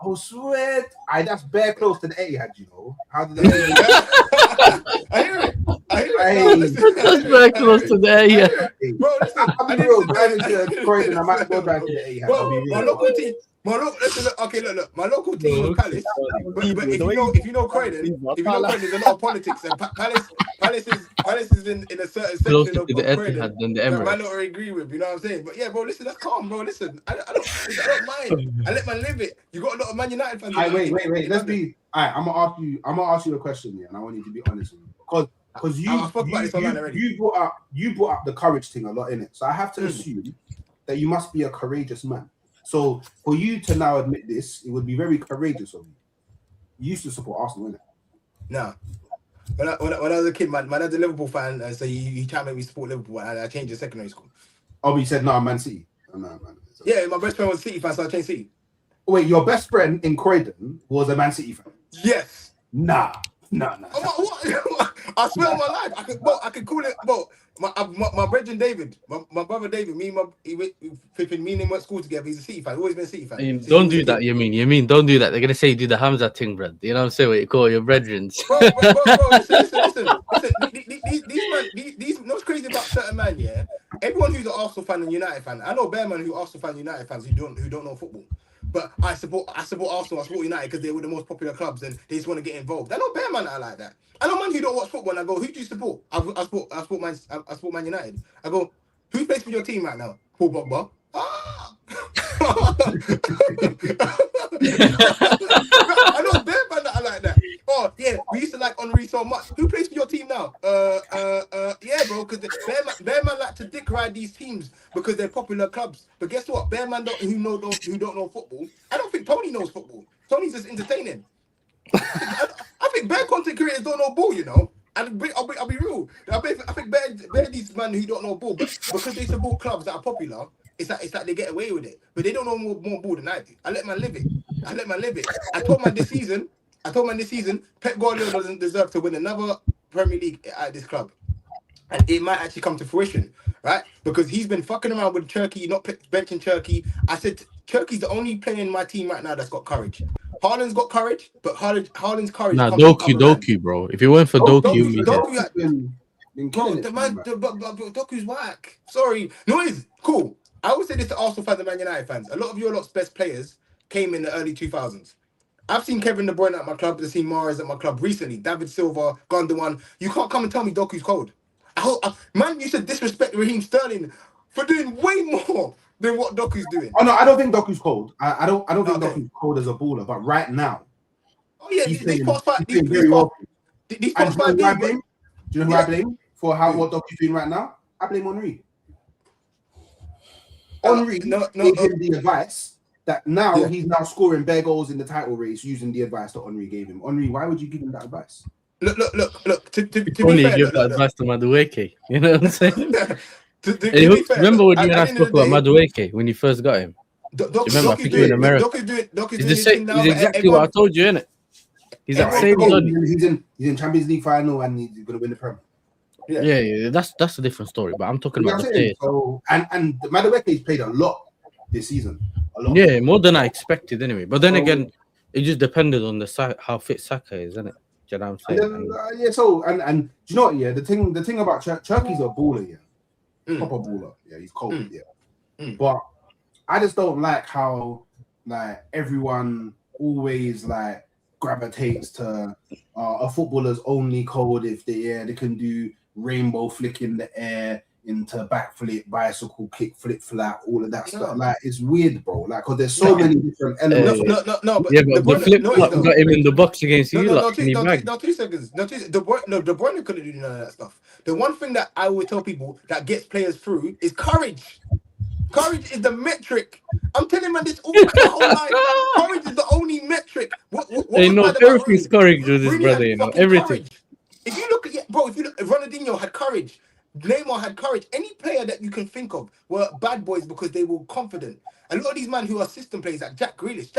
Oh, sweat! That's bare close to the Etihad, you know. How did that? I hear it. That's very close to there, yeah. Bro, listen, I'll be real. Driving to Croydon, I might go drive to the A. Bro, my local team. Listen, look. My local team was Palace. But if you know Croydon, there's a lot of politics, and Palace is in a certain Closer section of to the Croydon Etihad than the that I Emirates. don't agree with. You know what I'm saying? But yeah, bro, listen, that's calm, bro. Listen, I don't mind. I let man live it. You got a lot of Man United fans. Wait. Let's be. All right, I'm gonna ask you a question here, and I want you to be honest with me, because you brought up the courage thing a lot in it. So I have to assume that you must be a courageous man. So for you to now admit this, it would be very courageous of you. You used to support Arsenal, innit? No. When I was a kid, my dad's a Liverpool fan, and so he tried to make me support Liverpool, and I changed to secondary school. Oh, but you said no, I'm Man City. Oh, no, man. Yeah, my best friend was a City fan, so I changed City. Wait, your best friend in Croydon was a Man City fan? Yes. Nah. What? I swear on my life, I could call it. Bro, my brother David, my brother David, me and him went to school together. He's a City fan. Always been a City fan. Don't do that, you mean? Don't do that. They're gonna say you do the Hamza thing, bro. You know what I'm saying? What you call your brethren. Bro, listen. These what's crazy about certain man, yeah? Everyone who's an Arsenal fan and United fan, I know bare man who Arsenal fan, United fans who don't know football. But I support Arsenal, I support United because they were the most popular clubs and they just want to get involved. I know bare man that are like that. I know man who don't watch football and I go, who do you support? I support Man United. I go, who plays for your team right now? Paul Pogba. I know bare man that are like that. Oh yeah, we used to like Henry so much. Who plays for your team now? Yeah, bro, because bare man like to dick ride these teams because they're popular clubs. But guess what? Bare man who don't know football. I don't think Tony knows football. Tony's just entertaining. I think bare content creators don't know ball, you know. And I'll be real. I think bare these men who don't know ball, but because they support clubs that are popular, it's like they get away with it. But they don't know more ball than I do. I let man live it. I told man this season, Pep Guardiola doesn't deserve to win another Premier League at this club. And it might actually come to fruition, right? Because he's been fucking around with Turkey, not benching Turkey. I said Turkey's the only player in my team right now that's got courage. Haaland's got courage, but Haaland's courage. Nah, Doku, bro. If you went for Doku, Doku's whack. Sorry, no, it's cool. I always say this to Arsenal fans and Man United fans. A lot of your lot's best players came in the early 2000s. I've seen Kevin De Bruyne at my club. I've seen Mahrez at my club recently. David Silva, Gundogan. You can't come and tell me Doku's cold. Man, you should disrespect Raheem Sterling for doing way more than what Doku's doing. Oh no, I don't think Doku's cold. I don't think Doku's cold as a baller. But right now, these past 5 years. Do you know who I blame for what Doku's doing right now? I blame Henry. Henry gave him the advice that now he's now scoring bare goals in the title race using the advice that Henry gave him. Henry, why would you give him that advice? Look. To only give that advice to Madueke. You know what I'm saying? Remember when you and I spoke about Madueke when you first got him? Remember, I think you in America. He's exactly what I told you, innit? He's that same. He's in Champions League final and he's going to win the Premier. Yeah, that's a different story. But I'm talking about the players. So, and Madueke's played a lot this season. Yeah, more than I expected anyway. But then again, it just depended on how fit Saka is, isn't it? Do you know what I'm saying? And do you know what? Yeah, the thing about Turkey's a baller, proper baller. Yeah, he's cold. But I just don't like how everyone always gravitates to a footballer's only code if they can do rainbow flick in the air into backflip, bicycle kick, flip flat, all of that stuff. It's weird, bro. Because there's so many different elements. But the flip flop got him in the box against you. No, 2 seconds. De Bruyne couldn't do none of that stuff. The one thing that I would tell people that gets players through is courage. Courage is the metric. I'm telling man this all the whole life. Courage is the only metric. Everything's courage with this brother. You know everything. Courage. If you look at Ronaldinho had courage. Neymar had courage. Any player that you can think of were bad boys because they were confident. A lot of these men who are system players like Jack Grealish,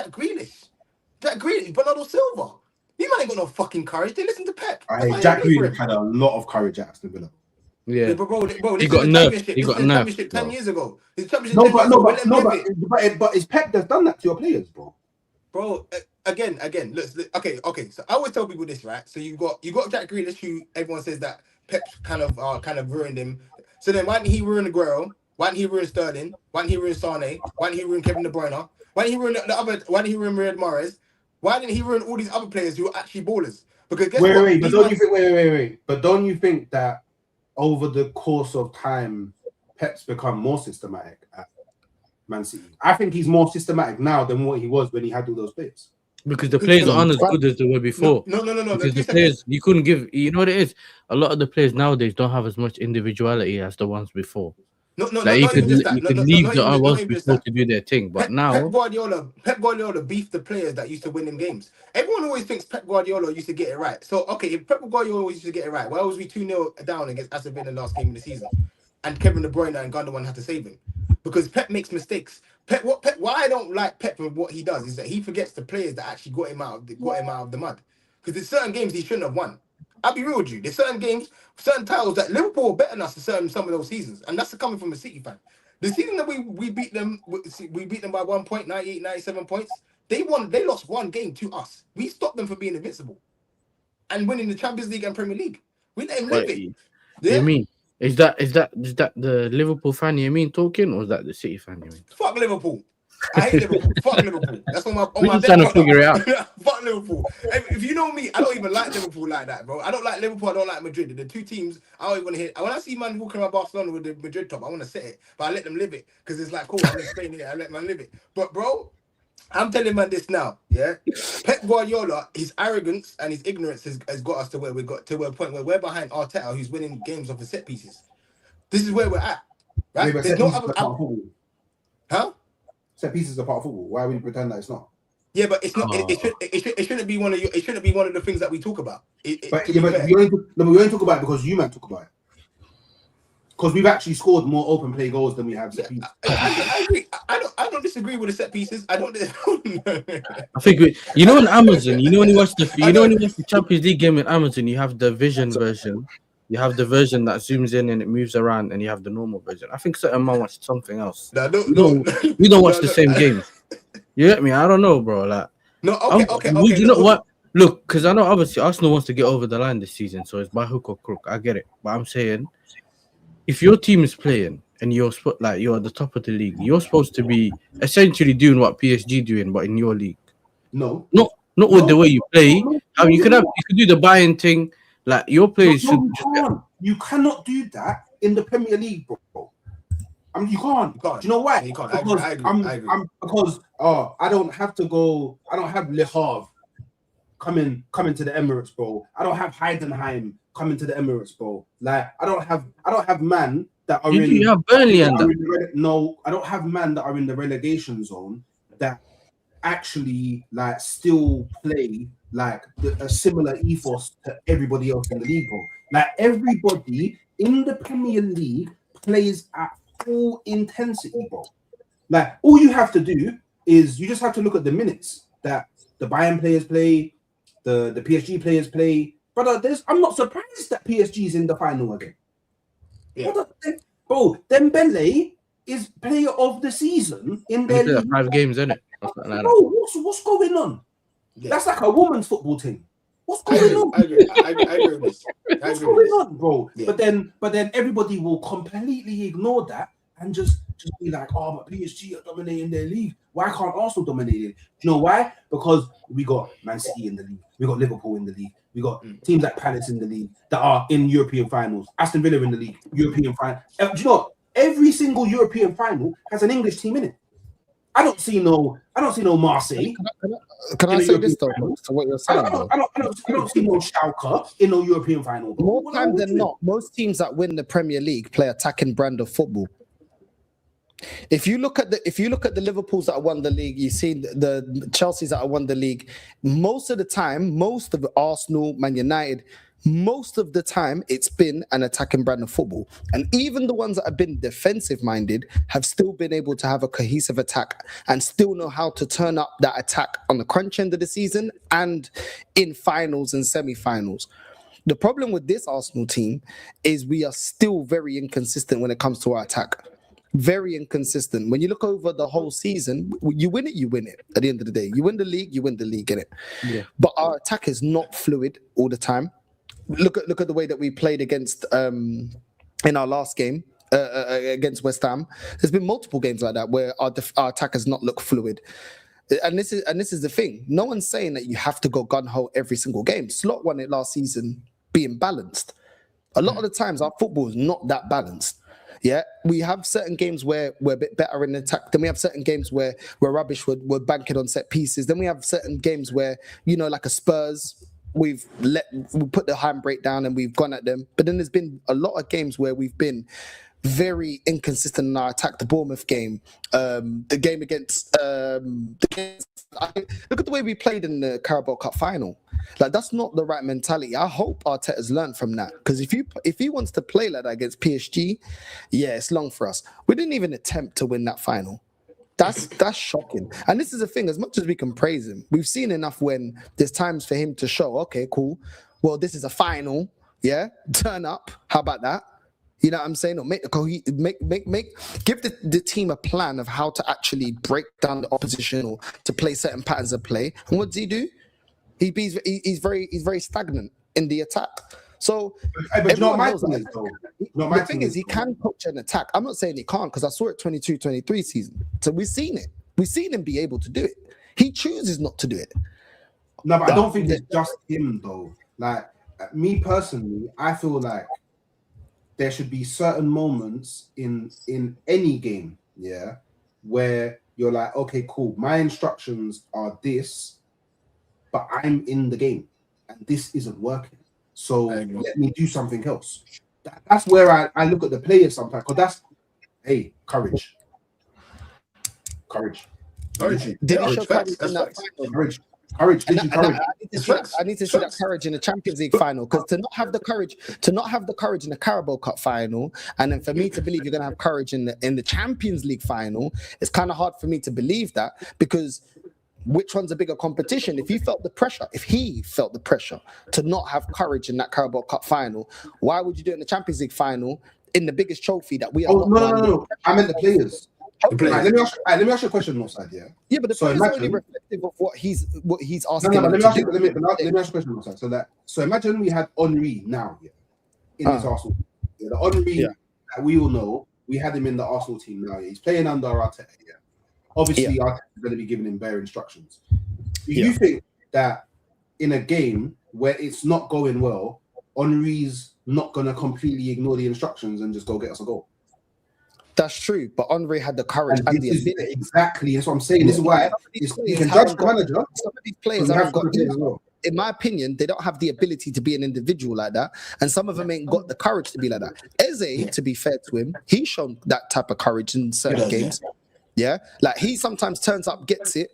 Bernardo Silva. These men ain't got no fucking courage. They listen to Pep. Jack Grealish had a lot of courage at Aston Villa. Yeah, bro, he got nerfed. He got nerfed 10 years ago. But it's Pep that's done that to your players, bro. Bro, again. Look, okay. So I always tell people this, right? So you got Jack Grealish, who everyone says that Pep kind of ruined him. So then why didn't he ruin Aguero? Why didn't he ruin Sterling? Why didn't he ruin Sane? Why didn't he ruin Kevin De Bruyne? Why didn't he ruin the other? Why didn't he ruin Riyad Mahrez? Why didn't he ruin all these other players who are actually ballers? Because guess what? Wait. But don't you think? Wait. But don't you think that over the course of time, Pep's become more systematic at Man City? I think he's more systematic now than what he was when he had all those players. Because the players aren't as good as they were before. No. Because the players, you couldn't give. You know what it is? A lot of the players nowadays don't have as much individuality as the ones before. No, like you could leave the ones before to do their thing, but now Pep Guardiola beefed the players that used to win in games. Everyone always thinks Pep Guardiola used to get it right. So okay, if Pep Guardiola used to get it right, why was we 2-0 down against Aston Villa last game of the season, and Kevin De Bruyne and Gundogan had to save him? Because Pep makes mistakes. Why I don't like Pep and what he does is that he forgets the players that actually got him out of the mud. Because there's certain games he shouldn't have won. I'll be real with you. There's certain games, certain titles that Liverpool are better than us in some of those seasons, and that's coming from a City fan. The season that we beat them by 1 point, 98, 97 points. They lost one game to us. We stopped them from being invincible and winning the Champions League and Premier League. We let him live it. Yeah? You mean is that the Liverpool fan you mean talking, or is that the City fan you mean? Fuck Liverpool. I hate Liverpool. Fuck Liverpool. That's on my trying to figure it out. Fuck Liverpool. If you know me, I don't even like Liverpool like that, bro. I don't like Liverpool. I don't like Madrid. The two teams I don't even want to hit. When I see man walking around Barcelona with the Madrid top, I want to sit it, but I let them live it because it's like cool. I'm in Spain here. I let man live it. But bro, I'm telling man this now. Yeah, Pep Guardiola, his arrogance and his ignorance has got us to where we got to a point where we're behind Arteta, who's winning games off the set pieces. This is where we're at. Right? There's no other. Huh? Set pieces are part of football. Why would you pretend that it's not? Yeah, but it's not. It shouldn't be one of It shouldn't be one of the things that we talk about. We only talk about it because you man talk about it. Because we've actually scored more open play goals than we have set pieces. I agree. I don't disagree with the set pieces. I don't. I think on Amazon. When you watch the Champions League game in Amazon, you have the vision version. You have the version that zooms in and it moves around, and you have the normal version. I think certain man watched something else. We don't watch the same games. You get me? I don't know, bro. Like, okay. You know what? Look, because I know obviously Arsenal wants to get over the line this season, so it's by hook or crook. I get it, but I'm saying, if your team is playing and you're at the top of the league, you're supposed to be essentially doing what PSG doing, but in your league. No, not with the way you play. You could do the buying thing. Like your players should. You cannot do that in the Premier League, bro. I mean, you can't. Do you know why? You can't. Because I agree. Because I don't have to go. I don't have Le Havre coming to the Emirates, bro. I don't have Heidenheim coming to the Emirates, bro. Like I don't have man that are in. You have Burnley and no, I don't have man that are in the relegation zone that actually like still play like a similar ethos to everybody else in the league, bro. Like everybody in the Premier League plays at full intensity, bro. Like all you have to do is you just have to look at the minutes that the Bayern players play, the PSG players play. But I'm not surprised that PSG is in the final again. Yeah. Bro, Dembele is player of the season in their league. 5 games, isn't it? Bro, what's going on? Yeah. That's like a woman's football team. What's going on? I agree with this. What's going on, bro? Yeah. But then everybody will completely ignore that and just be like, oh, but PSG are dominating their league. Why can't Arsenal dominate it? You know why? Because we got Man City in the league. We got Liverpool in the league. We got teams like Palace in the league that are in European finals. Aston Villa in the league, European final. Do you know what? Every single European final has an English team in it. I don't see no Marseille. Can I say this though? To what you're saying, I don't see no Schalke in no European final. More time than not, most teams that win the Premier League play attacking brand of football. If you look at the Liverpools that won the league, you see the Chelsea's that won the league. Most of the time, most of the Arsenal, Man United, most of the time it's been an attacking brand of football. And even the ones that have been defensive minded have still been able to have a cohesive attack and still know how to turn up that attack on the crunch end of the season and in finals and semi-finals. The problem with this Arsenal team is we are still very inconsistent when it comes to our attack. Very inconsistent. When you look over the whole season, you win it. At the end of the day, you win the league, innit? Yeah. But our attack is not fluid all the time. look at the way that we played against in our last game against West Ham. There's been multiple games like that where our attackers not look fluid. And this is the thing. No one's saying that you have to go gun ho every single game. Slot won it last season, being balanced. A lot of the times, our football is not that balanced. Yeah, we have certain games where we're a bit better in attack. Then we have certain games where we're rubbish. We're banking on set pieces. Then we have certain games where, like a Spurs, we put the handbrake down and we've gone at them. But then there's been a lot of games where we've been very inconsistent in our attack. The Bournemouth game, the game against look at the way we played in the Carabao Cup final. Like, that's not the right mentality. I hope Arteta's learned from that, because if he wants to play like that against PSG, yeah, it's long for us. We didn't even attempt to win that final. That's shocking. And this is the thing, as much as we can praise him, we've seen enough when there's times for him to show, okay, cool, well, this is a final, yeah, turn up, how about that? You know what I'm saying? Or give the team a plan of how to actually break down the opposition or to play certain patterns of play. And what does he do? He's very stagnant in the attack. So the thing is, he can coach an attack. I'm not saying he can't, because I saw it 22-23 season. So we've seen it. We've seen him be able to do it. He chooses not to do it. No, but I don't think it's just him though. Like, me personally, I feel like there should be certain moments in any game, yeah, where you're like, okay, cool, my instructions are this, but I'm in the game and this isn't working. So let me do something else. That's where I look at the players sometimes, because that's, hey, courage. Did he show courage in that final? Courage. I need to see that courage in the Champions League final, because to not have the courage in the Carabao Cup final, and then for me to believe you're gonna have courage in the Champions League final, it's kind of hard for me to believe that, because which one's a bigger competition? If he felt the pressure to not have courage in that Carabao Cup final, why would you do it in the Champions League final in the biggest trophy that we are? No. I meant the players. Right, let me ask you a question, Northside. Yeah, but the players are only reflective of what he's asking. Let me ask you a question, Northside. So imagine we had Henry now, in this Arsenal. Yeah, the Henry that we all know, we had him in the Arsenal team now. Yeah, he's playing under Arteta. Yeah, obviously Arteta is going to be giving him bare instructions. Do you think that in a game where it's not going well, Henry's not going to completely ignore the instructions and just go get us a goal? That's true, but Henry had the courage and the ability. Exactly, that's what I'm saying. This is why you can judge the manager. Some of these players haven't got, in my opinion, they don't have the ability to be an individual like that, and some of them ain't got the courage to be like that. Eze, to be fair to him, he's shown that type of courage in certain games. Yeah, like he sometimes turns up, gets it,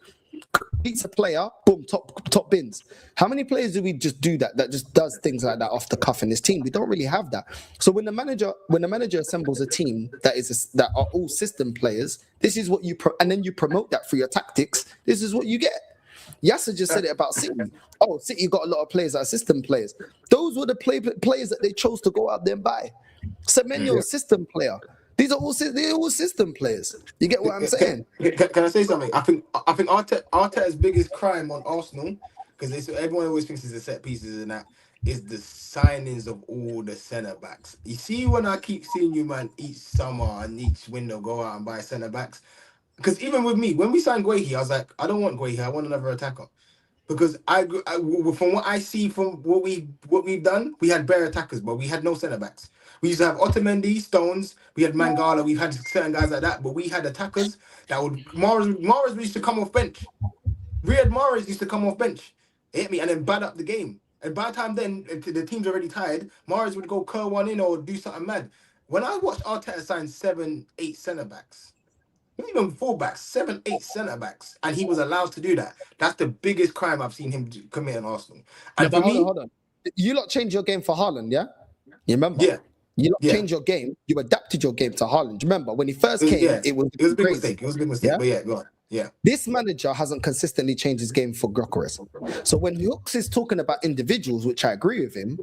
beats a player, boom, top bins. How many players do we just do that just does things like that off the cuff in this team? We don't really have that. So when the manager assembles a team that are all system players, this is what and then you promote that through your tactics. This is what you get. Yasser just said it about City. Oh, City got a lot of players that are system players. Those were the players that they chose to go out there and buy. Semenyo, system player. They're all system players. You get what I'm saying? Can I say something? I think Arteta's biggest crime on Arsenal, because everyone always thinks it's the set pieces and that, is the signings of all the centre backs. You see, when I keep seeing you, man, each summer and each window go out and buy centre backs, because even with me, when we signed Guehi, I was like, I don't want Guehi, I want another attacker. Because I from what I see from what we've done, we had bare attackers, but we had no centre backs. We used to have Otamendi, Stones, we had Mangala, we've had certain guys like that, but we had attackers that would Mahrez used to come off bench. Riyad Mahrez used to come off bench, hit me, and then bad up the game. And by the time then the team's already tired, Mahrez would go curl one in or do something mad. When I watched Arteta sign 7-8 centre backs, not even fullbacks, 7-8 centre backs, and he was allowed to do that. That's the biggest crime I've seen him commit in Arsenal. And for me, hold on. You lot changed your game for Haaland, yeah? You remember? Yeah. You lot changed your game. You adapted your game to Haaland. Remember when he first came, it was a big mistake. It was a big mistake. But yeah, go on. Yeah. This manager hasn't consistently changed his game for Gyökeres. So when Hooks is talking about individuals, which I agree with him,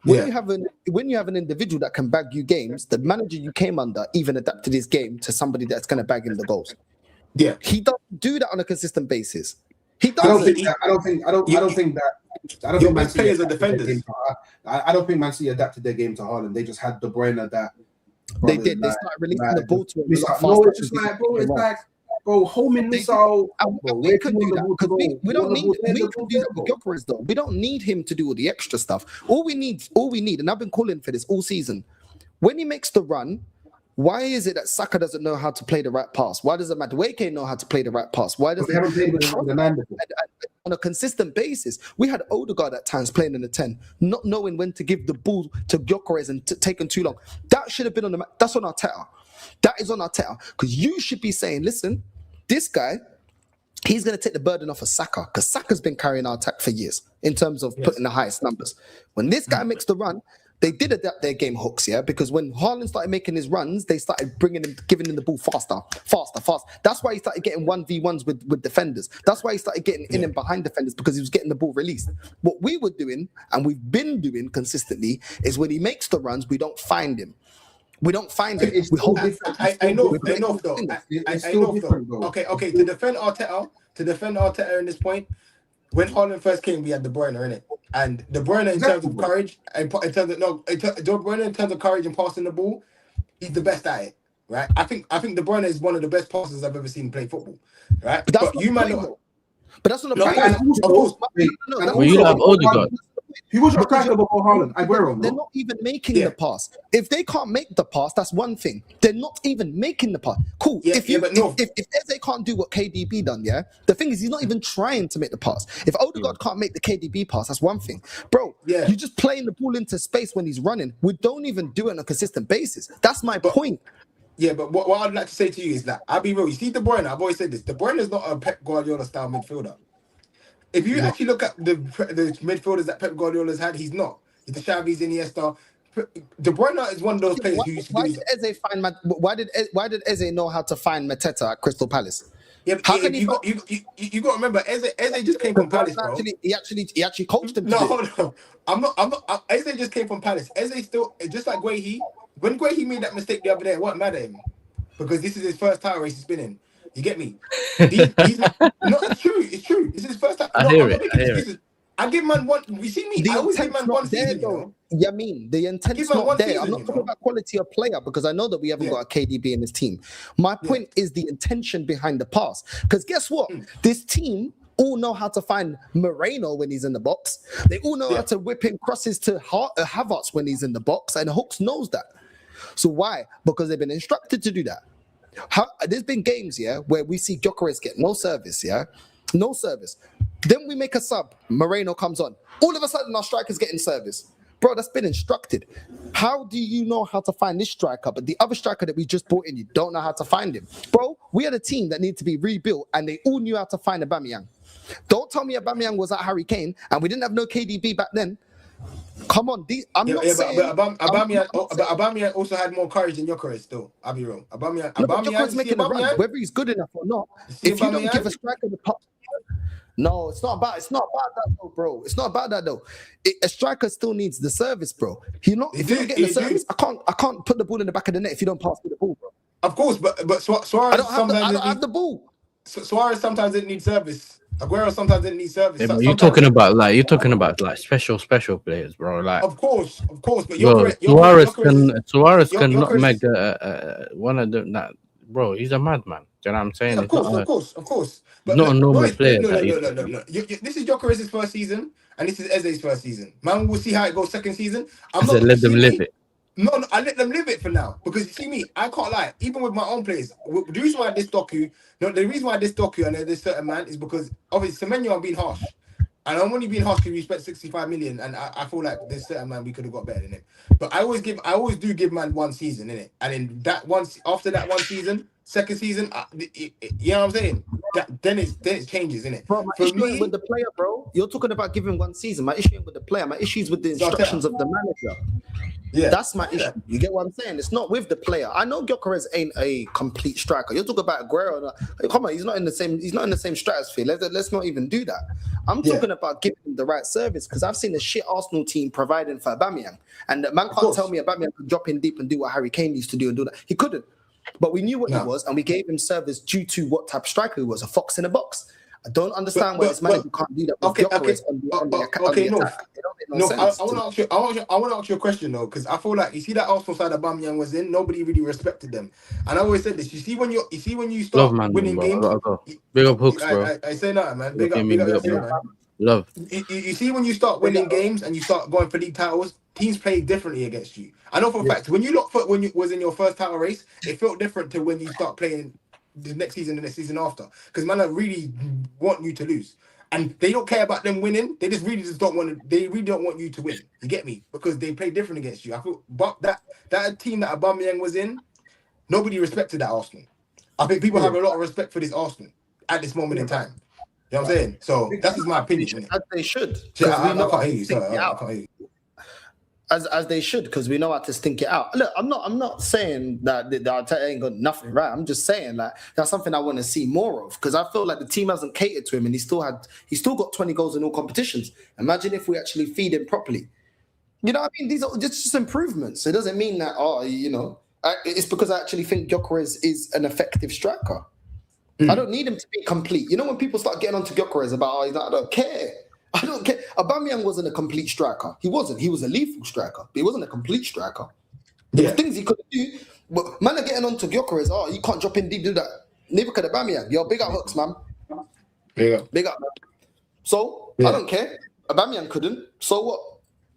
when you have an individual that can bag you games, the manager you came under even adapted his game to somebody that's going to bag him the goals. Yeah. He doesn't do that on a consistent basis. He doesn't. I don't think that I don't Your think Man best City players are adapted their defenders. game to- I don't think Man City adapted their game to Haaland. They just had De Bruyne that. They did. They started releasing the ball to him a lot faster. No, it's just like, bro, it's like, bro, homing missile. And Bro, we where could do you do want the that ball to because go? we You don't want the need. ball to We end the can ball do that there, with bro. Gyökeres though. We don't need him to do all the extra stuff. All we need, and I've been calling for this all season. When he makes the run, why is it that Saka doesn't know how to play the right pass? Why doesn't Madueke know how to play the right pass? Why does They haven't played with the 9 before. on a consistent basis? We had Odegaard at times playing in the 10, not knowing when to give the ball to Gyökeres and taking too long. That should have been on the. That's on Arteta. That is on Arteta because you should be saying, listen, this guy. He's going to take the burden off of Saka because Saka's been carrying our attack for years in terms of putting the highest numbers. When this guy makes the run, they did adapt their game hooks, yeah? Because when Haaland started making his runs, they started giving him the ball faster. That's why he started getting 1v1s with defenders. That's why he started getting in and behind defenders because he was getting the ball released. What we were doing, and we've been doing consistently, is when he makes the runs, we don't find him. We don't find him. It's We hold still it. different. I know, though. I know, though. Okay. To defend Arteta in this point, when Haaland first came, we had De Bruyne in it, and De Bruyne in terms of courage, and De Bruyne in terms of courage and passing the ball, he's the best at it, right? I think De Bruyne is one of the best passers I've ever seen play football, right? But you might know. But that's not the point. Of course. Well, you have Odegaard. He was your striker before Haaland. Aguero. They're not even making the pass. If they can't make the pass, that's one thing. They're not even making the pass. Cool. If Eze can't do what KDB done, yeah, the thing is he's not even trying to make the pass. If Odegaard can't make the KDB pass, that's one thing. Bro, you're just playing the ball into space when he's running. We don't even do it on a consistent basis. That's my point. Yeah, but what I'd like to say to you is that, I'll be real. You see De Bruyne, I've always said this. De Bruyne is not a Pep Guardiola style midfielder. If you actually look at the midfielders that Pep Guardiola's had, he's not. He's the Xavi's, Iniesta. De Bruyne is one of those players who used to do this. Why did Eze know how to find Mateta at Crystal Palace? Yeah, how can you got to remember Eze just came from Palace, bro. He actually coached him. No. I'm not. Eze just came from Palace. Eze still just like Guehi. When Guehi made that mistake the other day, it wasn't mad at him because this is his first title race he's been in. You get me? It's true. This is his first time. I hear it. I give man one. You see me? I always give man one season. Yeah, I mean, the intent's not there. I'm not talking about quality of player because I know that we haven't got a KDB in this team. My point is the intention behind the pass. Because guess what? This team all know how to find Moreno when he's in the box. They all know how to whip in crosses to Havertz when he's in the box, and Hooks knows that. So why? Because they've been instructed to do that. There's been games, where we see Gyökeres get no service, no service. Then we make a sub. Moreno comes on. All of a sudden, our striker's getting service. Bro, that's been instructed. How do you know how to find this striker, but the other striker that we just brought in, you don't know how to find him? Bro, we had a team that needed to be rebuilt, and they all knew how to find Aubameyang. Don't tell me Aubameyang was at Harry Kane, and we didn't have no KDB back then. Come on, Aubameyang also had more courage than Gyökeres. Still, I'll be real. Gyökeres making the run, whether he's good enough or not. If you don't give a striker the pop, no, it's not about that though, bro. It's not about that though. A striker still needs the service, bro. If you don't get the service, I can't put the ball in the back of the net if you don't pass me the ball, bro. Of course, but Suarez I don't have the ball. Suarez sometimes didn't need service. Aguero sometimes didn't need service. Yeah, you're talking about special players, bro. Like, of course. But Suarez can not make one of them. That, bro, he's a madman. Do you know what I'm saying? Of course. But not a normal player. No. This is Gyökeres' first season, and this is Eze's first season. Man, we'll see how it goes second season. Let them live it. No, I let them live it for now. Because you see me, I can't lie. Even with my own players, the reason why this docu, and there's certain man is because obviously Semenyo, I'm being harsh. And I'm only being harsh because we spent 65 million, and I feel like there's certain man we could have got better than it. But I always do give man one season, innit? And in that after that one season, second season, you know what I'm saying? Then it changes, innit? Bro, my issue ain't with the player, bro. You're talking about giving one season. My issue ain't with the player. My issue is with the instructions of the manager. Yeah, that's my issue. You get what I'm saying? It's not with the player. I know Gyökeres ain't a complete striker. You're talking about Aguero. Come on, he's not in the same stratosphere. Let's not even do that. I'm talking about giving him the right service because I've seen a shit Arsenal team providing for Aubameyang, and the man can't tell me Aubameyang could drop in deep and do what Harry Kane used to do and do that. He couldn't. But we knew what he was, and we gave him service due to what type of striker he was, a fox in a box. I don't understand why this manager can't do that with Gyökeres on the no. attack. It don't make no No, sense. I want to ask you. I want to ask you a question though, because I feel like you see that Arsenal side Aubameyang was in, nobody really respected them. And I always said this. You see when you Love start man, winning bro. games. I gotta go. Big up Hooks, bro. I say that, man. Big Look at up me, big up, yourself, bro. man. Love. You see when you start winning games and you start going for league titles, teams play differently against you. I know for a fact when you was in your first title race, it felt different to when you start playing the next season and the season after. Because man, I really want you to lose. And they don't care about them winning. They just really don't want to. They really don't want you to win. You get me? Because they play different against you. I feel, but that team that Aubameyang was in, nobody respected that Arsenal. I think people have a lot of respect for this Arsenal at this moment in time. You know what I'm saying? So that's just my opinion. As they should. I can't hear you. Sorry, I can't hear you. As they should, because we know how to stink it out. Look, I'm not saying that the Arteta ain't got nothing right. I'm just saying like that's something I want to see more of, because I feel like the team hasn't catered to him, and he's still got 20 goals in all competitions. Imagine if we actually feed him properly. You know what I mean? These are just improvements. It doesn't mean that it's because I actually think Gyökeres is an effective striker. I don't need him to be complete. You know when people start getting onto Gyökeres about I don't care. I don't care. Aubameyang wasn't a complete striker. He wasn't. He was a lethal striker, but he wasn't a complete striker. There were things he could do, but man are getting onto Gyökeres. Oh, you can't drop in deep, do that. Neither could Aubameyang. Yo, big up Hooks, man. Big up, man. So I don't care. Aubameyang couldn't. So what?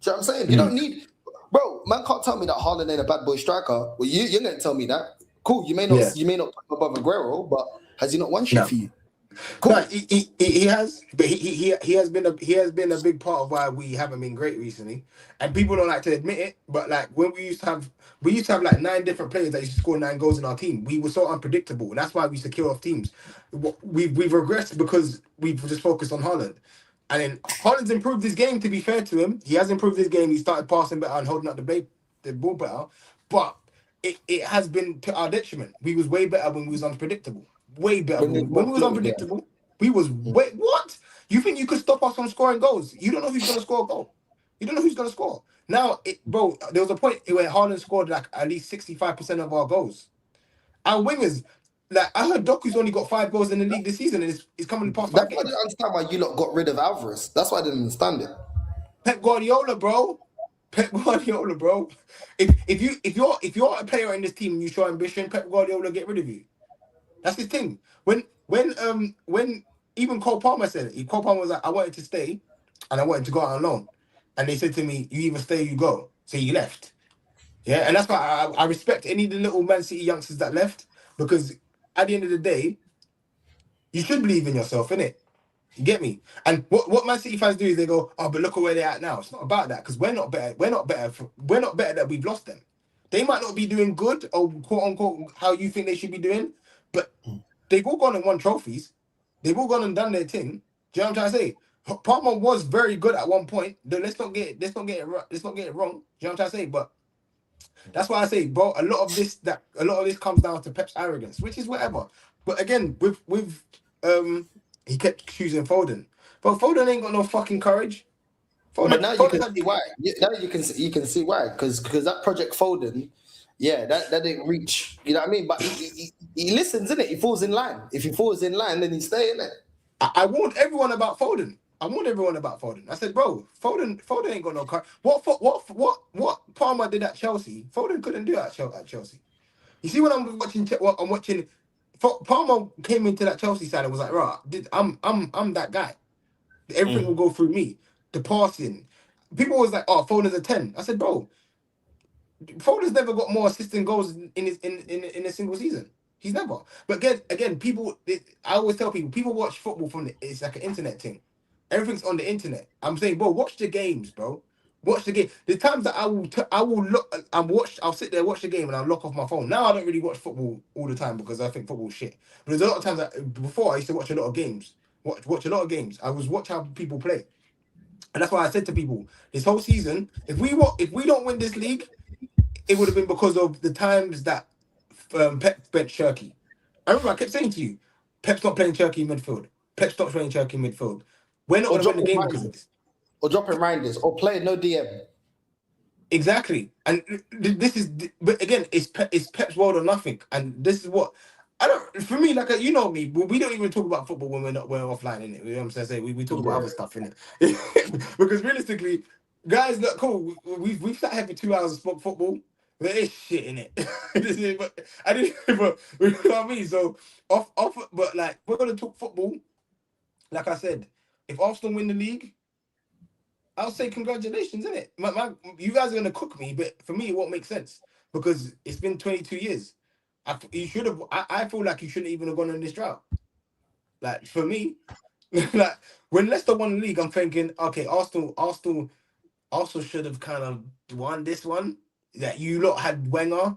Do you know what I'm saying? You don't need, bro. Man can't tell me that Hairline ain't a bad boy striker. Well, you're gonna tell me that. Cool. You may not put him above Aguero, but has he not won shit for you? Cool. No, he has, but he has been a big part of why we haven't been great recently, and people don't like to admit it. But like when we used to have like 9 different players that used to score 9 goals in our team. We were so unpredictable, and that's why we used to kill off teams. We've regressed because we've just focused on Haaland, and then Haaland's improved his game. To be fair to him, he has improved his game. He started passing better and holding up the ball better, but it has been to our detriment. We was way better when we was unpredictable. Way better. When we was unpredictable, we was what? You think you could stop us from scoring goals? You don't know who's gonna score a goal. You don't know who's gonna score. Now, bro, there was a point where Haaland scored like at least 65% of our goals. Our wingers, like I heard Doku's only got 5 goals in the league this season, and it's coming past 5 games. I didn't understand why you lot got rid of Alvarez. That's why I didn't understand it. Pep Guardiola, bro. If you're a player in this team and you show ambition, Pep Guardiola get rid of you. That's his thing. When even Cole Palmer said it. Cole Palmer was like, I wanted to stay and I wanted to go out on loan. And they said to me, you either stay or you go. So he left. Yeah, and that's why I respect any of the little Man City youngsters that left, because at the end of the day, you should believe in yourself, innit? You get me? And what Man City fans do is they go, oh, but look at where they're at now. It's not about that, because we're not better that we've lost them. They might not be doing good or quote unquote how you think they should be doing, but they've all gone and won trophies. They've all gone and done their thing. Do you know what I'm trying to say? Palmer was very good at one point. Let's not get it wrong. Do you know what I'm trying to say? But that's why I say, bro, a lot of this comes down to Pep's arrogance, which is whatever. But again, with he kept choosing Foden. But Foden ain't got no fucking courage. But now you can see why. Now you can see why. Because that Project Foden, that didn't reach. You know what I mean? But he listens, innit? He falls in line. If he falls in line, then he stay in it. I warned everyone about Foden. I said, bro, Foden ain't got no courage. What Palmer did at Chelsea, Foden couldn't do at Chelsea. You see, when I'm watching. Palmer came into that Chelsea side and was like, right, I'm that guy. Everything will go through me. The passing. People was like, oh, Foden's a 10. I said, bro, Foden's never got more assists and goals in a single season. He's never. But again, I always tell people watch football it's like an internet thing. Everything's on the internet. I'm saying, bro, watch the games, bro. Watch the game. The times that I will look and watch, I'll sit there, watch the game, and I'll lock off my phone. Now I don't really watch football all the time because I think football's shit. But there's a lot of times that before I used to watch a lot of games. Watch a lot of games. I was watch how people play. And that's why I said to people, this whole season, if we don't win this league, it would have been because of the times that Pep benched Cherky. I remember I kept saying to you, Pep's not playing Cherky in midfield. Pep stopped playing Cherky in midfield. We're not going to win the game because of this. Or dropping reminders, or play no DM. Exactly. And this is, but again, it's Pep's world or nothing. And this is what I don't. For me, like you know me, we don't even talk about football when we're offline, innit? You know what I'm saying? We talk about other stuff, innit? Because realistically, guys, look cool. We've sat here for 2 hours of football. There is shit in it. But I didn't. But you know what I mean? So off. But like we're gonna talk football. Like I said, if Arsenal win the league, I'll say congratulations, innit? You guys are gonna cook me, but for me, it won't make sense because it's been 22 years. You should have. I feel like you shouldn't even have gone on this drought. Like for me, like when Leicester won the league, I'm thinking, okay, Arsenal should have kind of won this one. That you lot had Wenger.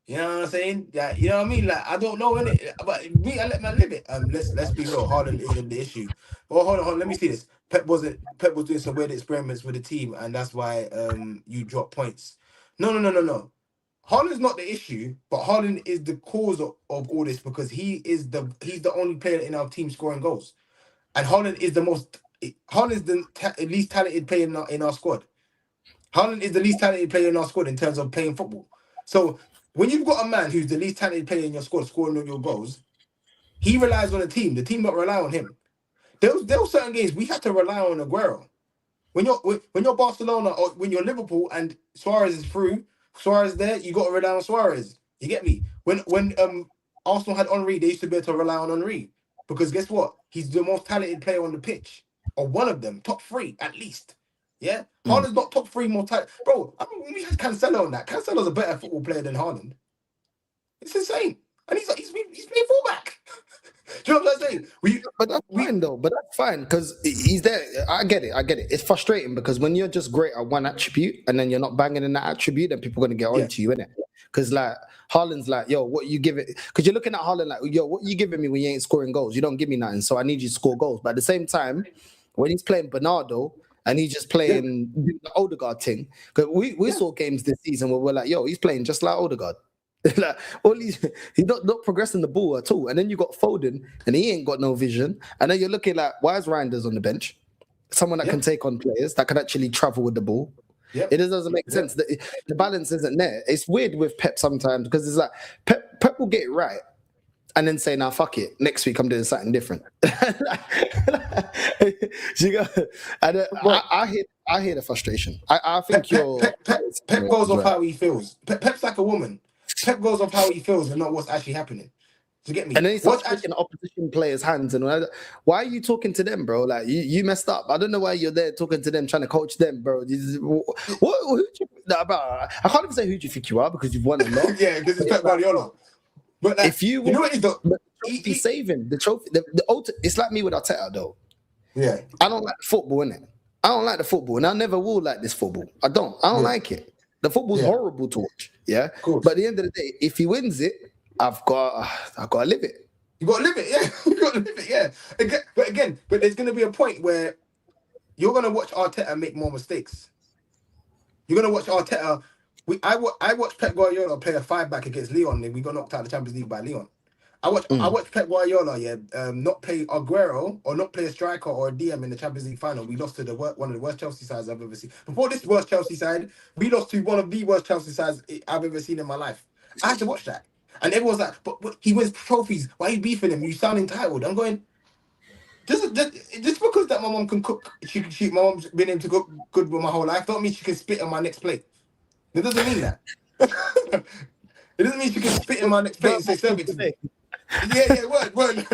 You know what I'm saying? Yeah, you know what I mean. Like I don't know, innit? But me, I let man live it. Let's be real. Haaland isn't the issue. Well, hold on. Let me see this. Pep was doing some weird experiments with the team, and that's why you drop points. No. Haaland's not the issue, but Haaland is the cause of all this because he's the only player in our team scoring goals, and Haaland is the least talented player in our squad. Haaland is the least talented player in our squad in terms of playing football. So when you've got a man who's the least talented player in your squad scoring all your goals, he relies on the team. The team don't rely on him. There was certain games we had to rely on Aguero. When you're Barcelona or when you're Liverpool and Suarez is through, Suarez there, you got to rely on Suarez. You get me? When Arsenal had Henry, they used to be able to rely on Henry because guess what? He's the most talented player on the pitch, or one of them, top 3 at least. Yeah, Haaland's not top 3 more talent, bro. I mean, we had Cancelo on that. Cancelo's a better football player than Haaland. It's insane, and he's playing fullback. Do you know what I'm saying? But that's fine though. But that's fine because he's there. I get it. It's frustrating because when you're just great at one attribute and then you're not banging in that attribute, then people are gonna get onto you, innit? Because like Haaland's like, yo, what you give it? Because you're looking at Haaland like, yo, what you giving me when you ain't scoring goals? You don't give me nothing, so I need you to score goals. But at the same time, when he's playing Bernardo and he's just playing the Odegaard thing, because we saw games this season where we're like, yo, he's playing just like Odegaard. Like he's not progressing the ball at all, and then you got Foden, and he ain't got no vision, and then you're looking like, why is Reinders on the bench? Someone that can take on players that can actually travel with the ball. It just doesn't make sense. The balance isn't there. It's weird with Pep sometimes because it's like Pep will get it right, and then say, "Now fuck it, next week I'm doing something different." I hear the frustration. I think Pep goes off how he feels. Pep's like a woman. Pep goes off how he feels and not what's actually happening. To get me, and then he starts taking opposition players' hands. And why are you talking to them, bro? Like you messed up. I don't know why you're there talking to them, trying to coach them, bro. Who do you, about? I can't even say who do you think you are because you've won a lot. Yeah, because it's Pep Guardiola. But like, if you know what he's saving the trophy, it's like me with Arteta though. Yeah, I don't like football, innit? I don't like the football, and I never will like this football. I don't like it. The football's horrible to watch. Yeah, but at the end of the day, if he wins it, I've got to live it. You got to live it, yeah. You got to live it, yeah. But there's going to be a point where you're going to watch Arteta make more mistakes. You're going to watch Arteta. I watched Pep Guardiola play a 5-back against Lyon, and we got knocked out of the Champions League by Lyon. I watched Pep Guardiola, not play Aguero or not play a striker or a DM in the Champions League final. We lost to one of the worst Chelsea sides I've ever seen. Before this worst Chelsea side, we lost to one of the worst Chelsea sides I've ever seen in my life. I had to watch that. And everyone's like, but he wins trophies. Why are you beefing him? You sound entitled. I'm going, just because that my mom can cook, my mom's been able to cook good with my whole life, don't mean she can spit on my next plate. It doesn't mean that. It doesn't mean she can spit in my next plate and say, serve it to me. Word.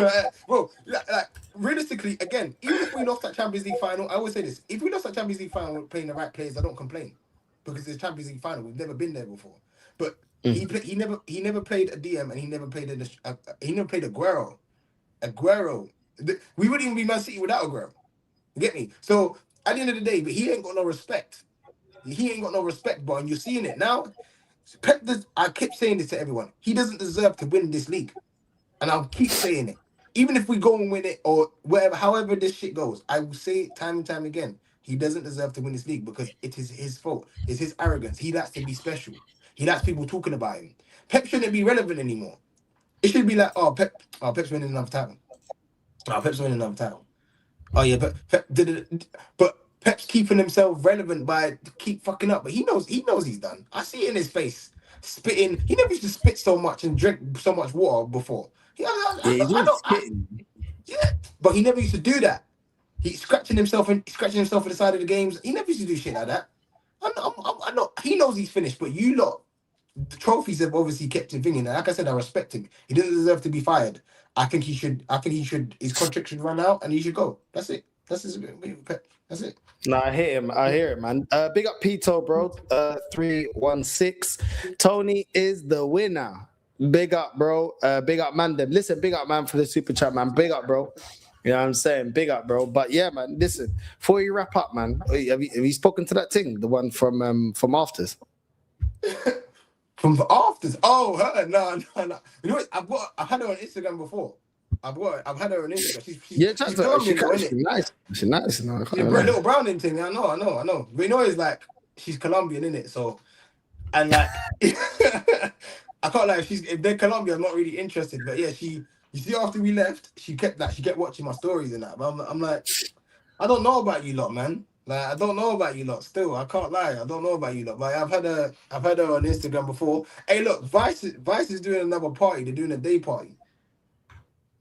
Bro, like, realistically, again, even if we lost that Champions League final, I always say this, if we lost that Champions League final playing the right players, I don't complain. Because it's Champions League final. We've never been there before. But he never played a DM and he never played Aguero. We wouldn't even be Man City without Aguero. You get me? So at the end of the day, but he ain't got no respect. Bro, and you're seeing it now. I keep saying this to everyone. He doesn't deserve to win this league. And I'll keep saying it. Even if we go and win it or whatever, however this shit goes, I will say it time and time again. He doesn't deserve to win this league because it is his fault. It's his arrogance. He likes to be special. He likes people talking about him. Pep shouldn't be relevant anymore. It should be like, Pep's winning another title. Oh yeah, but Pep's keeping himself relevant by keep fucking up. But he knows he's done. I see it in his face. Spitting. He never used to spit so much and drink so much water before. He's always hitting. Yeah, but he never used to do that. He's scratching himself in the side of the games. He never used to do shit like that. I know he knows he's finished, but you lot, the trophies have obviously kept him thinking. And like I said, I respect him. He doesn't deserve to be fired. I think he should. His contract should run out, and he should go. That's it. That's it. No, I hear him, man. Big up Pito, bro. 316. Tony is the winner. Big up, bro. Big up, man. Them. Listen, big up, man, for the super chat, man. Big up, bro. You know what I'm saying? Big up, bro. But yeah, man, listen, before you wrap up, man, have you spoken to that thing? The one from Afters? From the Afters? Oh, her? No. You know what? I've had her on Instagram before. I've had her on Instagram. She's nice. She's nice. No, yeah, little Browning thing. I know. But you know, it's like she's Colombian, innit? So, and like, I can't lie. If they're Colombian, I'm not really interested. But yeah, you see, after we left, she kept watching my stories and that. But I'm like, I don't know about you lot, man. Like, I don't know about you lot. Still, I can't lie. I don't know about you lot. But I've had her on Instagram before. Hey, look, Vice is doing another party. They're doing a day party.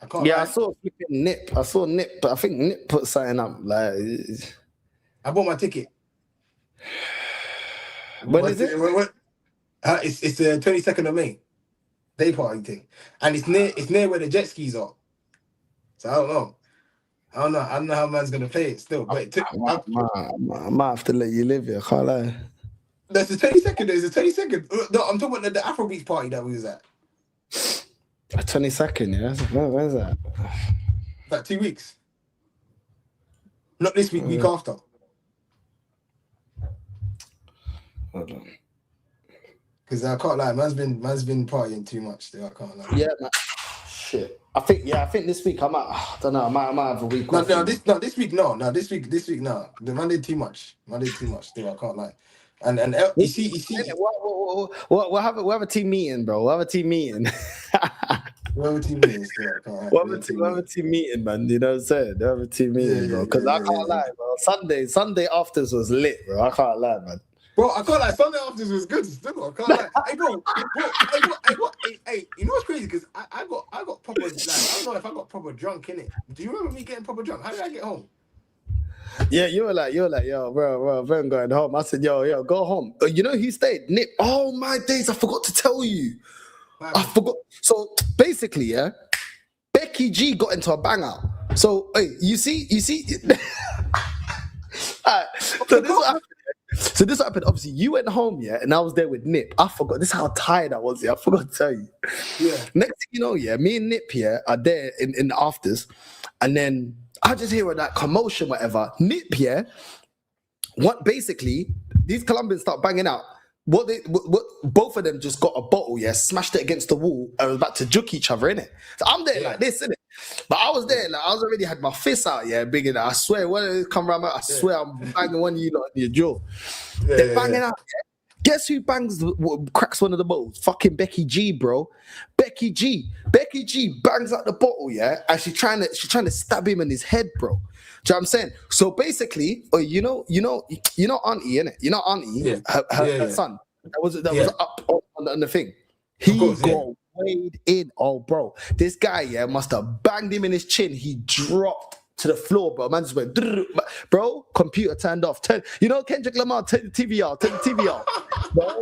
I can't lie. I saw flipping Nip. I think Nip put something up. Like, I bought my ticket. When is it? It's the 22nd of May. Day party thing, and it's near where the jet skis are. So I don't know how man's gonna play it still. But I might have to let you live here. Can't lie. That's the 22nd. There's the 22nd. No, I'm talking about the Afrobeats party that we was at. 22nd, yeah. Where's that? Like 2 weeks. Not this week. Week after. Hold on. Because I can't lie, man's been partying too much. Still, I can't lie. Yeah, man. Shit. I think this week I might have a week. This week no. The man did too much. Still, I can't lie. And you see. We'll have a team meeting, bro. We'll have a team meeting. We'll have a team meeting, still. I can't lie. We'll have a team meeting, man. You know what I'm saying? We'll have a team meeting, bro. Because I can't lie, bro. Sunday afters was lit, bro. I can't lie, man. Bro, I can't lie. Sunday afters was good. Still, I can't lie. Hey, you know what's crazy? Because I got proper. Like, I don't know if I got proper drunk in it. Do you remember me getting proper drunk? How did I get home? Yeah, you were like, yo, bro, I'm going home. I said, yo, go home. You know who stayed? Nip. Oh my days, I forgot to tell you. I forgot. So basically, yeah, Becky G got into a bang out. So hey, you see. Alright, so this happened. Obviously, you went home, yeah, and I was there with Nip. I forgot. This is how tired I was. Yeah, I forgot to tell you. Yeah. Next thing you know, yeah, me and Nip here are there in the afters, and then I just hear that commotion, whatever. Nip here. What basically these Colombians start banging out. What both of them just got a bottle, yeah, smashed it against the wall and was about to juke each other, innit? So I'm there like this, innit? But I was there, like I was already had my fists out, yeah, big in it. I swear, when it come around, I swear I'm banging one of you lot in your jaw. They're banging out, yeah. Guess who cracks one of the bottles? Fucking Becky G, bro. Becky G bangs out the bottle, yeah, and she's trying to stab him in his head, bro. Do you know what I'm saying? So basically, you know, Auntie, innit? You know Auntie, her son that was up on the thing. He got weighed in. Oh, bro, this guy, yeah, must have banged him in his chin. He dropped to the floor, bro. Man just went, bro. Computer turned off. You know, Kendrick Lamar, take the TV out. Bro,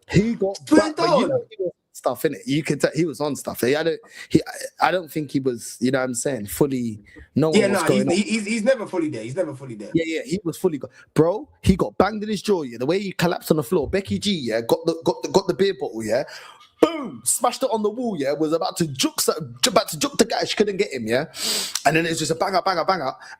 he got back, but you know, he was stuff in it. You could tell he was on stuff. I don't think he was. You know what I'm saying? Fully. He's never fully there. Yeah, he was fully. Bro, he got banged in his jaw. Yeah, the way he collapsed on the floor. Becky G, yeah, got the beer bottle. Yeah. Boom! Smashed it on the wall, yeah, was about to juke the guy, she couldn't get him, yeah? And then it's just a banger.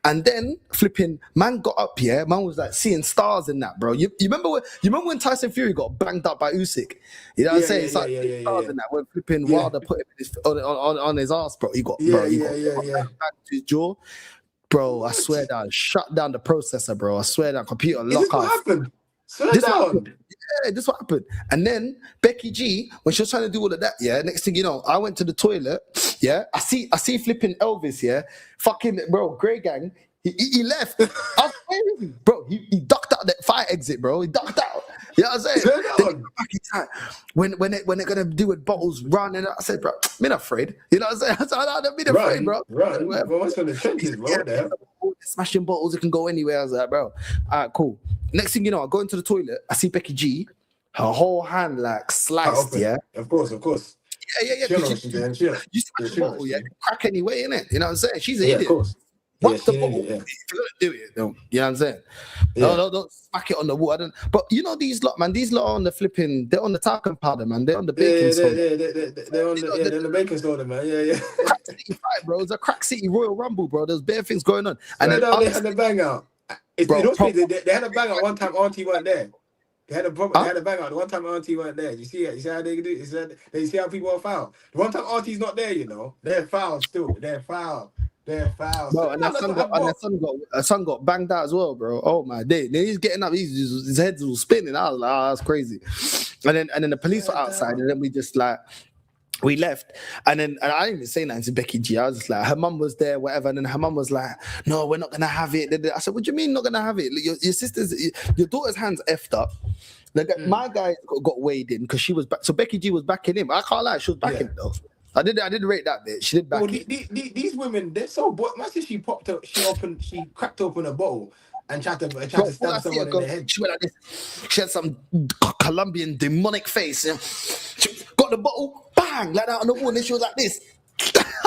And then flipping, man got up, yeah? Man was like seeing stars in that, bro. You remember when Tyson Fury got banged up by Usyk? You know what I'm saying? It's like stars in that, when flipping Wilder put him on his ass, bro. He got banged to his jaw. Bro, I swear down, shut down the processor, bro. I swear down, computer lock off. What happened? This what happened. And then Becky G, when she was trying to do all of that, yeah, next thing you know, I went to the toilet, yeah, I see flipping Elvis, yeah, fucking, bro, Grey Gang, he left. I was waiting, bro, he ducked out that fire exit, bro, he ducked out. You know what I'm saying? Turn it on. When they're gonna do with bottles running, I said, bro, me not afraid. You know what I'm saying? I said, I'm not afraid, bro. Run. Bro, what's on the trenches, bro? There. Smashing bottles, it can go anywhere. I was like, bro, all right, cool. Next thing you know, I go into the toilet, I see Becky G, her whole hand like sliced, yeah. Of course. Yeah. You You smash the bottle, yeah, crack anyway, innit? You know what I'm saying? She's an idiot. Of course. What's the bottle? If you're gonna do it, though, you know what I'm saying? No, don't smack it on the wall. But you know these lot, man. These lot are on the flipping. They're on the talcum powder, man. They're on the baking soda. They're on the baking soda, man. Yeah. Crack City fight, bro. It's a Crack City Royal Rumble, bro. There's bare things going on. And then they had a bang out. They had a bang out one time. Auntie weren't there. They had a bang out the one time Auntie weren't there. You see how they do it? You see how people are foul. The one time Auntie's not there, you know, they're foul still. They're foul. Bro, and her son got banged out as well, bro. Oh my day. Then he's getting up, his head's all spinning. I was like, oh, that's crazy. And then the police were outside, and then we left, and I didn't even say nothing to Becky G. I was just like, her mum was there, whatever, and then her mum was like, no, we're not gonna have it. I said, what do you mean not gonna have it? Your daughter's hands effed up. My guy got weighed in because she was back. So Becky G was backing him. I can't lie, she was backing him though. I did rate that bit. She did back it. These women, they're so bored. Imagine she cracked open a bottle and tried to stab someone in the head. She went like this. She had some Colombian demonic face. Yeah. She got the bottle, bang, like that on the wall, and then she was like this.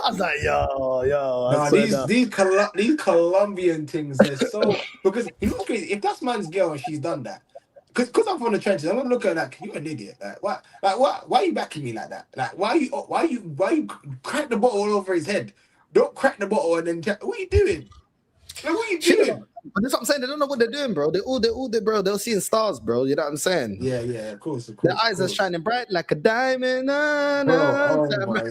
I was like, yo. These Colombian things, they're so because you know, if that's man's girl and she's done that. Because I'm from the trenches, I'm gonna look at her like, you're an idiot. Why are you backing me like that? Like, why you crack the bottle all over his head? Don't crack the bottle and then what are you doing? Like, what are you doing? But that's what I'm saying. They don't know what they're doing, bro. They're all there, bro. They're seeing stars, bro. You know what I'm saying? Yeah, of course. Their eyes are shining bright like a diamond. Oh my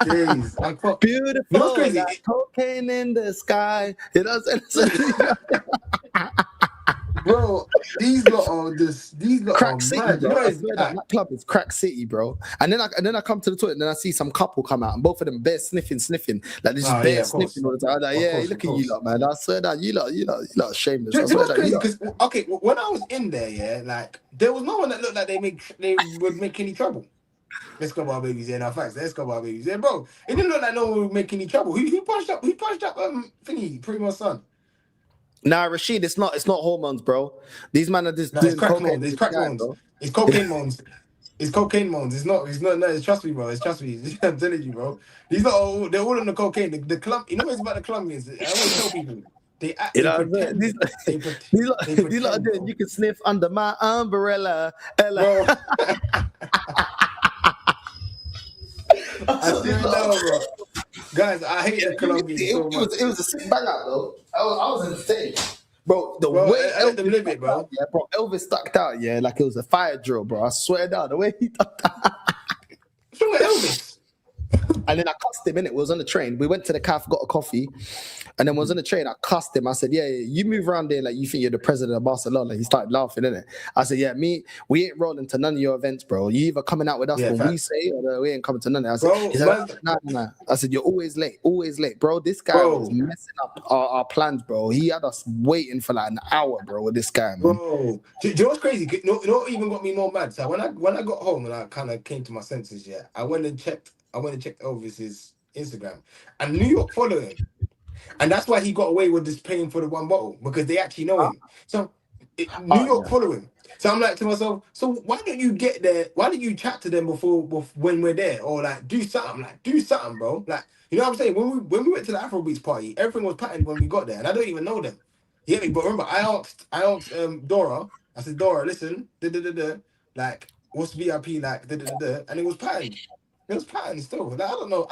days. Beautiful. You know what's crazy? Like cocaine in the sky. You know what I'm saying? Bro, these lot are Crack City, mad. bro. That club is Crack City, bro. And then I come to the toilet and then I see some couple come out and both of them bare sniffing. Like this is sniffing all the time. Like, look at you lot, man. I swear that you lot shameless. I swear that okay, when I was in there, like there was no one that looked like they would make any trouble. Let's go about babies, no facts. Let's go about babies, bro. It didn't look like no one would make any trouble. Who punched up thingy, pretty much son. Nah, Rashid, it's not hormones, bro. These men are just doing cocaine. It's crack moans. It's cocaine moans. It's cocaine moans. It's not. Trust me, bro. Trust me. I'm telling you, bro. They're all on the cocaine. The clump. You know what's about the Colombians? I always tell people. These lot are doing. You can sniff under my umbrella. Bro. I still know, bro. Guys, I hate the Colombians so much. It was a sick bang out, though. I was insane. Bro, way Elvis bro. Out, bro, Elvis stuck out, like it was a fire drill, bro. I swear down, the way he stuck out. What's wrong with Elvis? And then I cussed him, innit? We was on the train. We went to the cafe, got a coffee. And then we was on the train. I cussed him. I said, yeah, you move around there like you think you're the president of Barcelona. He started laughing, innit? I said, yeah, we ain't rolling to none of your events, bro. You either coming out with us when we say, or we ain't coming to none of it. I said, nah. I said, you're always late, bro. This guy was messing up our plans, bro. He had us waiting for like an hour, bro, with this guy, man. Bro, do you know what's crazy? No, even got me more mad. So when I got home and I kind of came to my senses, I went and checked Elvis's Instagram, and New York followed him, and that's why he got away with this paying for the one bottle, because they actually know him. So New York follow him. So I'm like to myself, so why don't you get there? Why don't you chat to them before when we're there, or like do something, bro? Like, you know what I'm saying? When we went to the Afrobeats party, everything was patterned when we got there, and I don't even know them. You get me? But remember, I asked Dora. I said, Dora, listen, like what's VIP like, and it was patterned. It was patterned still. Like, I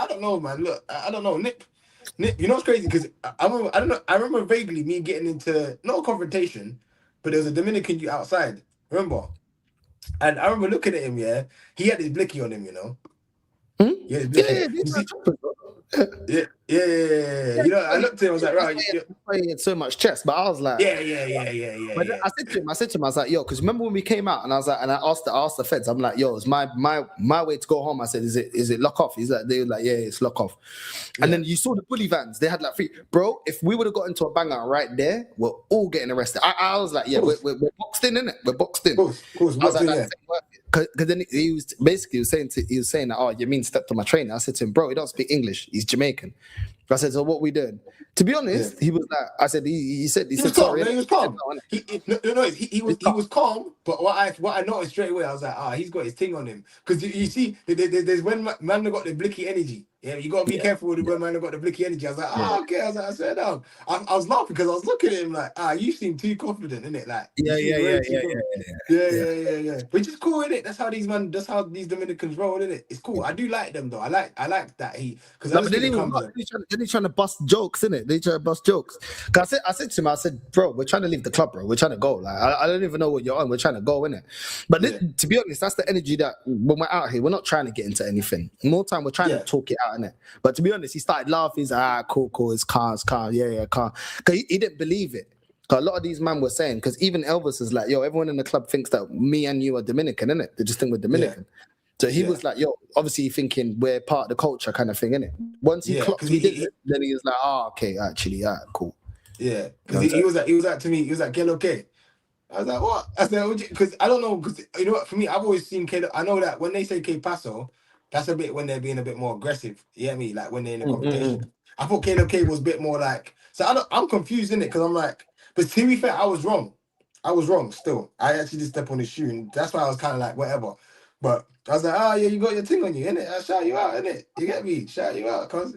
don't know, man. Look, I don't know. Nick, you know what's crazy? Because I remember vaguely me getting into no confrontation, but there was a Dominican youth outside. Remember? And I remember looking at him. He had his blicky on him. You know. Yeah. Yeah. You know, I looked at him, I was like, right, He had so much chest, but I was like, yeah. But I said to him, I was like, yo, because remember when we came out and I was like, and I asked the feds, I'm like, yo, it's my way to go home. I said, is it lock off? They were like, yeah, it's lock off. And then you saw the bully vans. They had like three. Bro, if we would have got into a banger right there, we're all getting arrested. I was like, yeah, we're boxed in, innit? We're boxed in. Of course, I was like, because then he was saying that, oh, you mean stepped on my trainer. I said to him, bro, he don't speak English. He's Jamaican. I said, so what we doing? To be honest, he was like, I said, he said calm. sorry. He was calm. He was calm. But what I noticed straight away, I was like, he's got his thing on him. Because you see, there's when man got the blicky energy. Yeah, you gotta be careful with when man got the blicky energy. I was like, okay. I was like, I swear down. I was laughing because I was looking at him like, you seem too confident, innit? Like, yeah. Which is cool, innit? That's how these Dominicans roll, innit? It's cool. I do like them though. I like that because they're trying to bust jokes, innit? They trying to bust jokes. Cause I said to him, I said, bro, we're trying to leave the club, bro. We're trying to go. Like, I don't even know what you're on. We're trying to go, innit? But to be honest, that's the energy that when we're out here, we're not trying to get into anything. More time, we're trying to talk it out, innit? But to be honest, he started laughing. He's like, cool, it's calm, yeah, calm. Because he didn't believe it. Because a lot of these men were saying, because even Elvis is like, yo, everyone in the club thinks that me and you are Dominican, innit? They just think we're Dominican. So he was like, yo, obviously thinking we're part of the culture kind of thing, innit? Once he clocked we did it, then he was like, okay, actually, cool. Yeah, because he was like to me, he was like, get okay. I was like, what? I said, because I don't know, because you know what, for me, I've always seen K. I know that when they say K Paso, that's a bit when they're being a bit more aggressive. You get me? Like when they're in a competition. I thought K was a bit more like, so I'm confused in it because I'm like, but to be fair, I was wrong still. I actually did step on his shoe, and that's why I was kind of like, whatever. But I was like, yeah, you got your thing on you, innit? I shout you out, innit? You get me? Shout you out. Cause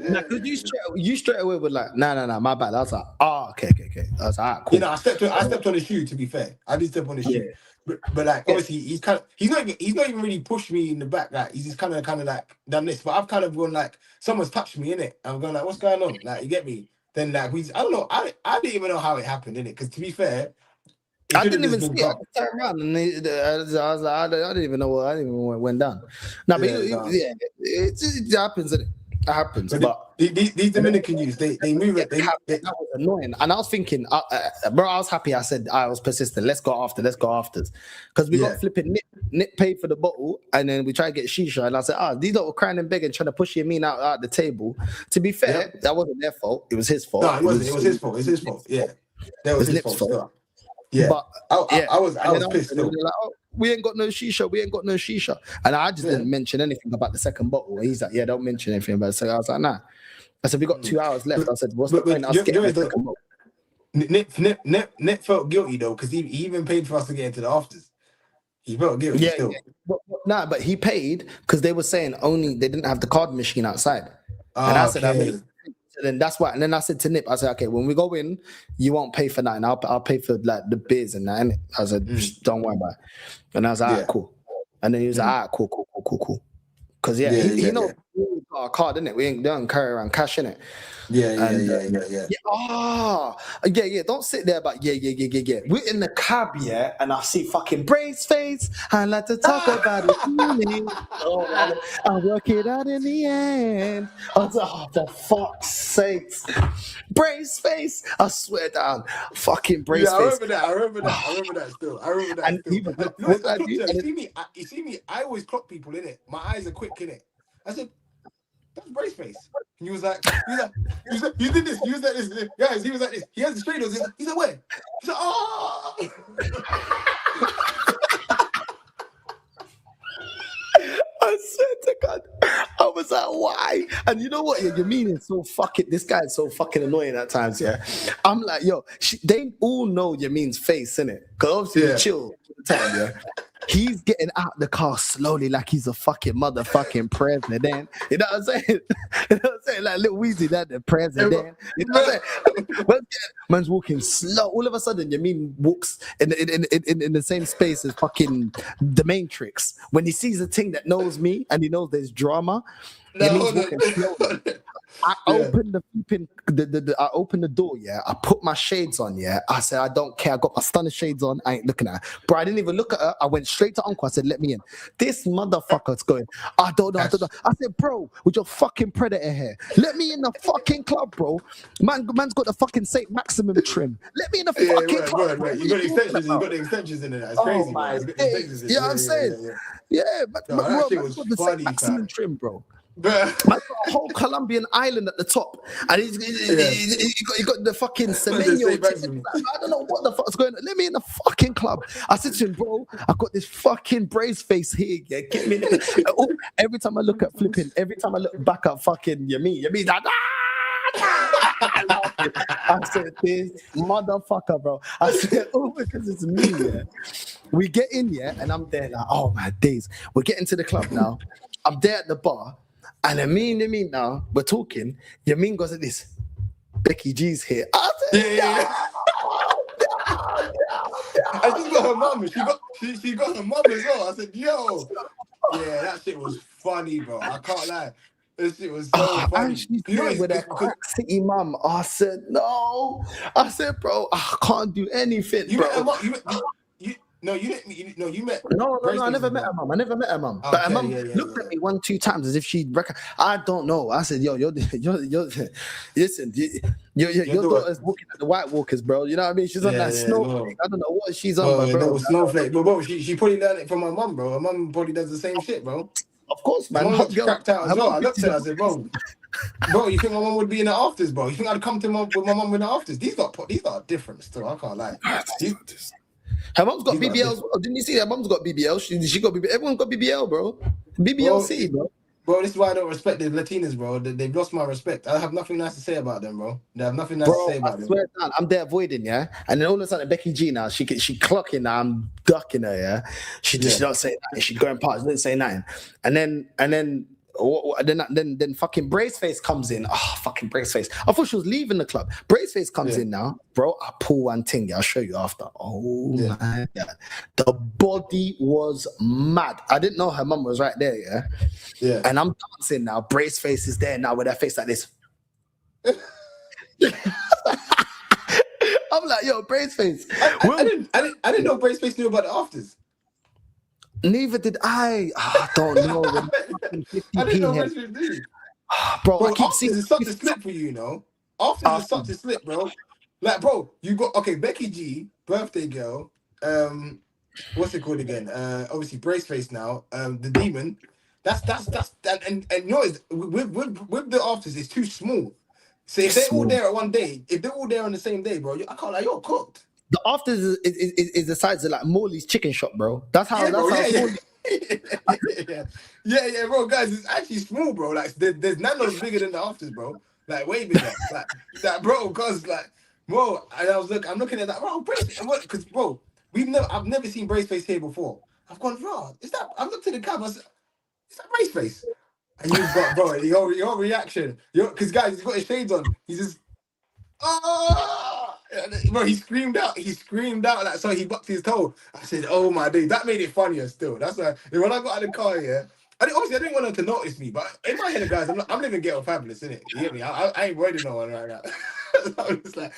you straight away were like, nah, my bad. I was like, okay. I was like, cool. You know, I stepped on his shoe, to be fair. I did step on his shoe. But like obviously he's not even really pushed me in the back, like he's just kind of like done this. But I've kind of gone like someone's touched me, innit? I'm going like, what's going on? Like, you get me? Then like I don't know, I didn't even know how it happened, innit? Because to be fair, I didn't even see it. I turned around and I was like, I didn't even know what went down. It happens, innit? It happens, but these Dominican youths, they move it. That was annoying, and I was thinking, bro, I was happy. I said I was persistent. Let's go after, because we got flipping Nip paid for the bottle, and then we tried to get shisha, and I said, these lot were crying and begging, trying to push Yamin out the table. To be fair, that wasn't their fault. It was his fault. No, it wasn't. It was his fault. It's his fault. Yeah, that was his fault. Yeah, but I was pissed. Like, we ain't got no shisha, and I just didn't mention anything about the second bottle. He's like, don't mention anything about it. So I was like, nah. I said, we got 2 hours left. I said, what's the point? Nip felt guilty though, because he even paid for us to get into the afters. He felt guilty still. But he paid because they were saying only they didn't have the card machine outside. And I said, then that's why. And then I said to Nip, I said, okay, when we go in, you won't pay for nothing. I'll pay for like the beers and that. And I said, just don't worry about it. And I was like, all right, cool. And then he was like, all right, cool. Because he knows we got a card, innit? We don't carry around cash, innit? Yeah. Don't sit there, but yeah. We're in the cab, and I see fucking Brace face. I like to talk about it. I'll work it out in the end. I was like, for fuck's sakes. Brace face. I swear down. Fucking Brace face. I remember that still. You see me, I always clock people, innit? My eyes are quick, innit? I said, that's Brace face. And he was like, you did this, you was like this, guys, he was like this. He has the straight nose. He's like, where? He's like, oh. I swear to God, I was like, why? And you know what? Yamin is so fucking, this guy is so fucking annoying at times, I'm like, yo, they all know Yamin's face, innit? Because obviously we chill all the time, He's getting out the car slowly like he's a fucking motherfucking president. You know what I'm saying? Like Lil Weezy, that the president. You know what I'm saying? Man's walking slow. All of a sudden, Yamin walks in the same space as fucking the Matrix. When he sees a thing that knows me and he knows there's drama, Yamin's walking slowly. I opened I opened the door, yeah. I put my shades on, yeah. I said, I don't care. I got my stunner shades on. I ain't looking at her. Bro, I didn't even look at her. I went straight to Uncle. I said, let me in. This motherfucker's going, I don't know. I said, bro, with your fucking predator hair, let me in the fucking club, bro. Man's got the fucking Saint Maximum trim. Let me in the fucking club. Right. You got the extensions. You got the extensions in it. That's crazy, my man. days. You know what I'm saying? Yeah, but that shit was got the funny, Saint Maximum fam. trim, bro. But Man got a whole Colombian island at the top, and he got the fucking Semenyo. I don't know what the fuck's going on. Let me in the fucking club. I said to him, bro, I got this fucking brace face here. Yeah, get me in. Every time I look at flipping, every time I look back at fucking Yamin like, I said, this motherfucker, bro. I said, because it's me, yeah. We get in, yeah, and I'm there like, oh my days. We're getting to the club now. I'm there at the bar. And Yamin now, we're talking. Yamin goes like this. Becky G's here. I said, and she's got her mum. She got her mum as well. I said, yo. Yeah, that shit was funny, bro. I can't lie. This shit was so funny. And she's there with her crack city mum. I said, no. I said, bro, I can't do anything, you bro. Met her mum, you met. No, I never met her mum. But her mum looked at me 1-2 times as if she'd I don't know. I said, yo, listen, your daughter's walking at the White Walkers, bro. You know what I mean? She's on that snowflake. I don't know what she's on, bro. Snowflake, bro. She probably learned it from her mum, bro. Her mum probably does the same shit, bro. Of course, man. My mum cracked out as well. I looked at her, I said, bro, you think my mum would be in the afters, bro? You think I'd come to with my mum in the afters? These are different still. I can't lie. Her mum's got BBL as well. Didn't you see her mum's got BBL? She got BBL. Everyone's got BBL, bro. BBLC, bro. Bro, this is why I don't respect the Latinas, bro. They've lost my respect. I have nothing nice to say about them, bro. They have nothing nice to say about them. I swear down, I'm there avoiding, yeah. And then all of a sudden, Becky G now, she clocking now. I'm ducking her, yeah. She don't say nothing. She's going past, didn't say nothing. And then fucking Braceface comes in. Oh, fucking Braceface. I thought she was leaving the club. Braceface comes in now. Bro, I pull one thing. I'll show you after. Oh, my God. The body was mad. I didn't know her mum was right there, yeah? Yeah. And I'm dancing now. Braceface is there now with her face like this. I'm like, yo, Braceface. I didn't know Braceface knew about the afters. Neither did I. I don't know. I didn't know Braceface knew. Bro, I keep afters seeing is such a slip for you, know. Afters is such a slip, bro. Like, bro, you got Becky G, birthday girl. What's it called again? Obviously Braceface now. The demon. That's and you know, with the afters, it's too small. So if they're all there at one day, if they're all there on the same day, bro, I can't, like, you're cooked. The afters is the size of like Morley's chicken shop, bro. That's how. Yeah, bro, guys, it's actually small, bro. Like, there's nanos bigger than the afters, bro. Like, way bigger. Like that, bro. Cause like, bro, and I'm looking at that, bro. Braceface, because bro, I've never seen Braceface here before. I've gone, bro, is that? I've looked at the cab. I said, is that Braceface? And you've got, bro, your reaction, because guys, he's got his shades on. He's just, bro, he screamed out like, so he bucked his toe. I said, oh my days, that made it funnier still. That's why when I got out of the car, yeah, I didn't want them to notice me, but in my head, guys, I'm living ghetto fabulous, innit? You get me? I ain't worried no one right now. I'm just like,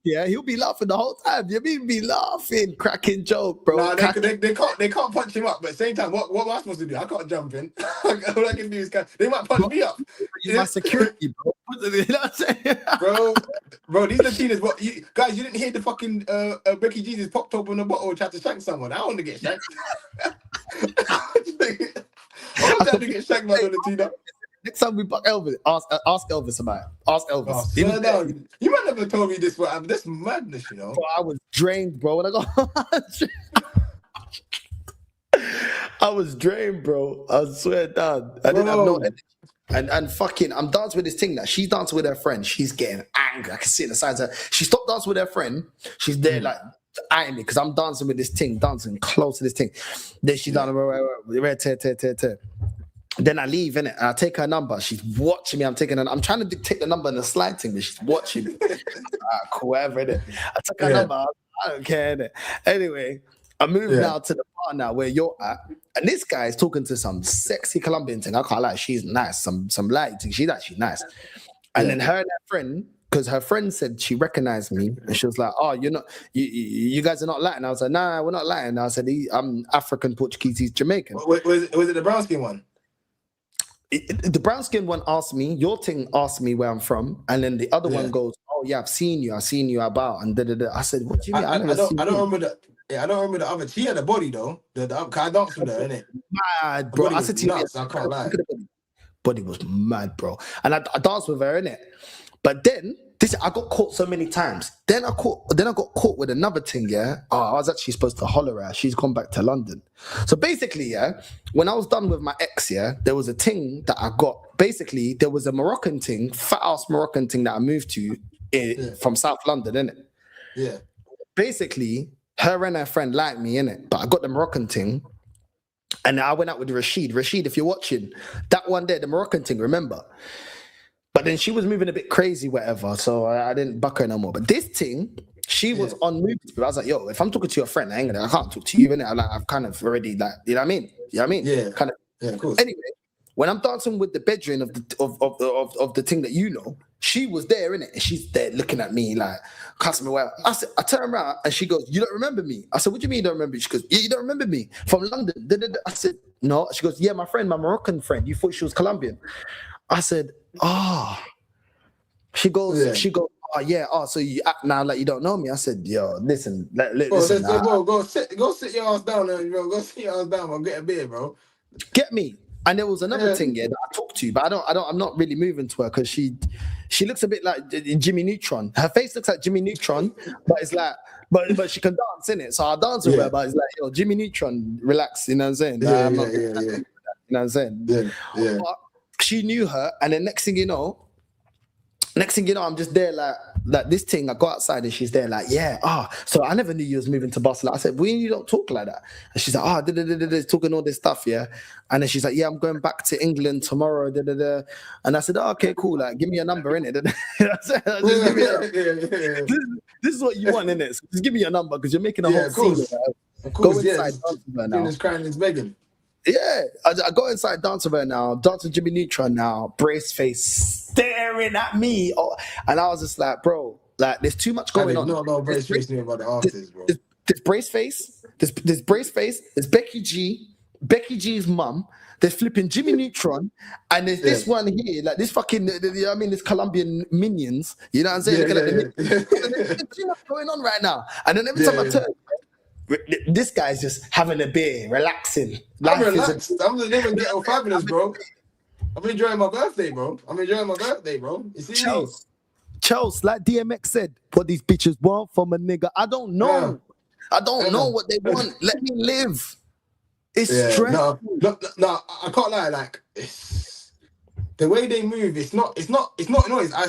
yeah, he'll be laughing the whole time. You mean be laughing, cracking joke, bro. Nah, they can't punch him up, but at the same time, what am I supposed to do? I can't jump in. All I can do is they might punch me up. You're my security, bro. You know what I'm saying? bro, these Latinas, guys, you didn't hear the fucking Becky Jesus popped open a bottle and tried to shank someone. I want to get shanked. I want to get shanked by the Latina. Next time we buck Elvis, ask Elvis about it. Ask Elvis. You might never told me this, but this madness, you know. Bro, I was drained, bro. When I got I was drained, bro. I swear down. I didn't have no energy. And fucking, I'm dancing with this thing that she's dancing with her friend. She's getting angry. I can see it in the sides of her. She stopped dancing with her friend. She's there like eyeing me because I'm dancing with this thing, dancing close to this thing. Then she's down the Then I leave, innit? And I take her number. She's watching me. I'm trying to dictate the number in the slide thing, but she's watching me. Cool, whatever, innit? I took her number. I don't care, innit? Anyway, I moved now to the bar now where you're at, and this guy is talking to some sexy Colombian thing. I can't lie, she's nice. Some light thing. She's actually nice. And then her and her friend, because her friend said she recognized me, and she was like, "Oh, you're not. You guys are not Latin." I was like, "Nah, we're not Latin." I said, "I'm African, Portuguese, he's Jamaican." Was it the brown skin one? The brown skin one asked me, your thing asked me where I'm from, and then the other one goes, "Oh yeah, I've seen you about," and I said, "What do you mean?" I don't remember the. Yeah, I don't remember the other. She had a body though. I danced with her, innit? Mad, bro. I said to you, I can't lie. Body was mad, bro. And I danced with her, innit? But then I got caught so many times. Then I got caught with another thing, yeah. Oh, I was actually supposed to holler at her. She's gone back to London. So basically, yeah, when I was done with my ex, yeah, there was a thing that I got. Basically, there was a Moroccan thing, fat ass Moroccan thing that I moved to from South London, innit? Yeah. Basically, her and her friend liked me, innit? But I got the Moroccan thing. And I went out with Rashid. Rashid, if you're watching, that one there, the Moroccan thing, remember? But then she was moving a bit crazy, whatever. So I didn't buck her no more. But this thing, she was on movie. I was like, yo, if I'm talking to your friend, I can't talk to you, innit? I've kind of already, like, you know what I mean? You know what I mean? Yeah. Kind of. Yeah, of course. Anyway, when I'm dancing with the bedroom of the thing that you know, she was there, innit? And she's there looking at me like, cussing me well. I turn around and she goes, "You don't remember me?" I said, "What do you mean you don't remember me?" She goes, "Yeah, you don't remember me from London." I said, "No." She goes, "Yeah, my friend, my Moroccan friend. You thought she was Colombian." I said, "Oh." She goes, "Oh yeah, so you act now like you don't know me." I said, "Yo, listen, listen, bro, go sit your ass down, bro. Go sit your ass down, bro. Get a beer, bro. Get me." And there was another thing, that I talked to, but I'm not really moving to her because she looks a bit like Jimmy Neutron. Her face looks like Jimmy Neutron, but it's like, but she can dance, innit? So I dance with her, but it's like, yo, Jimmy Neutron, relax, you know what I'm saying? Yeah. You know what I'm saying? Yeah. But she knew her, and then next thing you know, I'm just there like this thing. I go outside and she's there like, yeah. So I never knew you was moving to Barcelona. I said, "Well, you don't talk like that." And she's like, talking all this stuff, yeah. And then she's like, "Yeah, I'm going back to England tomorrow." And I said, "Oh, okay, cool. Like, give me your number, innit?" This is what you want, innit? So just give me your number because you're making a whole scene. Of course, go inside, dance with her now. Crying is begging. Yeah, I go inside, dance with her now, dance with Jimmy Neutron now, brace face, staring at me. And I was just like, bro, like, there's too much going on. No, brace face knew about the artists, bro. There's brace face, there's brace face, there's Becky G's mum, there's flipping Jimmy Neutron, and there's this one here, like this fucking, this Colombian minions, you know what I'm saying? There's too much going on right now. And then every time I turn, this guy's just having a beer, relaxing. I'm relaxed. I'm living ghetto fabulous, bro. I'm enjoying my birthday, bro. You see Charles, like DMX said, what these bitches want from a nigga. I don't know. I don't know what they want. Let me live. It's stressful. No, I can't lie. Like, the way they move, it's not noise. I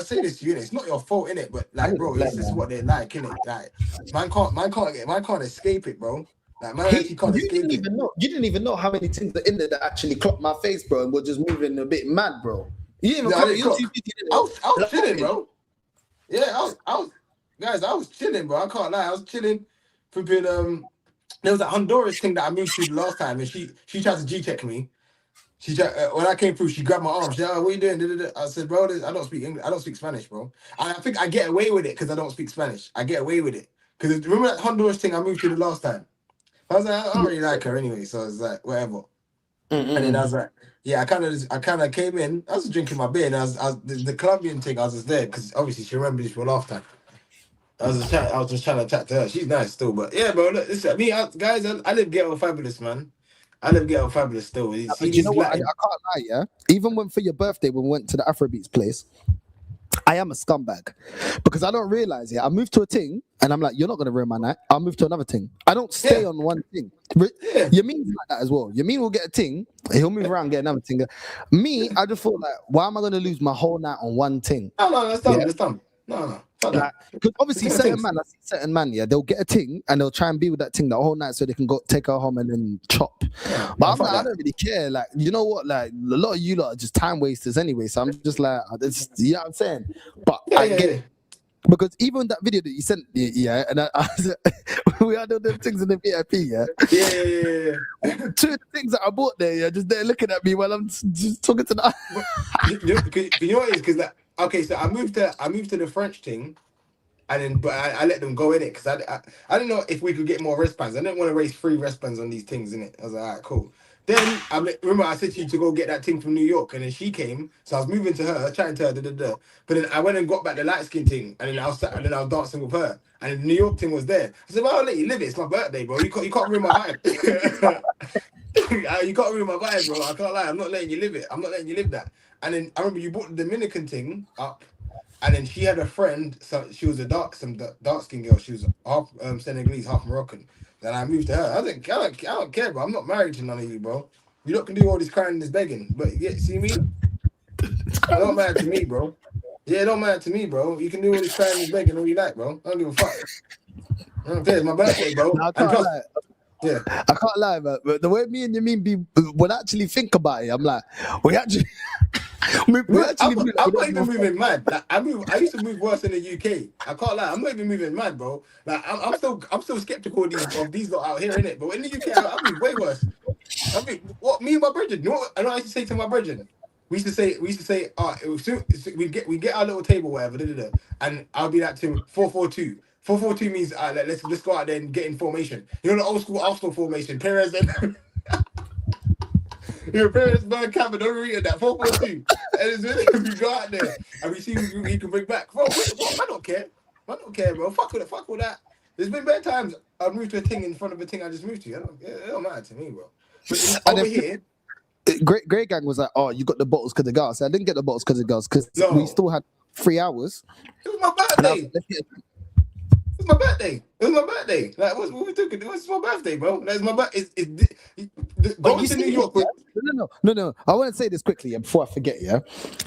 say this to you, it's not your fault, innit? But like, bro, this is what they're like, innit? Like, man can't escape it, bro. Like, man actually can't escape it. You didn't even know how many things are in there that actually clocked my face, bro, and were just moving a bit mad, bro. You didn't even clock. I was chilling, bro. Yeah, I was chilling, bro. I can't lie. I was chilling. Flipping, there was that Honduras thing that I moved to the last time, and she tried to G-check me. She when I came through, she grabbed my arm. She said, "Oh, what are you doing?" I said, "Bro, I don't speak English. I don't speak Spanish, bro." And I think I get away with it because I don't speak Spanish. I get away with it because remember that Honduras thing I moved to the last time. I was like, I don't really like her anyway, so I was like, whatever. And then I was like, yeah, I kind of came in. I was drinking my beer, and I was the Colombian thing. I was just there because obviously she remembered this for last time. I was just trying to chat to her. She's nice still, but yeah, bro. Look, listen, guys, I live ghetto fabulous, man. I live ghetto fabulous still. But you know what? I can't lie, yeah. Even when for your birthday, when we went to the Afrobeats place, I am a scumbag because I don't realize. Yeah, I moved to a thing, and I'm like, "You're not gonna ruin my night." I'll move to another thing. I don't stay on one thing. Yamin's like that as well. Yamin will get a thing, he'll move around, get another thing. Me, I just thought like, why am I gonna lose my whole night on one thing? No, that's done. That's done. No. Because obviously certain man, yeah, they'll get a thing and they'll try and be with that thing the whole night so they can go take her home and then chop. But I'm like, I don't really care. Like, you know what? Like, a lot of you lot are just time wasters anyway. So I'm just like, you know what I'm saying? But I get it. Because even that video that you sent, and we had all them things in the VIP, yeah. Yeah. Two of the things that I bought there, yeah, just they're looking at me while I'm just talking to the. You know what it is? Because okay, so I moved to the French thing, and then but I let them go in it because I didn't know if we could get more wristbands. I didn't want to raise 3 wristbands on these things in it. I was like, all right, cool. Then remember I said to you to go get that thing from New York, and then she came, so I was moving to her, chatting to her, but then I went and got back the light skin thing, and then I was dancing with her, and the New York thing was there. I said, well, I'll let you live it. It's my birthday, bro. You can't ruin my vibe. You can't ruin my vibe, bro. I can't lie. I'm not letting you live it. I'm not letting you live that. And then I remember you brought the Dominican thing up, and then she had a friend. So she was dark skinned girl. She was half Senegalese, half Moroccan. Then I moved to her. I don't care, bro. I'm not married to none of you, bro. You lot can do all this crying and this begging, but yeah, see me? It don't matter to me, bro. Yeah, it don't matter to me, bro. You can do all this crying and this begging all you like, bro. I don't give a fuck. I don't care. It's my birthday, bro. No, I can't lie, but the way me and Yamin would actually think about it, I'm like, we actually. I'm not even moving mad. Like, I used to move worse in the UK. I can't lie. I'm not even moving mad, bro. Like I'm still skeptical of these lot out here, innit? But in the UK, I move way worse. I mean, what me and my brethren? You know what? I know I used to say to my brethren. We used to say, we get our little table, whatever, and I'll be like to 4-4-2. 4-4-2 means let's go out there and get in formation. You know the old school Arsenal formation. Perez and your parents burn cabin, don't read that 4-4-2. And it's really we go out there and we see who he can bring back. Bro, I don't care. I don't care, bro. Fuck with that. There's been better times I've moved to a thing in front of a thing I just moved to. It don't matter to me, bro. But over here. Great Gang was like, oh, you got the bottles because of girls. I didn't get the bottles because of girls because we still had 3 hours. It was my birthday. It was my birthday. Like, what we doing? It was my birthday, bro. That's my birthday. Going to New York. No. I want to say this quickly before I forget. Yeah,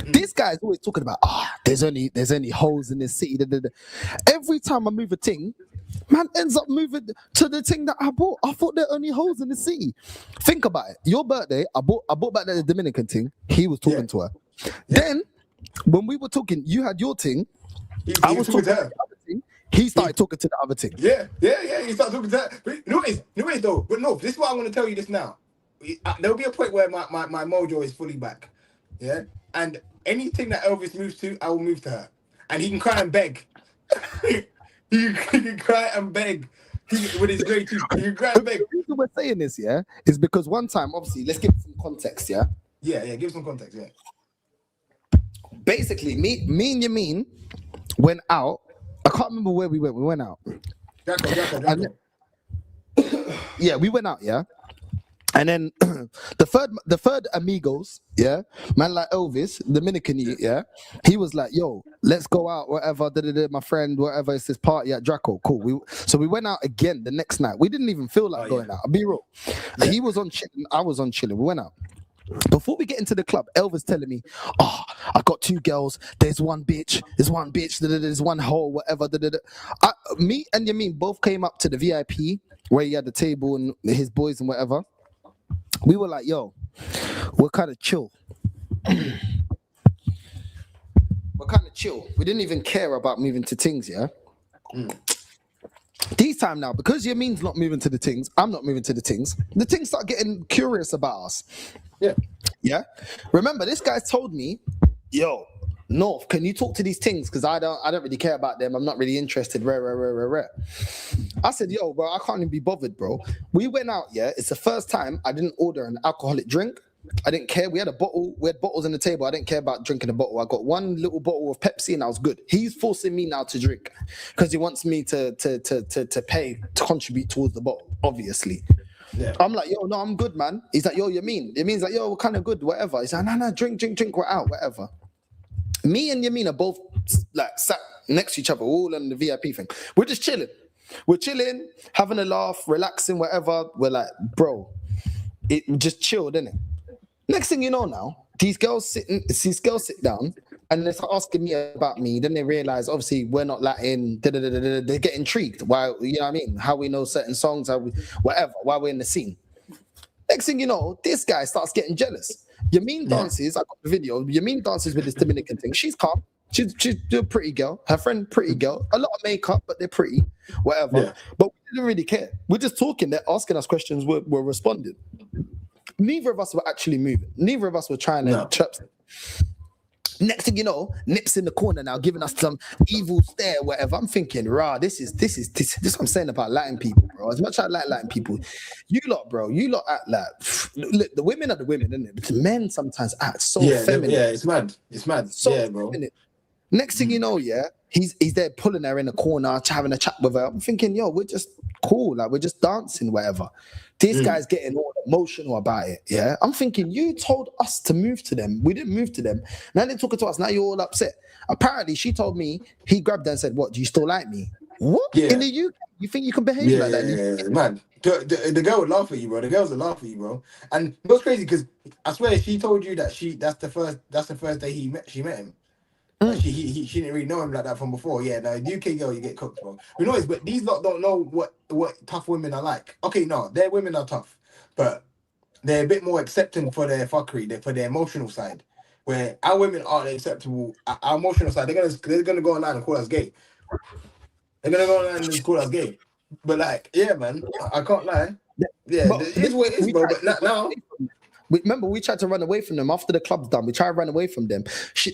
this guy's always talking about there's only holes in this city. Every time I move a thing, man ends up moving to the thing that I bought. I thought there are only holes in the city. Think about it. Your birthday, I bought back the Dominican thing. He was talking to her. Yeah. Then when we were talking, you had your thing. I was talking to the other thing. He started talking to the other thing. Yeah. He started talking to that. But you know what is though? But no, this is what I want to tell you this now. There'll be a point where my mojo is fully back. Yeah. And anything that Elvis moves to, I will move to her. And he can cry and beg. he can cry and beg. With his great teeth. He can cry and beg. The reason we're saying this, yeah, is because one time, obviously, let's give some context, yeah? Yeah, give some context, yeah. Basically, me and Yamin went out. I can't remember where we went. We went out. Jacko. Yeah, we went out, yeah. And then the third amigos, yeah, man like Elvis, Dominican, yeah, he was like, yo, let's go out, whatever, my friend, whatever, it's this party at Draco, cool. So we went out again the next night. We didn't even feel like going out, I'll be real. And he was on chilling, I was on chilling, we went out. Before we get into the club, Elvis telling me, I got 2 girls, there's one bitch, there's one hole, whatever. Me and Yamin both came up to the VIP where he had the table and his boys and whatever. We were like, yo, we're kind of chill. We didn't even care about moving to things, yeah? These time now, because Yamin's not moving to the things, I'm not moving to the things start getting curious about us. Yeah. Remember, this guy told me, yo, North, can you talk to these things? Because I don't really care about them. I'm not really interested. Rare. I said, yo, bro, I can't even be bothered, bro. We went out, yeah. It's the first time I didn't order an alcoholic drink. I didn't care. We had bottles on the table. I didn't care about drinking a bottle. I got one little bottle of Pepsi and I was good. He's forcing me now to drink because he wants me to pay, to contribute towards the bottle, obviously. Yeah. I'm like, yo, no, I'm good, man. He's like, yo, Yamin's like, yo, we're kind of good, whatever. He's like, no, drink, we're out, whatever. Me and Yamin are both like sat next to each other, all on the VIP thing. We're just chilling. We're chilling, having a laugh, relaxing, whatever. We're like, bro, it just chilled, innit? Next thing you know now, these girls sit down and they're asking me about me. Then they realize, obviously, we're not Latin. They get intrigued. Why, you know what I mean? How we know certain songs, whatever, why we're in the scene. Next thing you know, this guy starts getting jealous. Yamin dances, I got the video. Yamin dances with this Dominican thing. She's calm. She's a pretty girl. Her friend, pretty girl. A lot of makeup, but they're pretty. Whatever. Yeah. But we didn't really care. We're just talking. They're asking us questions. We're responding. Neither of us were actually moving. Neither of us were trying to chirp. Next thing you know, Nip's in the corner now, giving us some evil stare, whatever. I'm thinking, rah, this is what I'm saying about Latin people, bro. As much as I like Latin people, you lot act like, look, the women are the women, isn't it? But the men sometimes act so feminine. Yeah, it's mad. It's mad. So yeah, bro. feminine. Next thing you know, he's there pulling her in the corner, having a chat with her. I'm thinking, yo, we're just cool, like we're just dancing, whatever. This guy's getting all emotional about it. Yeah, I'm thinking, you told us to move to them. We didn't move to them. Now they're talking to us. Now you're all upset. Apparently, she told me he grabbed her and said, "What? Do you still like me?" What? Yeah. In the UK, you think you can behave like that? Yeah, man. The girl would laugh at you, bro. The girls would laugh at you, bro. And it was crazy because I swear she told you that that's the first day she met him. Like she didn't really know him like that from before. Yeah, no, UK girl, you get cooked, bro. We know this, but these lot don't know what tough women are like. Okay, no, their women are tough, but they're a bit more accepting for their fuckery, for their emotional side. Where our women aren't acceptable. Our emotional side, they're gonna go online and call us gay. They're gonna go online and call us gay. But like, yeah, man, I can't lie. Yeah, it is what it is, bro. But now. Remember, we tried to run away from them after the club's done. We tried to run away from them.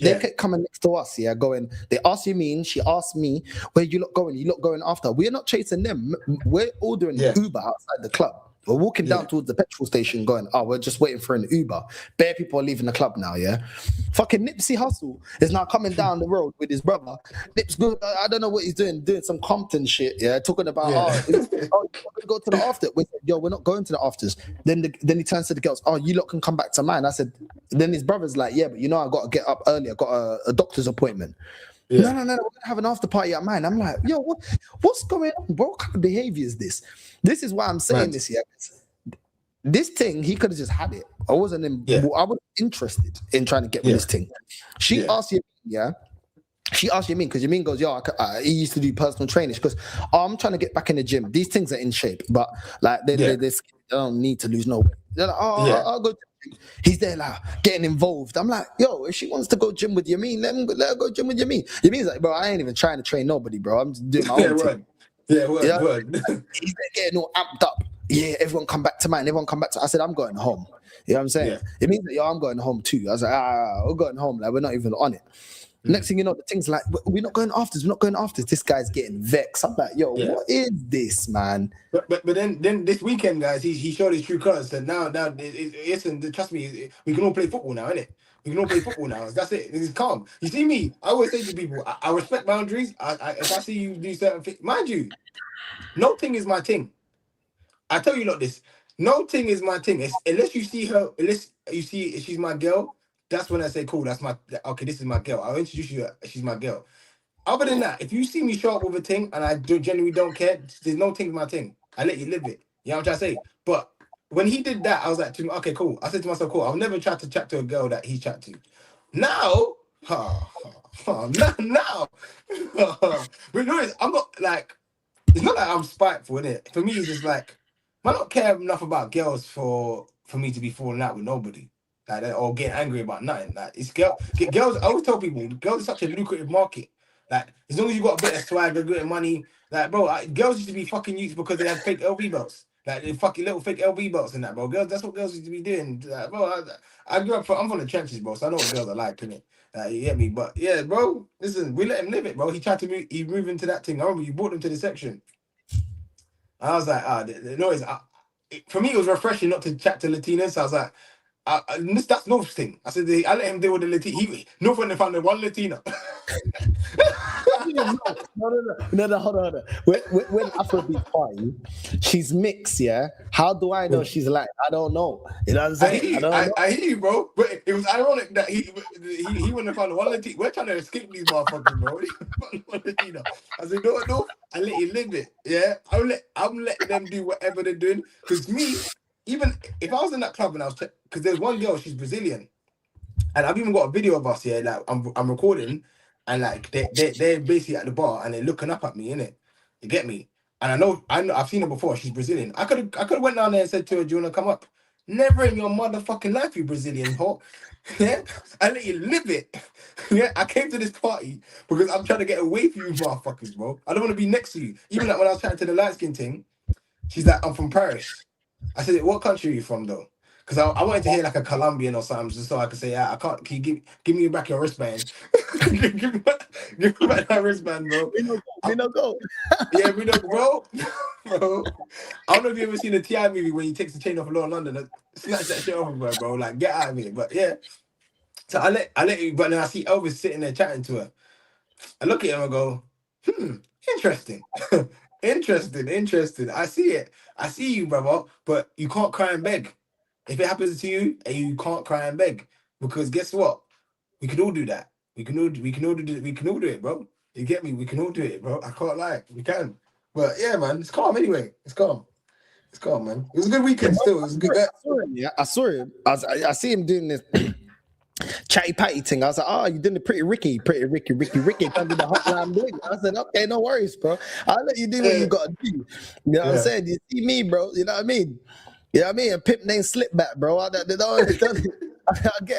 They kept coming next to us, going. They asked Yamin. She asked me, "Where you lot going? You lot going after?" We're not chasing them. We're ordering Uber outside the club. We're walking down towards the petrol station, going, "Oh, we're just waiting for an Uber." Bare people are leaving the club now. Fucking Nipsey Hussle is now coming down the road with his brother. Nips, I don't know what he's doing some Compton shit. Talking about go to the after. We said, "Yo, we're not going to the afters." Then he turns to the girls. "Oh, you lot can come back to mine." I said. Then his brother's like, "Yeah, but you know I got to get up early. I got a doctor's appointment." No, we're gonna have an after party at mine. I'm like, yo, what's going on, bro? What kind of behavior is this? This is why I'm saying this here. This thing, he could have just had it. I wasn't interested in trying to get with this thing. She asked Yamin, She asked Yamin, because Yamin goes, yo, he used to do personal training. She goes, oh, I'm trying to get back in the gym. These things are in shape, but like they don't need to lose no weight. They're like, I'll go to the gym. He's there like getting involved. I'm like, yo, if she wants to go gym with Yamin, let her go gym with Yamin. Yamin's like, bro, I ain't even trying to train nobody, bro. I'm just doing my own thing. Word. He's there getting all amped up. Yeah, everyone come back to mine. Everyone come back to. I said, I'm going home. You know what I'm saying? It means that, yo, I'm going home too. I was like, we're going home. Like, we're not even on it. Next thing you know, the thing's like, we're not going after this. We're not going after this. This guy's getting vexed. I'm like, yo, what is this, man? But then this weekend, guys, he showed his true colors. And now listen, trust me, we can all play football now, innit? We can all play football now. That's it. It's calm. You see me? I always say to people, I respect boundaries. If I see you do certain things, mind you, no thing is my thing. I tell you like this, no thing is my thing. Unless you see her, unless you see she's my girl. That's when I say, cool, this is my girl. I'll introduce you, she's my girl. Other than that, if you see me show up with a thing and I genuinely don't care, there's no thing my thing. I let you live it. You know what I'm trying to say? But when he did that, I was like, okay, cool. I said to myself, cool, I'll never try to chat to a girl that he chat to. Now, now. But no, I'm not like, it's not like I'm spiteful, innit? For me, it's just like, I don't care enough about girls for me to be falling out with nobody. Like, or get angry about nothing. Like, it's girls. I always tell people, girls are such a lucrative market. Like, as long as you got a bit of swag, a bit of money, like, bro, girls used to be fucking used because they had fake LV belts. Like, they fucking little fake LV belts and that, bro. Girls, that's what girls used to be doing. Like, bro, I grew up I'm from the trenches, bro, so I know what girls are like, innit? You get me? But yeah, bro, listen, we let him live it, bro. He tried to move, he moved into that thing. I remember you brought him to the section. And I was like, the noise. For me, it was refreshing not to chat to Latinas. So I was like, that's North's thing. I said, I let him deal with the Latina. North went and found the one Latina. No, hold on. When Afrobeat party, she's mixed, yeah? How do I know she's like? I don't know. You know what I'm saying? I hear you, bro. But it was ironic that he went and found the one Latina. We're trying to escape these motherfuckers, bro. I said, no, I let you live it, yeah? I'm letting them do whatever they're doing. Because me, even if I was in that club and I was because there's one girl, she's Brazilian, and I've even got a video of us here. Like I'm recording, and like they're basically at the bar and they're looking up at me, innit? You get me? And I know I've seen her before. She's Brazilian. I could have went down there and said to her, "Do you want to come up?" Never in your motherfucking life, you Brazilian whore. Yeah, I let you live it. Yeah, I came to this party because I'm trying to get away from you motherfuckers, bro. I don't want to be next to you. Even like when I was chatting to the light skin thing, she's like, I'm from Paris. I said, what country are you from though? Because I wanted to hear like a Colombian or something, just so I could say, yeah, I can't. Can you give me back your wristband? give me back that wristband, bro. We no go. Yeah, we know, bro. Bro, I don't know if you ever seen the T.I. movie where he takes the chain off Law London and snatch that shit off of her, bro. Like, get out of here. But yeah, so I let you. But then I see Elvis sitting there chatting to her. I look at him and go, interesting, interesting. I see it. I see you, brother. But you can't cry and beg. If it happens to you, and you can't cry and beg, because guess what? We can all do that. We can all do it, bro. You get me? We can all do it, bro. I can't lie. We can. But yeah, man, it's calm anyway. It's calm. It's calm, man. It was a good weekend still. It was a good. I saw him. I see him doing this chatty patty thing. I was like, oh, you doing the pretty Ricky. Come to the hotline bling. I said, okay, no worries, bro. I'll let you do what you gotta do. You know what I'm saying? You see me, bro. You know what I mean? You know what I mean? A pimp named Slipback, bro. I get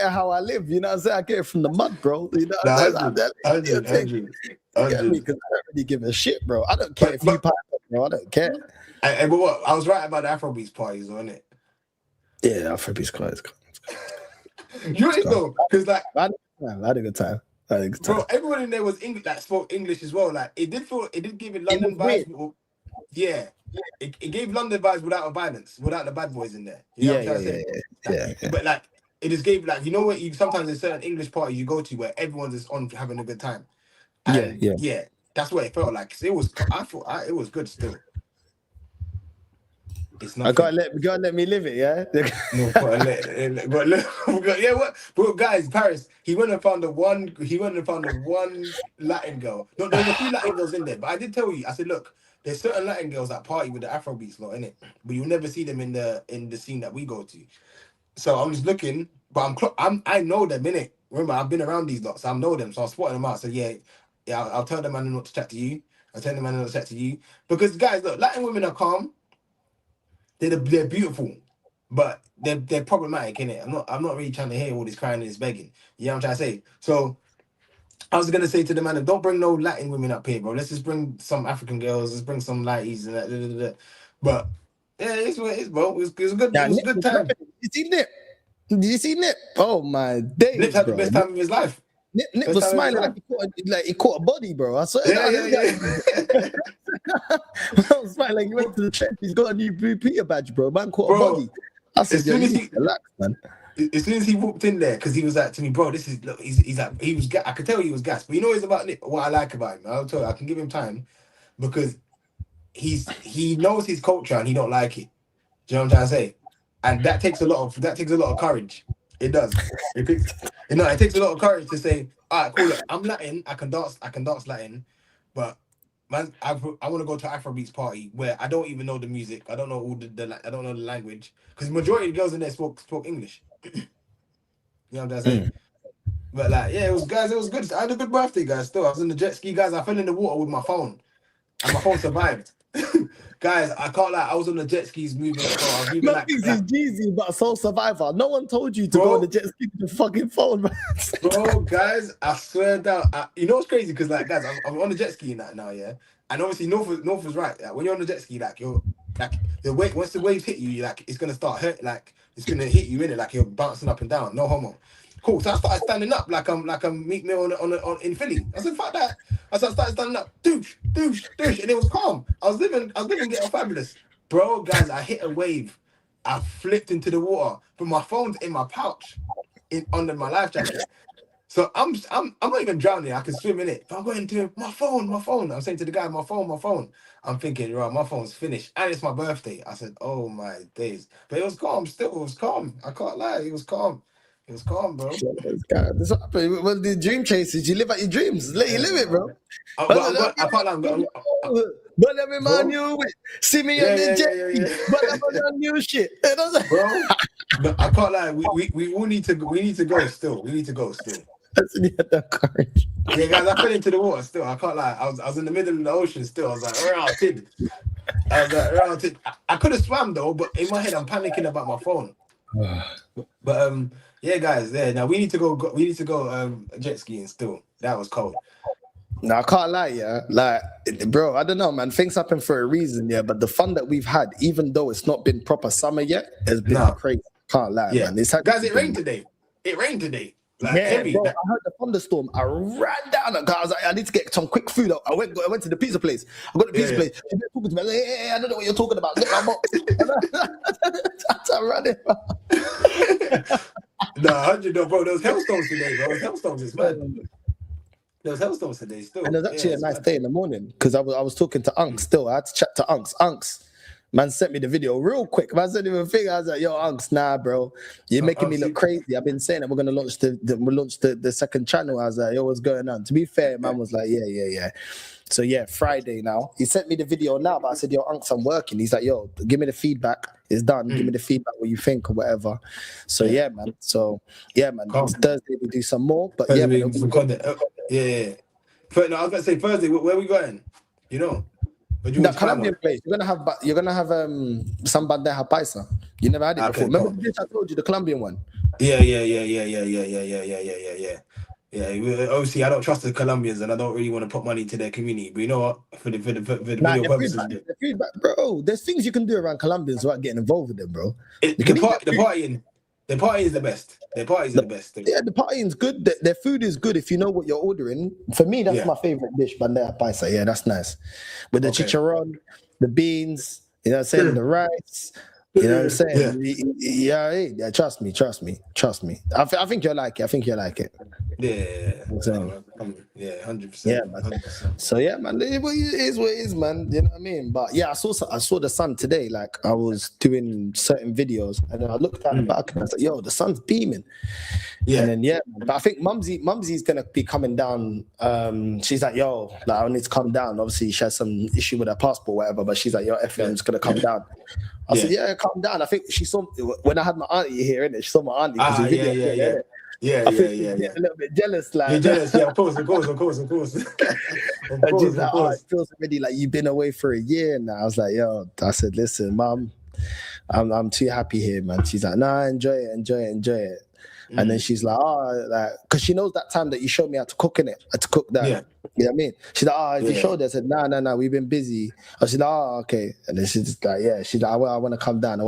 it how I live. You know what I'm saying? I get it from the mud, bro. You know what I'm saying? 100. You get me? Because I don't really give a shit, bro. I don't care if you pipe up, bro. I don't care. But what? I was right about the Afrobeats parties, wasn't it? Yeah, Afrobeats parties. You know though, because like I had a good time. Bro, everyone in there was English, that spoke English as well. Like it did give it London vibes. Yeah. It gave London vibes without violence, without the bad boys in there. You know what I'm trying to say? But like it just gave like, you know what, sometimes there's certain English parties you go to where everyone's just on having a good time. And yeah, that's what it felt like. It was it was good still. It's not. gotta let me live it, yeah. No, but guys, Paris, he went and found the one Latin girl. No, there was a few Latin girls in there, but I did tell you, I said, look, there's certain Latin girls that party with the Afrobeats lot, innit? But you'll never see them in the scene that we go to. So I'm just looking, but I know them, innit? Remember, I've been around these lots, so I know them, so I'm spotting them out. So yeah, I'll tell the man not to chat to you. I'll tell the man not to chat to you. Because guys, look, Latin women are calm. They're beautiful, but they're problematic, innit? I'm not really trying to hear all this crying and this begging. You know what I'm trying to say? So I was gonna say to the man, don't bring no Latin women up here, bro. Let's just bring some African girls. Let's bring some lighties and that. But yeah, it's what it is, bro. It was good. Yeah, it was a good time. Did you see Nip? Oh my days, Nip had the best time of his life. Nip was smiling like he caught a body, bro. I swear. Yeah. I was smiling like he went to the trench. He's got a new Blue Peter badge, bro. Man caught a body. I said, relax, man. As soon as he walked in there, because he was like to me, bro, this is, look, he's like, he was, I could tell he was gassed. But you know what it's about Nip, what I like about him? I'll tell you, I can give him time because he knows his culture and he don't like it. Do you know what I'm trying to say? And that takes a lot of courage. It does. It takes a lot of courage to say, all right, cool, look, I'm Latin, I can dance Latin, but man, I want to go to an Afrobeats party where I don't even know the music. I don't know all I don't know the language. Because the majority of the girls in there spoke English. You know what I'm saying? But like, yeah, it was good. I had a good birthday, guys. Still, I was in the jet ski, guys. I fell in the water with my phone. And my phone survived. Guys, I can't lie. I was on the jet skis moving. So I was moving Nothing's Jeezy, but Soul Survivor. No one told you to go on the jet ski with the fucking phone, man. Bro, guys, I swear down. You know what's crazy? Because like, guys, I'm on the jet ski now, yeah. And obviously, North is right. Like, when you're on the jet ski, like you're like once the waves hit you, like it's gonna start hurt. Like it's gonna hit you in it. Like you're bouncing up and down. No homo. Cool. So I started standing up like I'm Meek Mill on in Philly. I said, fuck that. I started standing up, douche, and it was calm. I was living Ghetto Fabulous. Bro, guys, I hit a wave. I flipped into the water, but my phone's in my pouch, under my life jacket. So I'm not even drowning. I can swim in it. But I'm going to my phone. I'm saying to the guy, my phone. I'm thinking, right, my phone's finished, and it's my birthday. I said, oh my days. But it was calm. Still, it was calm. I can't lie. It was calm. It was calm, bro. That's what happened. Well, the dream chasers, you live out your dreams. Let you live it, bro. I can't lie. But let me man you with. See me on the jet, but I'm on new shit. Bro, but I can't lie. We all need to go still. We need to go still. Courage. Yeah, guys, I fell into the water still. I can't lie. I was in the middle of the ocean still. I was like, I could have swam though, but in my head I'm panicking about my phone. But yeah, guys, now we need to go. We need to go jet skiing. Still, that was cold. No, I can't lie, yeah. Like, bro, I don't know, man. Things happen for a reason, yeah. But the fun that we've had, even though it's not been proper summer yet, has been crazy. Can't lie, man. It's guys, it rained today. It rained today. Like, yeah, heavy. bro, I heard the thunderstorm. I ran down. I was like, I need to get some quick food. I went to the pizza place. I got the pizza place. She was talking to me. I was like, hey, I don't know what you're talking about. Get my box. I ran it. No, 100 though, bro. Those hailstones today, bro. Those hailstones is mad. Those hailstones today still. And it was actually a nice day in the morning because I was talking to Unks still. I had to chat to Unks. Unks, man, sent me the video real quick. Man sent him a thing. I was like, yo, Unks, nah, bro. You're making me look crazy. I've been saying that we're going to launch the second channel. I was like, yo, what's going on? To be fair, man was like, yeah. So yeah, Friday now. He sent me the video now, but I said, yo, Unks, I'm working. He's like, yo, give me the feedback. It's done. Give me the feedback, what you think or whatever. So yeah, man. It's Thursday we do some more. But Thursday, yeah, man, yeah. No, I was gonna say Thursday. Where we going? You know, the Colombian place. You're gonna have some bandeja paisa. You never had it before. Remember the dish I told you, the Colombian one? Yeah. Obviously, I don't trust the Colombians, and I don't really want to put money into their community. But you know what? For the video purposes, the feedback, bro. There's things you can do around Colombians without getting involved with them, bro. The party is the best. The party is the best. Yeah, the partying's good. Their food is good if you know what you're ordering. For me, that's my favorite dish, bandeja paisa. Yeah, that's nice. With the chicharron, the beans, you know what I'm saying, the rice. You know what I'm saying? Yeah. Trust me. I think you'll like it. Yeah. 100%. Yeah, man. 100%. So yeah, man, it is what it is, man. You know what I mean? But yeah, I saw the sun today. Like I was doing certain videos, and then I looked at the back and I was like, "Yo, the sun's beaming." Yeah, and then but I think Mumsy's gonna be coming down. She's like, "Yo, like I need to come down." Obviously, she has some issue with her passport, whatever. But she's like, "Yo, FM's gonna come down." I said, "Yeah, calm down." I think she saw when I had my auntie here, innit? She saw my auntie. Yeah. A little bit jealous, like. You're jealous, yeah. Of course. And she's like, "Oh, it feels already like you've been away for a year now." I was like, "Yo," I said, "Listen, Mum, I'm too happy here, man." She's like, "Nah, enjoy it." And then she's like, "Oh, like," because she knows that time that you showed me how to cook in it, how to cook that. Yeah. You know what I mean? She's like, "Oh, if you showed her," I said, "Nah, we've been busy." I said, "Oh, okay." And then she's just like, "Yeah." She's like, "Well, I want to come down."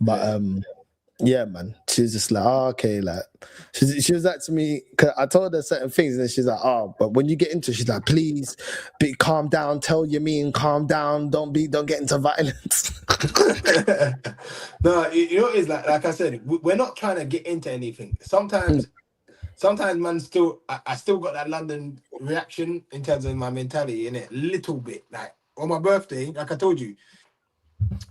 But yeah, man. She's just like, "Oh, okay." Like she was like to me, cause I told her certain things, and then she's like, "Oh, but when you get into it," she's like, "Please, calm down. Tell Yamin, calm down. Don't get into violence." No, you know, it's like I said, we're not trying to get into anything. Sometimes, man, I still got that London reaction in terms of my mentality in it, little bit. Like on my birthday, like I told you,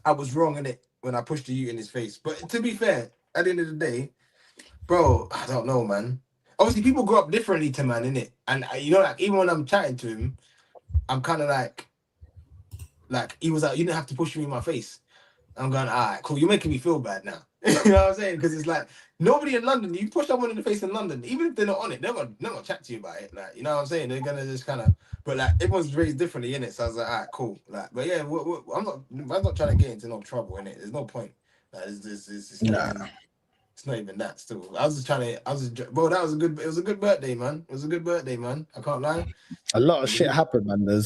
I was wrong in it when I pushed the U in his face. But to be fair, at the end of the day, bro, I don't know, man. Obviously, people grow up differently to man, innit? And you know, like even when I'm chatting to him, I'm kind of like he was like, "You didn't have to push me in my face." I'm going, "All right, cool. You're making me feel bad now." You know what I'm saying? Because it's like nobody in London. You push someone in the face in London, even if they're not on it, they're gonna chat to you about it. Like, you know what I'm saying? They're gonna just kind of. But like everyone's raised differently in it, so I was like, "All right, cool." Like, but yeah, I'm not trying to get into no trouble in it. There's no point. Like, it's not even that. Still, bro. That was a good birthday, man. It was a good birthday, man. I can't lie. A lot of shit happened, man. A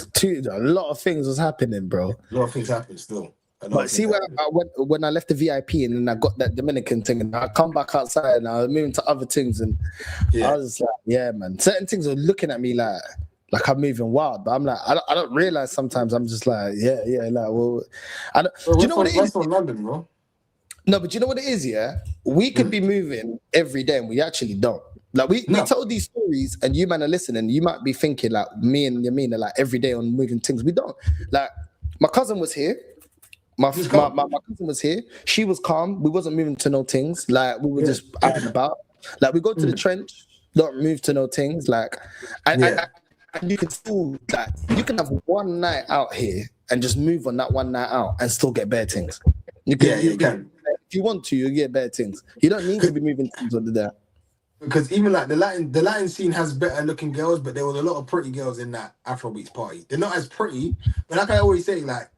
lot of things was happening, bro. A lot of things happened still. But see, when I left the VIP and then I got that Dominican thing, and I come back outside and I was moving to other things, and I was just like, yeah, man. Certain things were looking at me like I'm moving wild, but I'm like, I don't realize sometimes I'm just like, yeah, like, well, do you know what it is? From London, bro. No, but you know what it is, yeah? We could be moving every day and we actually don't. Like we tell these stories and you man are listening, you might be thinking like me and Yamin are like every day on moving things. We don't. Like my cousin was here. My cousin was here. She was calm. We wasn't moving to no things. Like we were just out and about. Like we go to the trench, don't move to no things. Like and you can still like you can have one night out here and just move on that one night out and still get bare things. You can. If you want to, you get better things. You don't need to be moving things under there. Because even like the Latin scene has better looking girls, but there was a lot of pretty girls in that Afrobeats party. They're not as pretty, but like I always say, like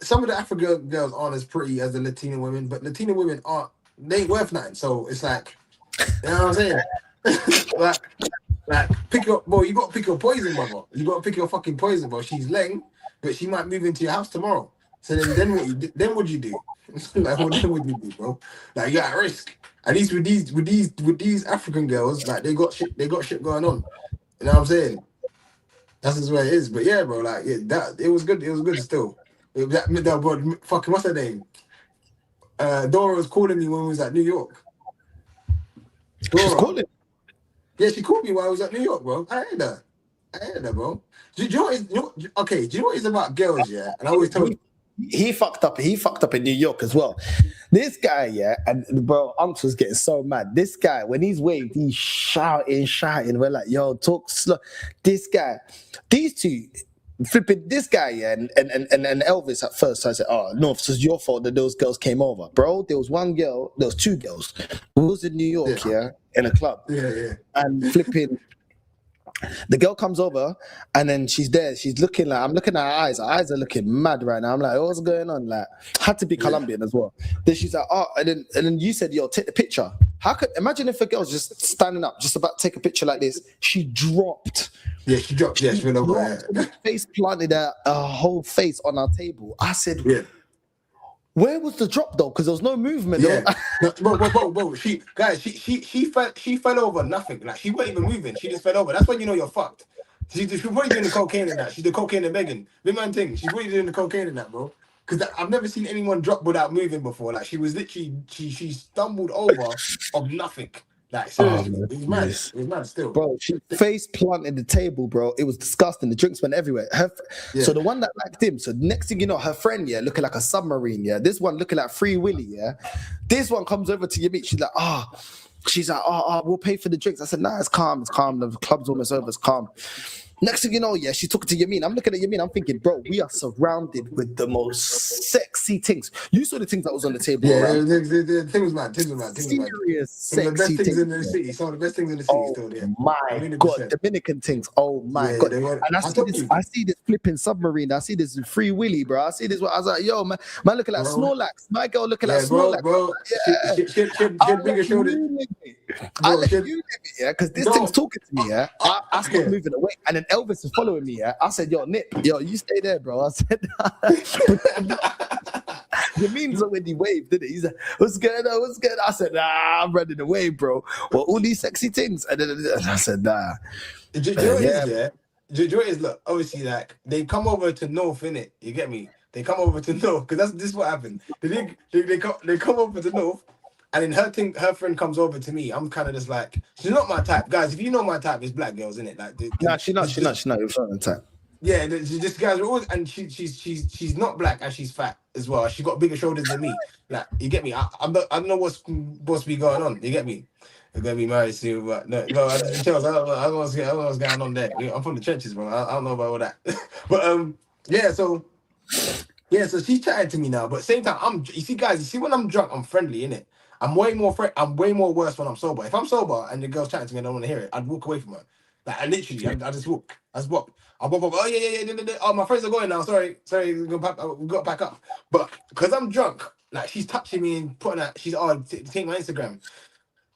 some of the African girls aren't as pretty as the Latina women, but Latina women they ain't worth nothing. So it's like, you know what I'm saying? like pick your bro. You got to pick your poison, brother. You got to pick your fucking poison, bro. She's lame, but she might move into your house tomorrow. So then what you do? Like what then would you do, bro? Like you're at risk. At least with these African girls, like they got shit going on. You know what I'm saying? That's just where it is. But yeah, bro, like it was good. It was good still. That bro, fucking what's her name? Dora was calling me when we was at New York. Dora. She's calling. Yeah, she called me while I was at New York, bro. I heard her, bro. Do you know what do you know what is about girls, yeah? And I always tell you. He fucked up in New York as well. This guy, yeah, and bro, Unks was getting so mad. This guy, when he's waved, he's shouting. We're like, yo, talk slow. This guy, these two, flipping this guy, yeah, and Elvis at first. So I said, oh no, it's your fault that those girls came over, bro. There was two girls who was in New York, yeah, in a club, and flipping. The girl comes over and then she's there. She's looking like, I'm looking at her eyes. Her eyes are looking mad right now. I'm like, what's going on? Like, had to be Colombian as well. Then she's like, oh, and then you said, yo, take the picture. Imagine if a girl's just standing up, just about to take a picture like this. She dropped. Yeah, she dropped. Yeah, she went over. Face planted her whole face on our table. I said, where was the drop though? Because there was no movement. Yeah, bro. She fell over nothing. Like she wasn't even moving. She just fell over. That's when you know you're fucked. She's probably doing the cocaine in that. She's the cocaine and Megan. Big man thing. She's probably doing the cocaine in that, bro. Because I've never seen anyone drop without moving before. Like she was literally she stumbled over of nothing. Like seriously, it was mad. It was mad still, bro. She face planted the table, bro. It was disgusting. The drinks went everywhere. So the one that liked him. So next thing you know, her friend, yeah, looking like a submarine, yeah. This one looking like Free Willy, yeah. This one comes over to your meet. She's like, we'll pay for the drinks. I said, nah, it's calm. The club's almost over. It's calm. Next thing you know, yeah, she took it to Yamin. I'm looking at Yamin. I'm thinking, bro, we are surrounded with the most sexy things. You saw the things that was on the table. Yeah, the thing was mad. Serious, sexy the best things in the city. Some of the best things in the city still there. My 100%. God, Dominican things. Oh my God. And I see this flipping submarine. I see this Free Willy, bro. I see this. I was like, yo, man looking like Snorlax. My girl looking like Snorlax. Bro. She had bigger shoulders. I let you yeah, because this thing's talking to me, yeah. I started moving away, and then Elvis is following me, yeah. I said, yo, Nip, yo, you stay there, bro. I said, Yamin's already waved, didn't he? He's like, what's going on? What's going on? I said, nah, I'm running away, bro. Well, all these sexy things. And then I said, nah. Do you know what it is, yeah? Do you know what it is? Look, obviously, like, they come over to North, innit? You get me? They come over to North, because this is what happened. They come over to North, and then her friend comes over to me. I'm kind of just like, she's not my type. Guys, if you know my type, it's black girls, innit? Like, nah, she's not. You're not the type. Yeah, this guys are always, and she's not black and she's fat as well. She got bigger shoulders than me. Like, you get me? I don't know what's supposed to be going on. You get me? You're gonna be married soon, but no, I don't know what's going on there. I'm from the trenches, bro. I don't know about all that. But yeah, so she's chatting to me now. But same time, you see when I'm drunk, I'm friendly, innit? I'm way more worse when I'm sober. If I'm sober and the girl's chatting to me and I don't want to hear it, I'd walk away from her. Like I just walk. I'll walk over. Oh yeah. Oh, my friends are going now. Sorry. We got to pack up. But because I'm drunk, like she's touching me and putting that. She's take my Instagram.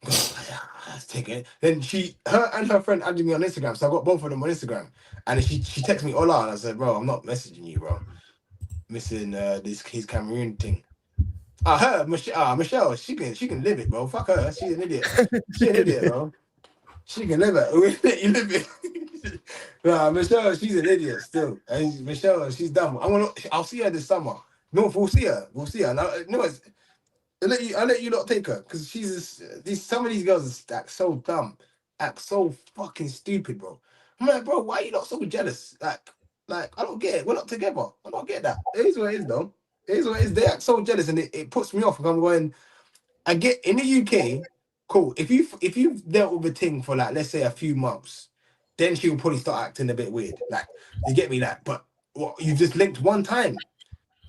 Let's take it. Then her and her friend added me on Instagram, so I got both of them on Instagram. And she texted me hola, and I said, bro, I'm not messaging you, bro. Missing his Cameroon thing. Michelle, she can live it, bro. Fuck her. She's an idiot. She's an idiot, bro. She can live it. You live it. Nah, Michelle, she's an idiot still. And Michelle, she's dumb. I'll see her this summer. No, we'll see her. Now, I'll let you not take her because some of these girls act so dumb, act so fucking stupid, bro. I'm like, bro, why are you not so jealous? Like I don't get it. We're not together. I don't get that. It is what it is, though. It is what it is. They act so jealous, and it puts me off. Because I'm going. I get in the UK. Cool. If you've dealt with a thing for like, let's say a few months, then she will probably start acting a bit weird. Like, you get me? Like, but what, you've just linked one time.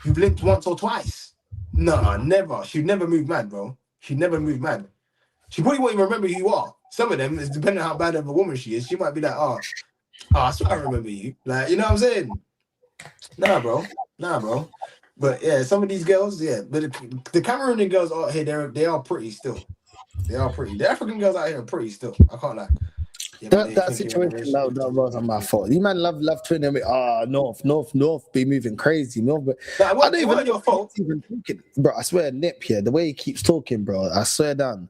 You've linked once or twice. No, never. She'd never move mad, bro. She'd never move mad. She probably won't even remember who you are. Some of them, it's depending on how bad of a woman she is, she might be like, I swear I remember you. Like, you know what I'm saying? Nah, bro. Nah, bro. But yeah, some of these girls, yeah. But the Cameroonian girls out here, they are pretty still. They are pretty. The African girls out here are pretty still. I can't lie. Yeah, but That situation that wasn't my fault. You man love twinning me. North be moving crazy. North, but nah, I don't even know your fault. he's even talking, bro. I swear, Nip here. The way he keeps talking, bro. I swear down.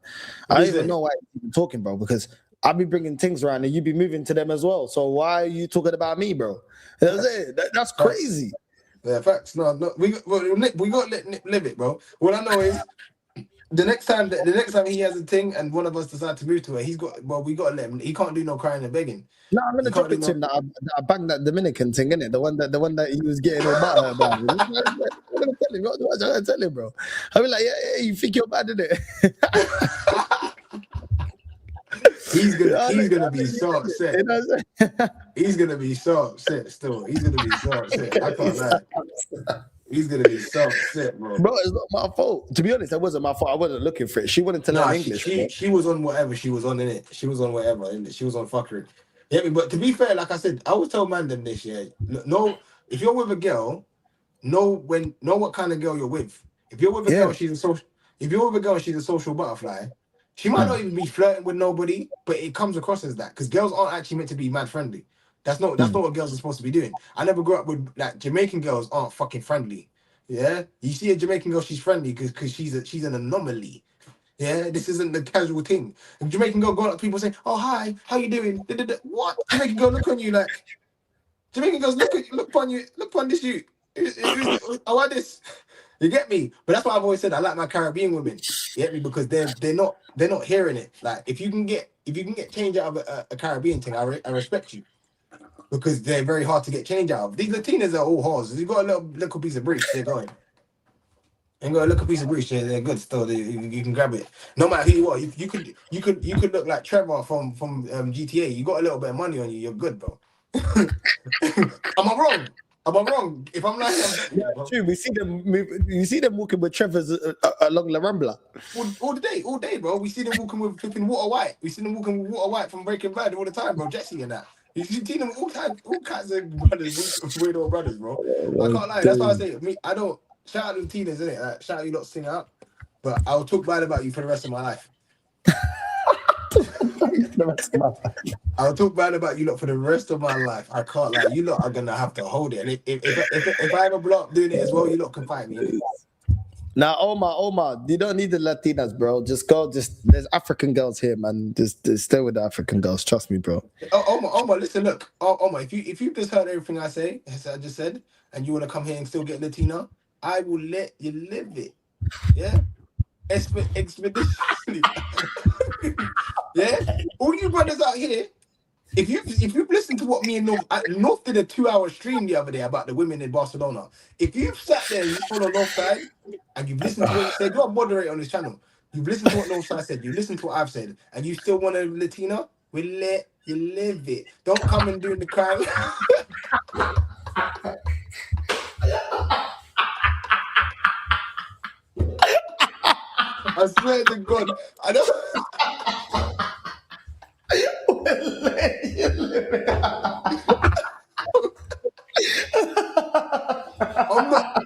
I don't even know why he's even talking, bro. Because I be bringing things around and you be moving to them as well. So why are you talking about me, bro? That's crazy. Yeah, facts. No, we got to let Nip live it, bro. What I know is the next time he has a thing and one of us decide to move to it, we got to let him. He can't do no crying and begging. No, I'm gonna drop it to him that I banged that Dominican thing, innit? The one that he was getting all butthurt about. I'm gonna tell him. What am I gonna tell him, bro? I'll be like, yeah, you think you're bad, innit? He's gonna be so upset. He's gonna be so upset still. He's gonna be so upset. I can't lie. He's gonna be so upset, bro. Bro, it's not my fault. To be honest, it wasn't my fault. I wasn't looking for it. She wanted to learn English. She was on whatever she was on, innit? She was on whatever, innit? She was on fuckery. Yeah, but to be fair, like I said, I always tell man them this, yeah. No, if you're with a girl, know what kind of girl you're with. If you're with a girl, she's a social. If you're with a girl, she's a social butterfly. She might not even be flirting with nobody, but it comes across as that because girls aren't actually meant to be mad friendly. That's not what girls are supposed to be doing. I never grew up with like Jamaican girls aren't fucking friendly. Yeah, you see a Jamaican girl, she's friendly because she's an anomaly. Yeah, this isn't the casual thing. A Jamaican girl going up to people saying, "Oh hi, how you doing?" What? Jamaican girl look on you like. Jamaican girls look upon you, look upon this you. I want this. You get me? But that's why I've always said I like my Caribbean women. You get me? Because they're not hearing it. Like if you can get change out of a Caribbean thing, I respect you. Because they're very hard to get change out of. These Latinas are all whores. If you got a little piece of breach, they're going. And got a little piece of breach, they're good still. You can grab it. No matter who you are, you could look like Trevor from GTA. You got a little bit of money on you, you're good, bro. Am I wrong? Am I wrong? If I'm like, true. We see them you see them walking with Trevor's along La Rambla all day, bro. We see them walking with flipping Water White. We see them walking with Water White from Breaking Bad all the time, bro. Jesse and that. You see them all kinds of brothers, weirdo brothers, bro. I can't lie. That's why I say I don't shout out to the teenagers, innit? Like, shout out you lot sing out, but I'll talk bad about you for the rest of my life. I'll talk bad about you lot for the rest of my life. I can't lie. You lot are gonna have to hold it. And if I ever blow up doing it as well, you lot can find me. Now, Omar, you don't need the Latinas, bro. There's African girls here, man. Just stay with the African girls. Trust me, bro. Omar, listen, look. Omar, if you just heard everything I say, as I just said, and you want to come here and still get Latina, I will let you live it. Yeah? Expeditiously. Yeah? All you brothers out here, if you've listened to what me and North did a 2-hour stream the other day about the women in Barcelona. If you've sat there and you follow Northside and you've listened to what he said, you're a moderator on this channel. You've listened to what Northside said, you listened to what I've said, and you still want a Latina, we'll let you live it. Don't come and do the crime. I swear to God, I don't. I'm not.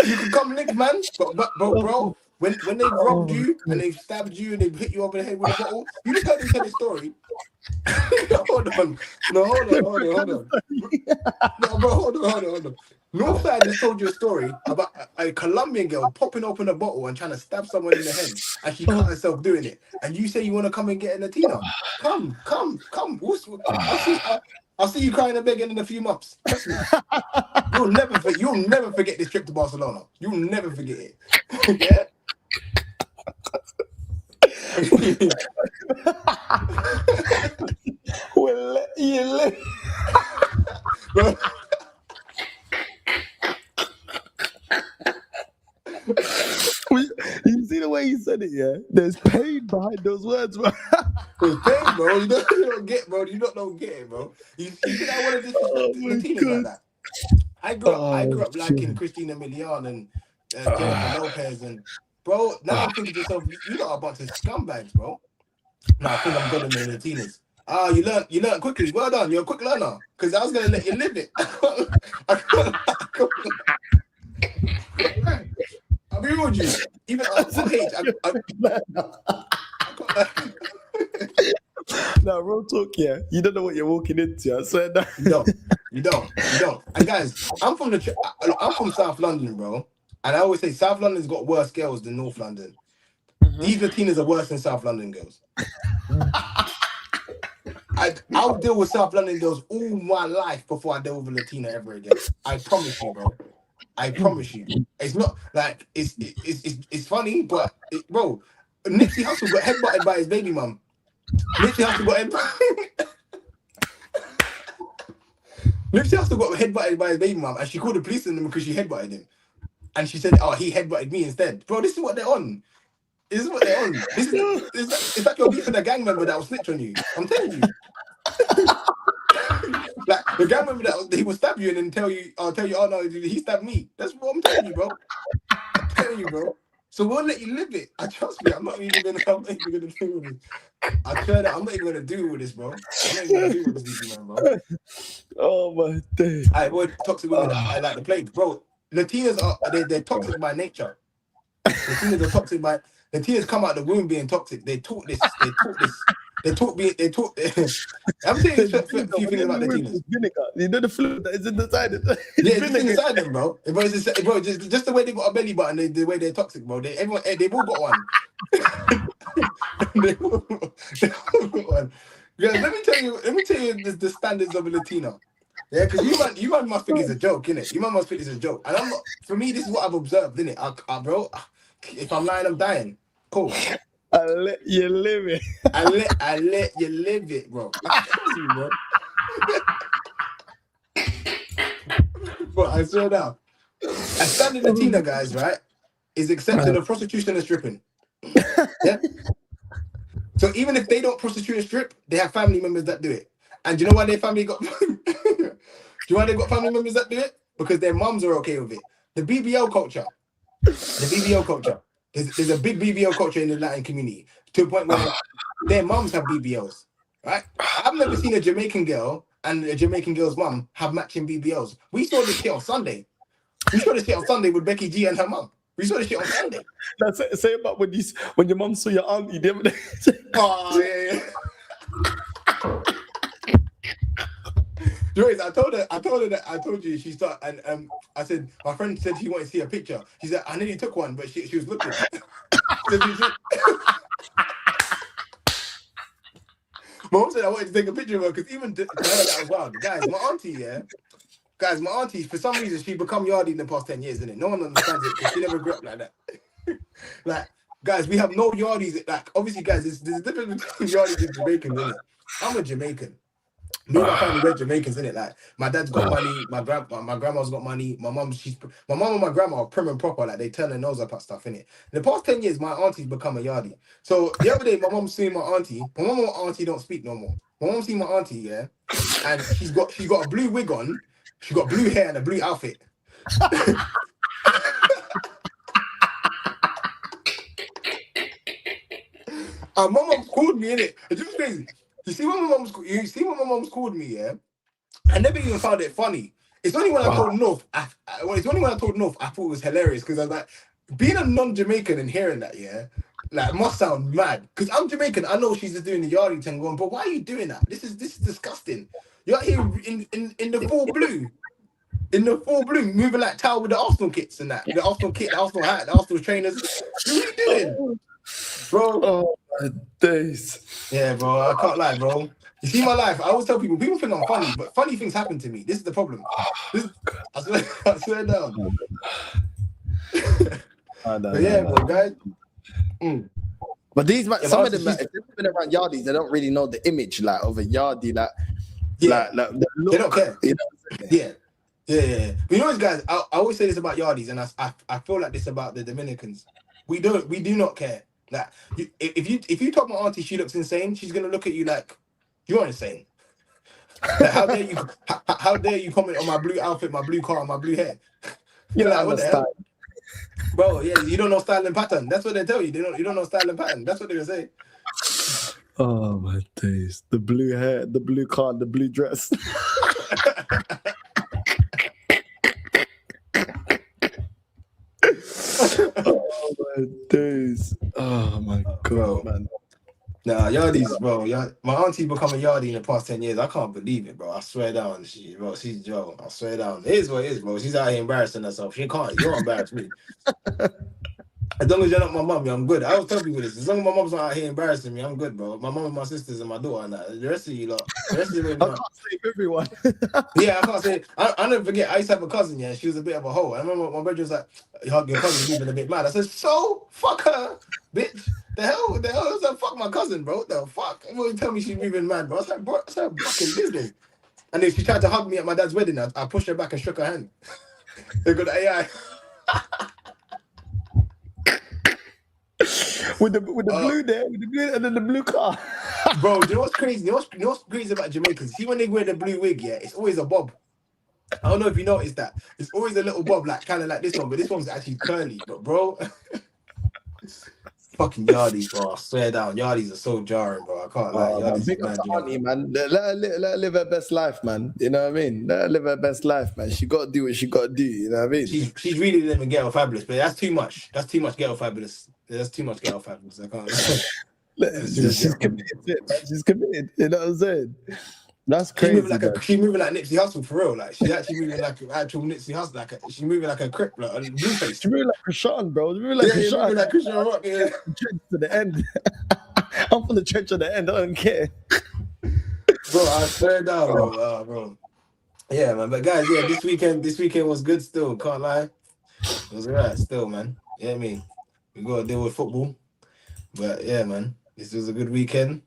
You can come lick, man, but bro, when they've robbed you and they've stabbed you and they've hit you over the head with a bottle, you just heard them tell the story. Hold on. No, bro, hold on. Northside just told you a story about a Colombian girl popping open a bottle and trying to stab someone in the head, and she cut herself doing it. And you say you want to come and get a Latina? Come. I'll see you crying and begging in a few months. Trust me. You'll never forget this trip to Barcelona. You'll never forget it. Yeah. We'll let you live. You see the way he said it, yeah? There's pain behind those words, bro. There's pain, bro. You don't get, bro. You don't get it, bro. You think I want to disrespect Latinas like that? I grew up liking Christina Milian and Jennifer Lopez, and bro, now I'm thinking to yourself, you lot are a bunch of scumbags, bro. No, I think I'm better than the Latinas. You learn quickly. Well done. You're a quick learner. Because I was gonna let you live it. told you. Even at our age, No, real talk, yeah. You don't know what you're walking into. I swear that. You don't. And guys, I'm from South London, bro. And I always say South London's got worse girls than North London. These Latinas are worse than South London girls. I'll deal with South London girls all my life before I deal with a Latina ever again. I promise you, bro. I promise you. It's not like it's funny, but bro, Nipsey Hussle got headbutted by his baby mum. Nipsey Hussle got headbutted by his baby mum, and she called the police on him because she headbutted him. And she said, "Oh, he headbutted me instead." Bro, this is what they're on. It's like you're beefing a gang member that will snitch on you. I'm telling you. Like the gang member that he will stab you and then tell you, oh no, he stabbed me. That's what I'm telling you, bro. I'm telling you, bro. So we'll let you live it. I trust me. I'm not even gonna deal with this. I swear that I'm not even gonna deal with this, bro. I'm not even gonna deal with this, man, bro. Oh my day. I avoid toxic women. I like the plague, bro. Latinas are they're toxic by nature. Latinas are toxic by. Latinas come out the womb being toxic. They taught this. I'm saying a few things about Latinas. You know the fluid that is inside it. Yeah, it's inside them, bro. Bro, just the way they got a belly button, the way they're toxic, bro. They've all got one. They've all got one. Yeah, let me tell you the standards of a Latina. Yeah, because you man must think it's a joke, innit? You man must think it's a joke. And I'm not. For me, this is what I've observed, innit? Bro, if I'm lying, I'm dying. Cool. I let you live it. I let you live it, bro. I trust you, bro. But I swear now, a standard Latina, guys, right, is accepted of prostitution and stripping. Yeah. So even if they don't prostitute and strip, they have family members that do it. And do you know why their family got? Do you know why they got family members that do it? Because their mums are okay with it. The BBL culture. There's a big BBL culture in the Latin community to a point where their mums have BBLs, right? I've never seen a Jamaican girl and a Jamaican girl's mum have matching BBLs. We saw this shit on Sunday. With Becky G and her mum. We saw this shit on Sunday. That's it. Say about when your mum saw your auntie. Oh, yeah. Joyce, I told her that she started, and I said, my friend said she wanted to see a picture. She said, I nearly took one, but she was looking. Mom said I wanted to take a picture of her because even to her that was wild. Guys, my auntie, for some reason, she become yardie in the past 10 years, isn't it? No one understands it because she never grew up like that. Like, guys, we have no yardies. Like, obviously, guys, there's a difference between yardies and Jamaicans, isn't it? I'm a Jamaican. Me and my family, we're Jamaicans, innit? Like, my dad's got money, my grandma's got money, my mum and my grandma are prim and proper, like they turn their nose up at stuff, innit? In the past 10 years, my auntie's become a yardie. So the other day, my mum seen my auntie. My mum and my auntie don't speak no more. My mum seen my auntie, yeah, and she's got a blue wig on, she got blue hair and a blue outfit. And my mum called me, innit? It's just crazy. You see when my mom's called me, yeah? I never even found it funny. It's only when I told North, I thought it was hilarious because I was like, being a non-Jamaican and hearing that, yeah, like must sound mad. Because I'm Jamaican, I know she's just doing the yardie thing going, but why are you doing that? This is disgusting. You're out here in the full blue. In the full blue, moving like towel with the Arsenal kits and that. The Arsenal kit, the Arsenal hat, the Arsenal trainers. What are you doing? Bro. Oh my days. Yeah, bro, I can't lie, bro. You see my life, I always tell people think I'm funny, but funny things happen to me. This is the problem. I swear down. But yeah, bro, guys. But some of them, if they've been around yardies, they don't really know the image like of a yardie, like they don't care. You know? Yeah. But you know what, guys, I always say this about yardies, and I feel like this about the Dominicans. We do not care. Like, if you talk my auntie, she looks insane. She's gonna look at you like you're insane. Like, how dare you comment on my blue outfit, my blue car, and my blue hair? You're like, what the hell? Bro, yeah, you don't know style and pattern. That's what they tell you. You don't know style and pattern. That's what they're gonna say. Oh my days! The blue hair, the blue car, the blue dress. Oh Dudes. Oh my god, man. Nah, yardies, bro. My auntie become a yardie in the past 10 years. I can't believe it, bro. I swear down. She's Joe. I swear down. It is what it is, bro. She's out here embarrassing herself. She can't. You don't embarrass me. As long as you're not my mum, I'm good. I always tell people this. As long as my mum's not out here embarrassing me, I'm good, bro. My mum and my sisters and my daughter and that. The rest of you lot, the rest of you, I can't save everyone. yeah, I can't say. I never forget. I used to have a cousin. Yeah, she was a bit of a hoe. I remember my brother was like, "Your cousin's moving a bit mad." I said, "So fuck her, bitch. The hell. I was like, fuck my cousin, bro. The fuck. Everyone tell me she's moving mad, bro. I was like, bro, it's her fucking business." And then she tried to hug me at my dad's wedding. I pushed her back and shook her hand. They got the AI. with the blue there, with the blue and then the blue car. Bro, do you know what's crazy? You know what's crazy about Jamaicans? See, when they wear the blue wig, yeah, it's always a bob. I don't know if you noticed that. It's always a little bob, like kind of like this one, but this one's actually curly. But bro, fucking yardies, bro. I swear down, yardies are so jarring, bro. I can't lie. Yardies Big up to Auntie, man. Let her live her best life, man. You know what I mean? Let her live her best life, man. She got to do what she got to do. You know what I mean? She's really living ghetto fabulous, but that's too much. That's too much ghetto fabulous. That's too much ghetto fabulous. I can't. She's committed. She's committed. You know what I'm saying? That's crazy. She's moving like Nipsey Hussle for real. Like she's actually moving like an actual Nipsey Hussle. She's moving like a crip, like a Blueface. She's moving like Krishan, bro. She's moving like Krishan. Moving like Krishan Rock. Yeah. Trench to the end. I'm from the trench to the end. I don't care. Bro, I swear down, bro. Yeah, man. But guys, yeah, this weekend was good still. Can't lie. It was alright still, man. Yeah, I mean, we got to deal with football. But yeah, man, this was a good weekend.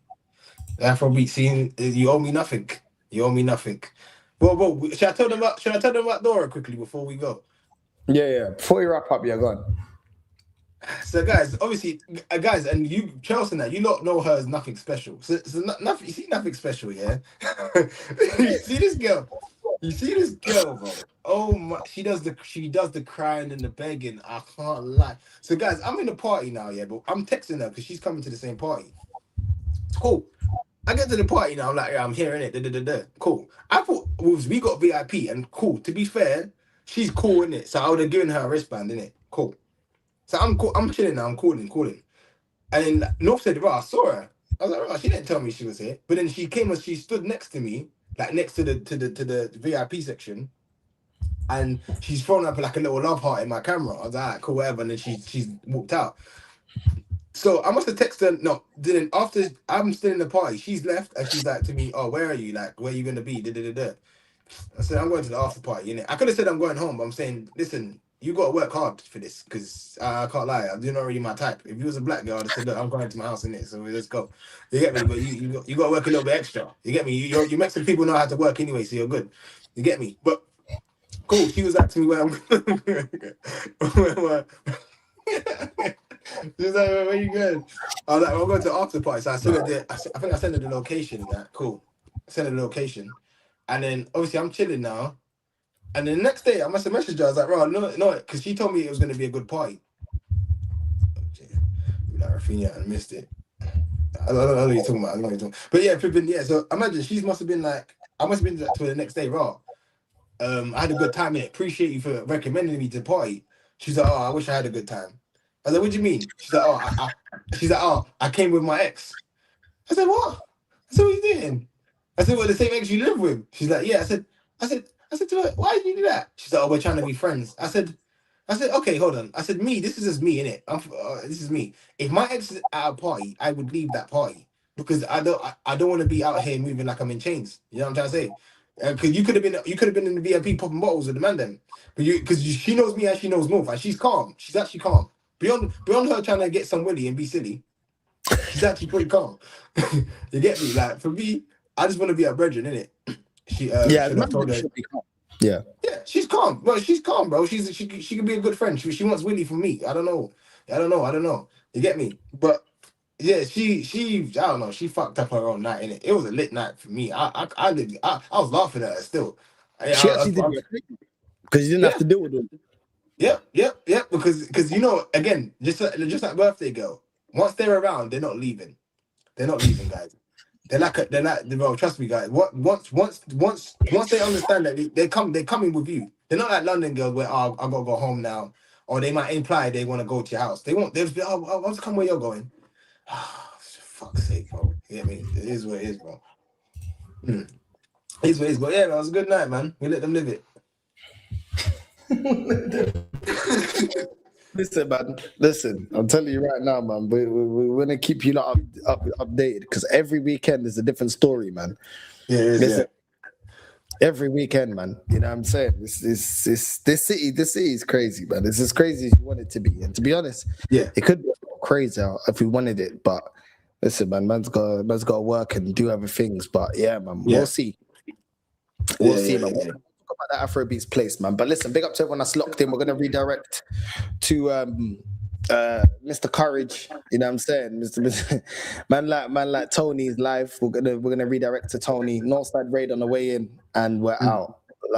Afrobeat scene, you owe me nothing. You owe me nothing. Well, should I tell them about Dora quickly before we go? Yeah. Before you wrap up, go on. So guys, obviously, guys, and you, Chelsea, and that you don't know her as nothing special. So nothing. You see nothing special, yeah. You see this girl. Bro. Oh my, she does the crying and the begging. I can't lie. So guys, I'm in the party now, yeah, but I'm texting her because she's coming to the same party. It's cool. I get to the party now. I'm like, yeah, I'm hearing it. Cool. I thought we got VIP and cool. To be fair, she's cool in it. So I would have given her a wristband in it. Cool. So I'm cool. I'm chilling now. I'm calling. And then North said, "Bro, I saw her." I was like, "Bro, she didn't tell me she was here." But then she came and she stood next to me, like next to the VIP section, and she's thrown up like a little love heart in my camera. I was like, "Alright, cool, whatever." And then she's walked out. So I must have texted her. No, didn't. After I'm still in the party, she's left and she's like to me, "Oh, where are you? Like, where are you gonna be?" I said, "I'm going to the after party." Innit? I could have said I'm going home, but I'm saying, listen, you got to work hard for this because I can't lie, you're not really my type. If you was a black girl, I'd have said, "Look, I'm going to my house in it, so let's go." You get me? But you got to work a little bit extra. You get me? You Mexican people know how to work anyway, so you're good. You get me? But cool. She was asking me where I'm going. She's like, "Where you going?" I was like, "I'm going to the after party." So I sent her I think I sent her the location. That cool. I sent her the location, and then obviously I'm chilling now. And then the next day I must have messaged her. I was like, "Bro, no," because she told me it was going to be a good party. Like Rafinha, I missed it. I don't know what you're talking about. But yeah, flipping, yeah. So imagine she must have been like, I must have been to the next day, raw. I had a good time here. Appreciate you for recommending me to the party. She's like, "Oh, I wish I had a good time." I was like, "What do you mean?" She's like, "Oh, I came with my ex." I said, "What?" I said, "What are you doing?" I said, "Well, the same ex you live with." She's like, "Yeah." I said to her, "Why did you do that?" She's like, "Oh, we're trying to be friends." I said, "Okay, hold on." I said, "This is just me, innit? This is me. If my ex is at a party, I would leave that party because I don't want to be out here moving like I'm in chains. You know what I'm trying to say? Because you could have been in the VIP popping bottles with the man then, but she knows me and she knows North, and she's calm. She's actually calm. Beyond her trying to get some willy and be silly, she's actually pretty calm. You get me? Like for me, I just want to be a brethren, innit? She told her. Yeah, she's calm. Well, she's calm, bro. She can be a good friend. She wants Willie from me. I don't know. You get me? But yeah, she I don't know. She fucked up her own night, innit? It was a lit night for me. I was laughing at her still. She actually did because you didn't have to deal with them. Yep. Because again, just like birthday girl. Once they're around, they're not leaving. They're not leaving, guys. Bro, trust me, guys. Once they understand that they're coming with you. They're not like London girls where I gotta go home now. or they might imply they want to go to your house. They won't. They'll be, I'll just come where you're going. Fuck's sake, bro. You get me? It is what it is, bro. It is what it is, but yeah, man, it was a good night, man. We let them live it. Listen, man. Listen, I'm telling you right now, man. We're gonna keep you updated because every weekend is a different story, man. Yeah, it is. Listen, every weekend, man. You know what I'm saying? This city is crazy, man. It's as crazy as you want it to be. And to be honest, yeah, it could be crazier if we wanted it. But listen, man, man's got to work and do other things. But yeah, man, we'll see. We'll see, man. We'll talk about that Afrobeats place, man. But listen, big up to everyone that's locked in. We're gonna redirect to Mr. Courage. You know what I'm saying? Mr. man like Tony's live. We're gonna redirect to Tony. Northside Raid on the way in, and we're out.